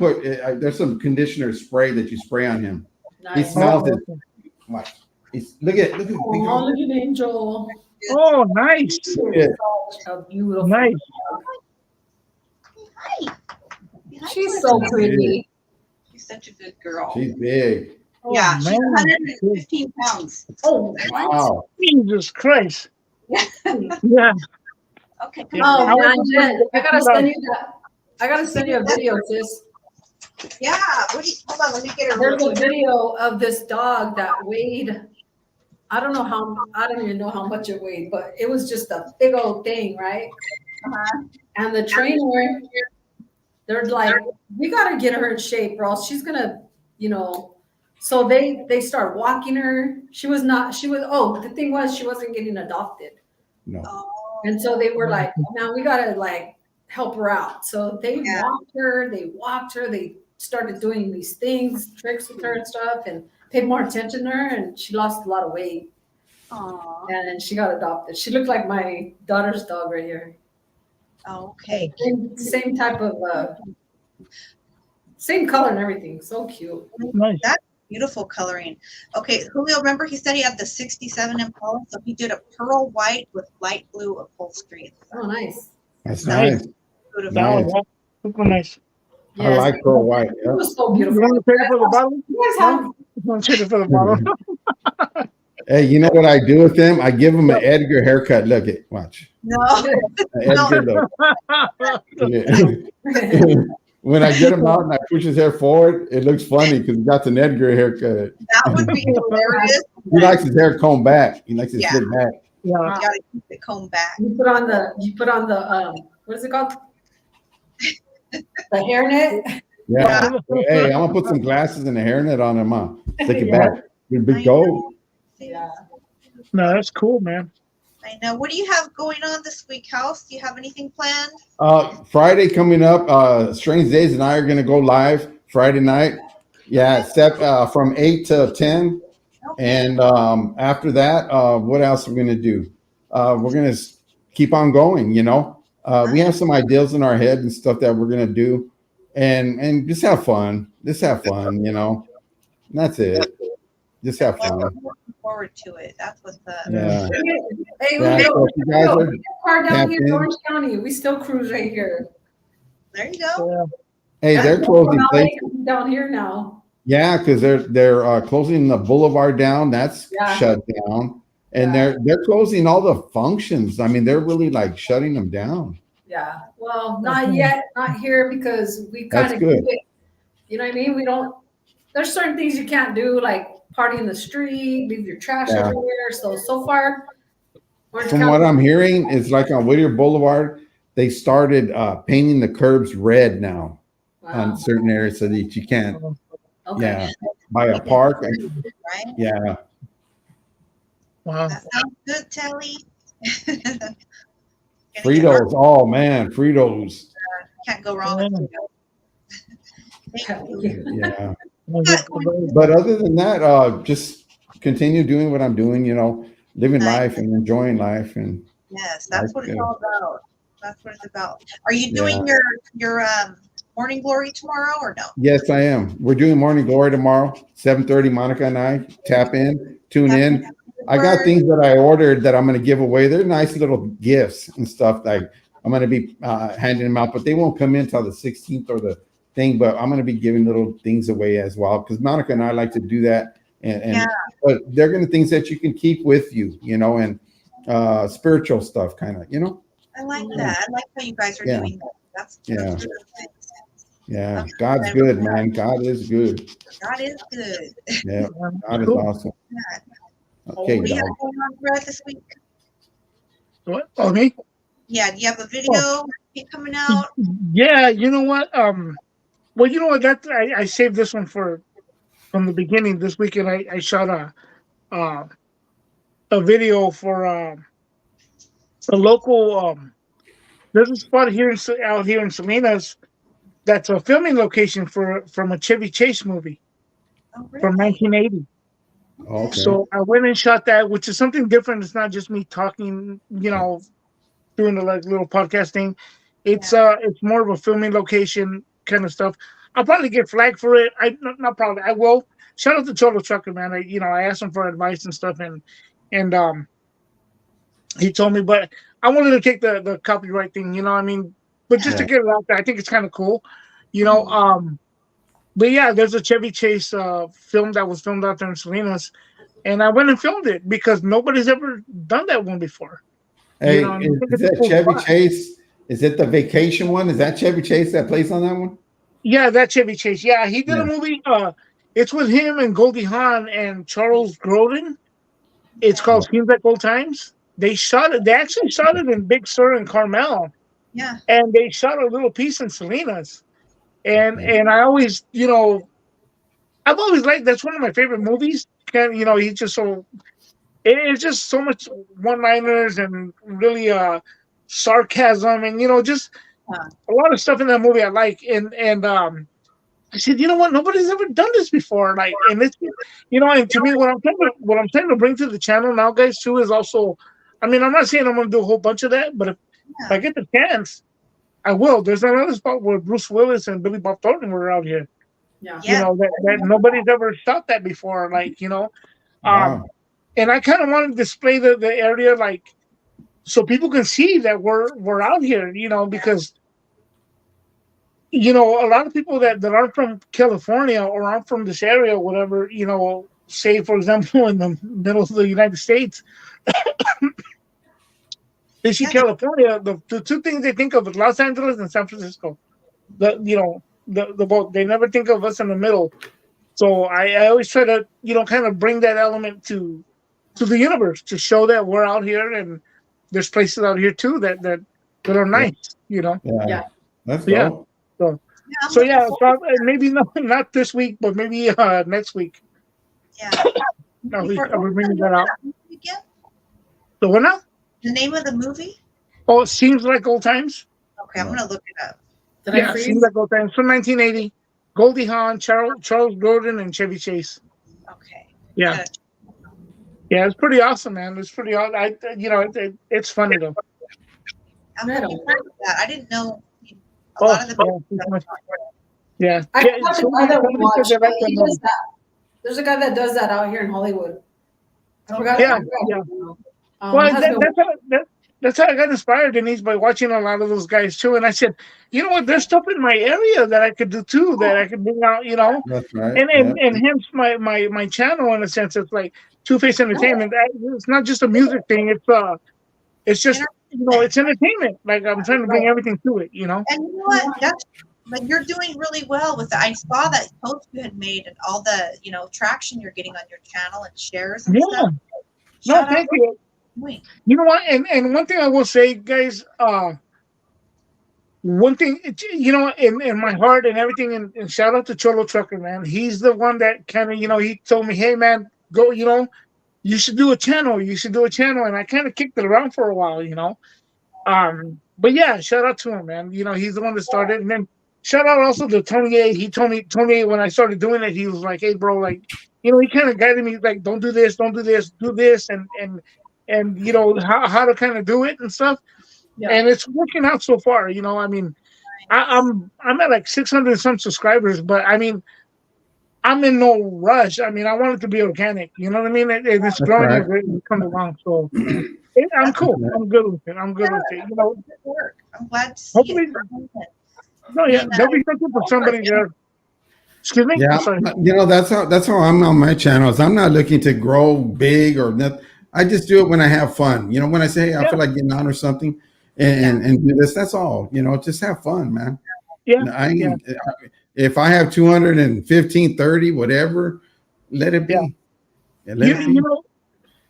Speaker 3: there's some conditioner spray that you spray on him. He
Speaker 2: Nice.
Speaker 3: smells
Speaker 4: Oh,
Speaker 3: it. Watch. Look at big
Speaker 2: Oh,
Speaker 3: dog.
Speaker 2: look at Angel.
Speaker 4: oh, nice.
Speaker 3: Yeah.
Speaker 2: Such a beautiful.
Speaker 4: Nice.
Speaker 1: Hi. Hi,
Speaker 2: She's
Speaker 1: Twitter.
Speaker 2: so pretty.
Speaker 1: She's such a good girl.
Speaker 3: She's big.
Speaker 4: Oh,
Speaker 1: Yeah, she's
Speaker 4: man.
Speaker 1: 115 pounds.
Speaker 2: Oh,
Speaker 3: Wow.
Speaker 4: Jesus Christ.
Speaker 1: Yeah.
Speaker 4: Yeah.
Speaker 1: Okay. Come
Speaker 4: Yeah.
Speaker 1: on.
Speaker 2: oh
Speaker 4: I
Speaker 2: man,
Speaker 4: was-
Speaker 2: Jen, I gotta send you that. I gotta send you a video, sis.
Speaker 1: Yeah. Hold on. Let me get her.
Speaker 2: There's a video of this dog that weighed. I don't even know how much it weighed, but it was just a big old thing, right?
Speaker 1: Uh-huh.
Speaker 2: And the trainer, they're like, we gotta get her in shape, or else she's gonna, So they start walking her. The thing was she wasn't getting adopted.
Speaker 3: No.
Speaker 1: Oh.
Speaker 2: And so they were like, now we gotta help her out. So they
Speaker 1: Yeah.
Speaker 2: walked her, they started doing these things, tricks with her and stuff, and paid more attention to her, and she lost a lot of weight.
Speaker 1: Aw.
Speaker 2: And then she got adopted. She looked like my daughter's dog right here.
Speaker 1: Okay.
Speaker 2: Same type of same color and everything. So cute.
Speaker 4: Nice.
Speaker 1: Beautiful coloring. Okay, Julio, remember he said he had the 67 Impala, so he did a pearl white with light blue upholstery.
Speaker 2: Oh, nice.
Speaker 3: That's
Speaker 4: Nice.
Speaker 3: nice.
Speaker 1: Beautiful.
Speaker 4: That
Speaker 3: Nice.
Speaker 4: was super nice.
Speaker 3: I like pearl white.
Speaker 2: It
Speaker 3: Yeah.
Speaker 2: was so
Speaker 4: You
Speaker 2: beautiful.
Speaker 4: want to trade it for the bottle?
Speaker 2: You guys have
Speaker 4: You want to trade it for the bottle?
Speaker 3: Hey, you know what I do with him? I give him an Edgar haircut. Look it. Watch.
Speaker 1: No.
Speaker 3: An Edgar look. Yeah. When I get him out and I push his hair forward, it looks funny because he got an Edgar haircut.
Speaker 1: That would be hilarious.
Speaker 3: He likes his hair combed back. He likes it
Speaker 1: Yeah.
Speaker 3: slick back.
Speaker 4: Yeah.
Speaker 1: You gotta keep it combed back.
Speaker 2: You put on the what is it called? The hairnet.
Speaker 3: Yeah. Hey, I'm gonna put some glasses and a hairnet on him, huh? Stick it
Speaker 2: Yeah.
Speaker 3: back. Your big gold.
Speaker 2: Yeah.
Speaker 4: No, that's cool, man.
Speaker 1: I know. What do you have going on this week, House? Do you have anything planned?
Speaker 3: Friday coming up. Strange Days and I are gonna go live Friday night. Yeah, from 8 to 10. And after that, what else are we gonna do? We're gonna keep on going. We have some ideas in our head and stuff that we're gonna do, and just have fun. Just have fun. That's it. Just have
Speaker 1: Well,
Speaker 3: fun.
Speaker 1: we're looking forward to it. That's what the
Speaker 3: Yeah.
Speaker 2: Hey,
Speaker 3: Yeah,
Speaker 2: we
Speaker 3: so if you guys are
Speaker 2: car down here in
Speaker 3: camping.
Speaker 2: Orange County. We still cruise right here.
Speaker 1: There you go.
Speaker 4: Yeah.
Speaker 3: Hey, they're closing places.
Speaker 2: Down here now.
Speaker 3: Yeah, because they're closing the boulevard down. That's
Speaker 2: Yeah.
Speaker 3: shut down, and
Speaker 2: Yeah.
Speaker 3: they're closing all the functions. I mean, they're really like shutting them down.
Speaker 2: Yeah. Well, not yet, not here because we kind
Speaker 3: That's
Speaker 2: of
Speaker 3: good.
Speaker 2: you know what I mean? We don't, there's certain things you can't do, like party in the street, leave your trash
Speaker 3: Yeah.
Speaker 2: everywhere. So far, Orange
Speaker 3: From
Speaker 2: County-
Speaker 3: what I'm hearing, it's like on Whittier Boulevard, they started painting the curbs red now on
Speaker 2: Wow.
Speaker 3: certain areas so that you can't,
Speaker 2: Okay.
Speaker 3: yeah, by a park.
Speaker 1: Right?
Speaker 3: Yeah,
Speaker 4: Wow.
Speaker 1: That sounds good, Telly.
Speaker 3: Fritos. Oh man, Fritos.
Speaker 1: Can't go wrong with Fritos. Thank you.
Speaker 3: Yeah.
Speaker 4: Well,
Speaker 3: But other than that, just continue doing what I'm doing. You know, living life and enjoying life, and
Speaker 1: Yes, that's what it's
Speaker 3: Like,
Speaker 1: all about. That's what it's about. Are you
Speaker 3: Yeah.
Speaker 1: doing your morning glory tomorrow or no?
Speaker 3: yes, I am. We're doing Morning Glory tomorrow, 7:30. Monica and I tap in, tune in. I got things that I ordered that I'm going to give away. They're nice little gifts and stuff. Like I'm going to be handing them out, but they won't come in until the 16th or the thing. But I'm going to be giving little things away as well because Monica and I like to do that. And but they're going to things that you can keep with you, you know, and spiritual stuff, kind of, you know.
Speaker 1: I like that. I like how you guys are
Speaker 3: Yeah.
Speaker 1: doing that. That's
Speaker 3: Yeah.
Speaker 1: good.
Speaker 3: Yeah, God's good, man. God is good.
Speaker 1: God is good.
Speaker 3: Yeah, God is awesome. Okay,
Speaker 1: What do you
Speaker 3: dog.
Speaker 1: have going on, Brett, this week?
Speaker 4: What? Oh, me?
Speaker 1: Yeah, do you have a video coming out?
Speaker 4: Yeah, you know what? Well, you know what? That I saved this one for from the beginning. This weekend, I shot a video for a local. There's a spot here out here in Salinas that's a filming location from a Chevy Chase movie
Speaker 1: Oh, really?
Speaker 4: from 1980.
Speaker 3: Okay.
Speaker 4: So I went and shot that, which is something different. It's not just me talking, you know, doing the like little podcast thing. It's more of a filming location kind of stuff. I'll probably get flagged for it. Not probably. I will. Shout out to Cholo Trucker, man. I asked him for advice and stuff, and he told me, but I wanted to take the copyright thing, you know what I mean? But just to get it out there, I think it's kind of cool, you know. But yeah, there's a Chevy Chase film that was filmed out there in Salinas, and I went and filmed it because nobody's ever done that one before.
Speaker 3: Hey,
Speaker 4: You know,
Speaker 3: is that Chevy Chase? Is it the vacation one? Is that Chevy Chase that plays on that one?
Speaker 4: Yeah, that Chevy Chase. Yeah, he did a movie. It's with him and Goldie Hawn and Charles Grodin. It's called Seems Like Old Times. They shot it. They actually shot it in Big Sur and Carmel.
Speaker 1: Yeah.
Speaker 4: And they shot a little piece in Salinas. And I always, you know, I've always liked, that's one of my favorite movies. And, you know, he's just so, it's just so much one-liners and really sarcasm and, you know, just a lot of stuff in that movie I like. And I said, you know what? Nobody's ever done this before. Like, and it's, you know, and to me, what I'm trying to bring to the channel now, guys, too, is also, I mean, I'm not saying I'm going to do a whole bunch of that, but if I get the chance, I will. There's another spot where Bruce Willis and Billy Bob Thornton were out here.
Speaker 2: Yeah.
Speaker 4: You know, that nobody's ever shot that before. Like, you know,
Speaker 3: Wow.
Speaker 4: and I kind of want to display the area, like, so people can see that we're out here, you know, because, you know, a lot of people that aren't from California or aren't from this area or whatever, you know, say, for example, in the middle of the United States, they see California, the two things they think of is Los Angeles and San Francisco. The both. They never think of us in the middle. So I always try to, you know, kind of bring that element to the universe to show that we're out here and there's places out here too that are nice, you know.
Speaker 3: Yeah. That's
Speaker 4: Yeah.
Speaker 3: dope.
Speaker 4: So maybe not this week, but maybe next week.
Speaker 1: Yeah.
Speaker 4: I'll be bringing that out.
Speaker 1: Again?
Speaker 4: So what now?
Speaker 1: The name of the movie?
Speaker 4: Oh, it Seems Like Old Times.
Speaker 1: Okay, I'm gonna look it up.
Speaker 4: Seems Like Old Times from 1980. Goldie Hawn, Charles Grodin, and Chevy Chase.
Speaker 1: Okay.
Speaker 4: Yeah. Yeah, it's pretty awesome, man. It's pretty awesome. It's funny though.
Speaker 1: I'm looking forward to that. I didn't know a lot of the
Speaker 4: yeah.
Speaker 2: I got the guy that we watched. He does that. There's a guy that does that out here in Hollywood. I forgot.
Speaker 4: Yeah.
Speaker 2: Well,
Speaker 4: that's how I got inspired, Denise, by watching a lot of those guys too. And I said, you know what? There's stuff in my area that I could do too, that I could bring out. You know,
Speaker 3: That's right.
Speaker 4: and
Speaker 3: Yeah.
Speaker 4: hence my channel in a sense. It's like Two Face Entertainment. It's not just a music thing. It's just it's entertainment. Like I'm trying to bring everything to it. You know.
Speaker 1: And you know what? But you're doing really well with it. I saw that post you had made and all the, traction you're getting on your channel and shares and
Speaker 4: Yeah.
Speaker 1: stuff.
Speaker 4: No,
Speaker 1: Shout out
Speaker 4: thank you.
Speaker 1: Wait.
Speaker 4: You know what? And one thing I will say, guys, one thing, in my heart and everything, and shout out to Cholo Trucker, man. He's the one that kind of, he told me, hey, man, go, you should do a channel. You should do a channel. And I kind of kicked it around for a while, But yeah, shout out to him, man. He's the one that started. And then shout out also to Tony A. He told me when I started doing it, he was like, hey, bro, like, he kind of guided me, like, don't do this, do this, and how to kind of do it and stuff.
Speaker 2: Yeah.
Speaker 4: And it's working out so far. I mean, I'm at like 600 some subscribers, but I mean, I'm in no rush. I mean, I want it to be organic. You know what I mean? And it's growing as it comes along. So I'm cool. I'm good with it.
Speaker 1: Good work. I'm glad to see
Speaker 4: Hopefully,
Speaker 1: it.
Speaker 4: no, yeah, there'll be something for somebody there. Excuse me.
Speaker 3: Yeah,
Speaker 4: Sorry.
Speaker 3: that's how I'm on my channels. I'm not looking to grow big or nothing. I just do it when I have fun. When I say, hey, I feel like getting on or something and do this, that's all. Just have fun, man.
Speaker 4: Yeah.
Speaker 3: If I have 215, 30, whatever, let it be.
Speaker 4: Yeah.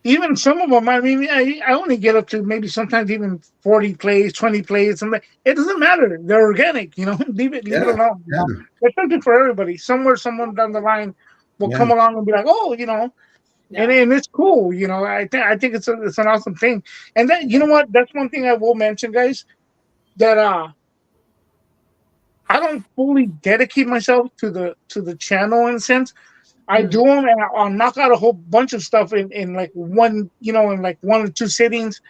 Speaker 4: Even some of them, I mean, I only get up to maybe sometimes even 40 plays, 20 plays, something. It doesn't matter. They're organic, leave it alone.
Speaker 3: Yeah.
Speaker 4: There's something for everybody. Somewhere, someone down the line will come along and be like, oh, and it's cool. I think it's an awesome thing. And then, you know what? That's one thing I will mention, guys, that I don't fully dedicate myself to the channel in a sense. I do them and I'll knock out a whole bunch of stuff in like one, in like 1 or 2 sittings,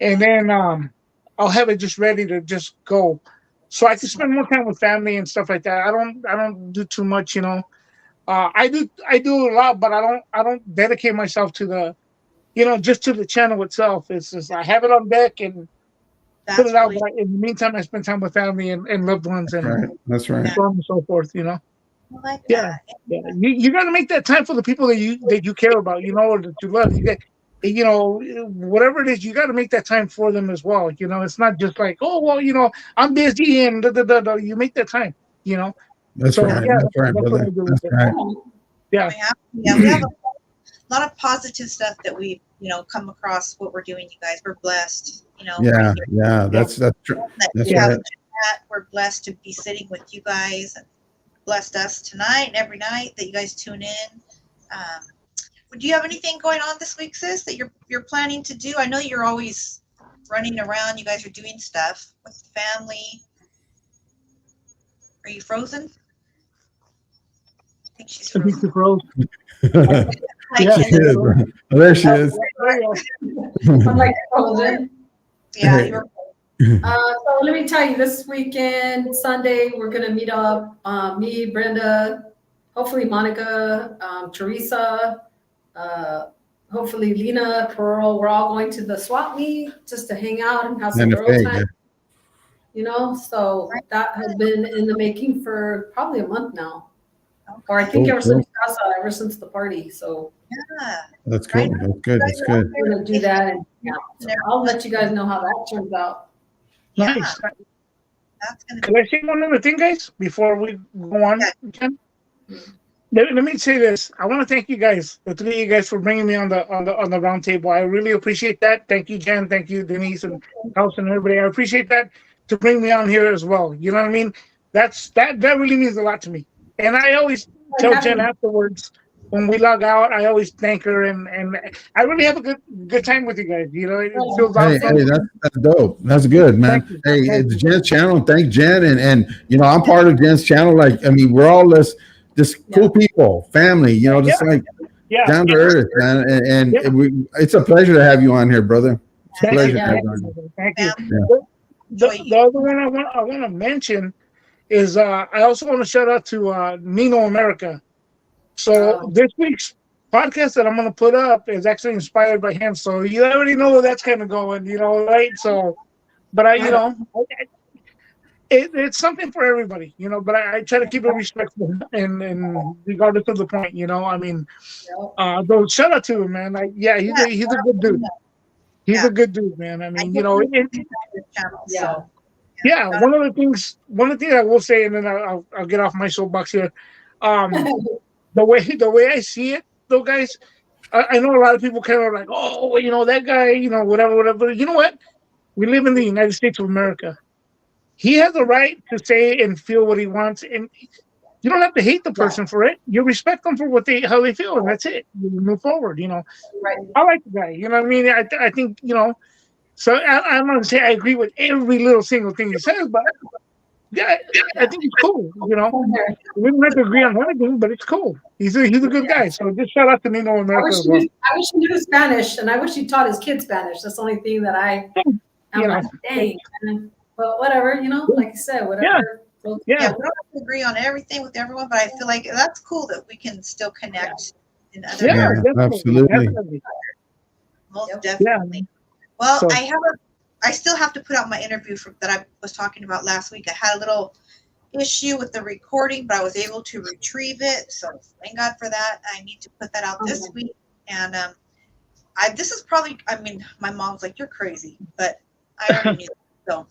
Speaker 4: and then I'll have it just ready to just go, so I can spend more time with family and stuff like that. I don't do too much, I do a lot, but I don't dedicate myself to the, just to the channel itself. It's just I have it on deck and put it out. But in the meantime, I spend time with family and loved ones
Speaker 3: That's right.
Speaker 4: so on and so forth.
Speaker 1: I like
Speaker 4: Yeah,
Speaker 1: that.
Speaker 4: yeah. You got to make that time for the people that you care about, or that you love. Whatever it is, you got to make that time for them as well. It's not just like, oh well, I'm busy and you make that time.
Speaker 3: That's
Speaker 4: So,
Speaker 3: right.
Speaker 4: yeah,
Speaker 3: That's right,
Speaker 4: that's what
Speaker 3: brother.
Speaker 4: I do with
Speaker 3: That's
Speaker 4: it.
Speaker 3: right.
Speaker 4: Yeah.
Speaker 1: We have a lot of positive stuff that we, come across what we're doing. You guys, we're blessed.
Speaker 3: Yeah. That's true. That's
Speaker 1: Yeah.
Speaker 3: right.
Speaker 1: We're blessed to be sitting with you guys and blessed us tonight and every night that you guys tune in. Do you have anything going on this week, sis, that you're planning to do? I know you're always running around. You guys are doing stuff with the family. Are you frozen? I think she's
Speaker 4: I think
Speaker 1: frozen.
Speaker 4: the pros.
Speaker 3: Yeah, she is, bro. Oh, there she is.
Speaker 2: I'm like, frozen.
Speaker 1: Yeah, you're
Speaker 2: So let me tell you, this weekend, Sunday, we're gonna meet up. Me, Brenda, hopefully Monica, Teresa, hopefully Lena, Pearl. We're all going to the swap meet just to hang out and have some girl time. So that has been in the making for probably a month now. Or I think ever since the party. So
Speaker 1: yeah.
Speaker 3: That's cool. That's good. That's good.
Speaker 2: we're gonna do that, and so I'll let you guys know how that turns out.
Speaker 1: Yeah.
Speaker 4: Nice.
Speaker 1: That's gonna
Speaker 4: Can I say one other thing, guys, before we go on? Jen? Let me say this. I want to thank you guys, the 3 of you guys, for bringing me on the round table. I really appreciate that. Thank you, Jen. Thank you, Denise and House and everybody. I appreciate that to bring me on here as well. You know what I mean? That really means a lot to me. And I always tell Jen afterwards when we log out, I always thank her, and I really have a good time with you guys. It feels awesome.
Speaker 3: Hey, that's dope. That's good, man. Hey, it's Jen's channel. Thank Jen, and I'm part of Jen's channel. Like, I mean, we're all just cool people, family. Just like down to earth, man. And it's a pleasure to have you on here, brother. It's a pleasure.
Speaker 4: Thank you. The other one I want to mention is I also want to shout out to Nino America. So this week's podcast that I'm going to put up is actually inspired by him. So you already know where that's kind of going, right? So, but it's something for everybody, but I try to keep it respectful and regardless of the point, I mean, though shout out to him, man. Like, yeah, he's a good dude. He's a good dude, man. I mean,
Speaker 1: So
Speaker 4: yeah. One of the things I will say, and then I'll get off my soapbox here. The way I see it, though, guys, I know a lot of people kind of like, oh, well, that guy, whatever. But you know what? We live in the United States of America. He has a right to say and feel what he wants, and you don't have to hate the person for it. You respect them for how they feel, and that's it. You move forward.
Speaker 2: Right.
Speaker 4: I like the guy. You know what I mean? I think So I'm not gonna say I agree with every little single thing he says, but yeah, I think it's cool. We don't have to agree on everything, but it's cool. He's a good guy. So just shout out to Nino America as well.
Speaker 2: I wish he knew Spanish, and I wish he taught his kids Spanish. That's the only thing that I'm like, dang. But whatever, like you said, whatever.
Speaker 1: Yeah, we don't have to agree on everything with everyone, but I feel like that's cool that we can still connect in other areas.
Speaker 3: Absolutely.
Speaker 1: Most definitely. Well,
Speaker 4: So-
Speaker 1: I still have to put out my interview that I was talking about last week. I had a little issue with the recording, but I was able to retrieve it. So thank God for that. I need to put that out this week. And this is probably, my mom's like, you're crazy, but I already knew. So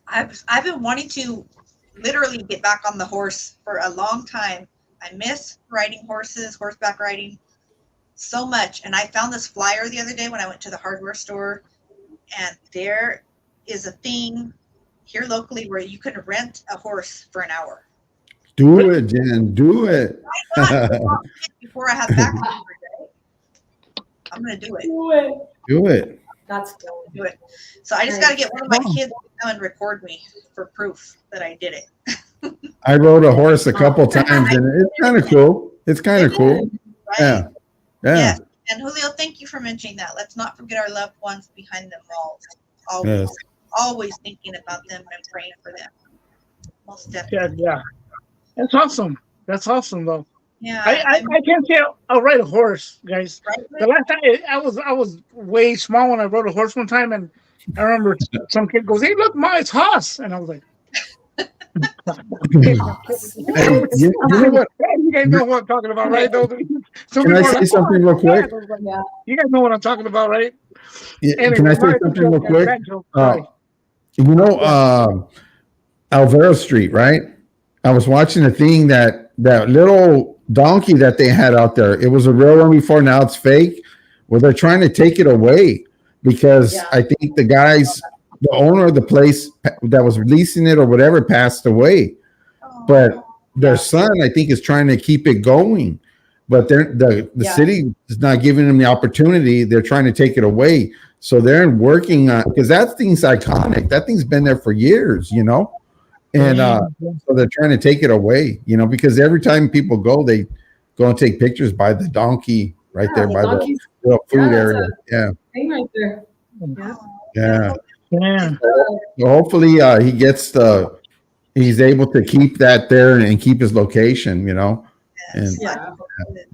Speaker 1: I've been wanting to literally get back on the horse for a long time. I miss riding horses, horseback riding so much. And I found this flyer the other day when I went to the hardware store, and there is a thing here locally where you can rent a horse for an hour.
Speaker 3: Do it, Jen. Do it.
Speaker 1: Before I have back surgery, I'm gonna do it.
Speaker 3: Do it.
Speaker 2: That's cool.
Speaker 1: Do it. So I just got to get one of my kids to come and record me for proof that I did it.
Speaker 3: I rode a horse a couple times, and it's kind of cool. It's kind of cool.
Speaker 1: Right?
Speaker 3: Yeah.
Speaker 1: Yes. And Julio, thank you for mentioning that. Let's not forget our loved ones behind the walls. Always, always thinking about them and praying for them. Most definitely.
Speaker 4: Yeah. That's awesome. That's awesome, though.
Speaker 1: Yeah.
Speaker 4: I can't say I'll ride a horse, guys.
Speaker 1: Right?
Speaker 4: The last time I was way small when I rode a horse one time, and I remember some kid goes, "Hey, look, Ma, it's Haas," and I was like,
Speaker 3: Hey, you know what?
Speaker 4: You guys know what I'm talking about, right?
Speaker 3: Can I say something real quick?
Speaker 2: Yeah.
Speaker 4: You guys know what I'm talking about, right?
Speaker 3: Yeah,
Speaker 4: Anyway,
Speaker 3: can I say something real quick? Alvaro Street, right? I was watching a thing that little donkey that they had out there. It was a real one before, now it's fake. Well, they're trying to take it away because I think the owner of the place that was releasing it or whatever passed away. But their son, I think, is trying to keep it going. But the city is not giving them the opportunity. They're trying to take it away. So they're working on, because that thing's iconic. That thing's been there for years, And so they're trying to take it away, because every time people go, they go and take pictures by the donkey right there by the little food area. Yeah.
Speaker 2: Thing right there.
Speaker 3: Yeah.
Speaker 4: Yeah.
Speaker 3: So hopefully he's able to keep that there and keep his location, and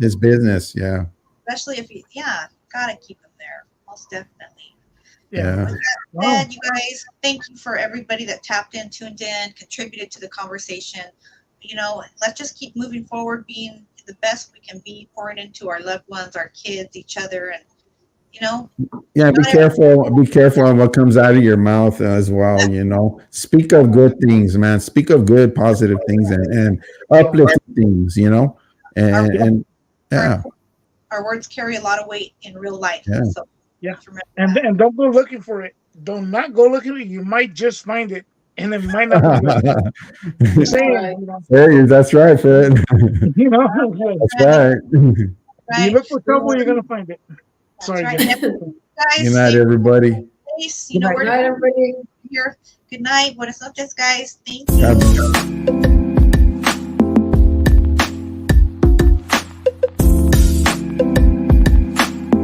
Speaker 3: his business. Yeah.
Speaker 1: Especially if gotta keep them there. Most definitely.
Speaker 3: Yeah.
Speaker 1: With that said, you guys, thank you for everybody that tapped in, tuned in, contributed to the conversation. Let's just keep moving forward, being the best we can be, pouring into our loved ones, our kids, each other, and
Speaker 3: Yeah, be careful. Be careful on what comes out of your mouth as well. Speak of good things, man. Speak of good, positive things, and uplifting things. And
Speaker 1: our words carry a lot of weight in real life.
Speaker 3: Yeah.
Speaker 1: So
Speaker 4: And don't go looking for it. Do not go looking for it. You might just find it, and it might not be good.
Speaker 3: Hey, that's right, Fred.
Speaker 4: That's
Speaker 3: right.
Speaker 4: You look for trouble, you're gonna find it. Sorry,
Speaker 1: right.
Speaker 4: guys.
Speaker 3: Good night, everybody.
Speaker 1: Good night,
Speaker 2: everybody.
Speaker 1: Here. Good night. Buenas noches, guys. Thank you.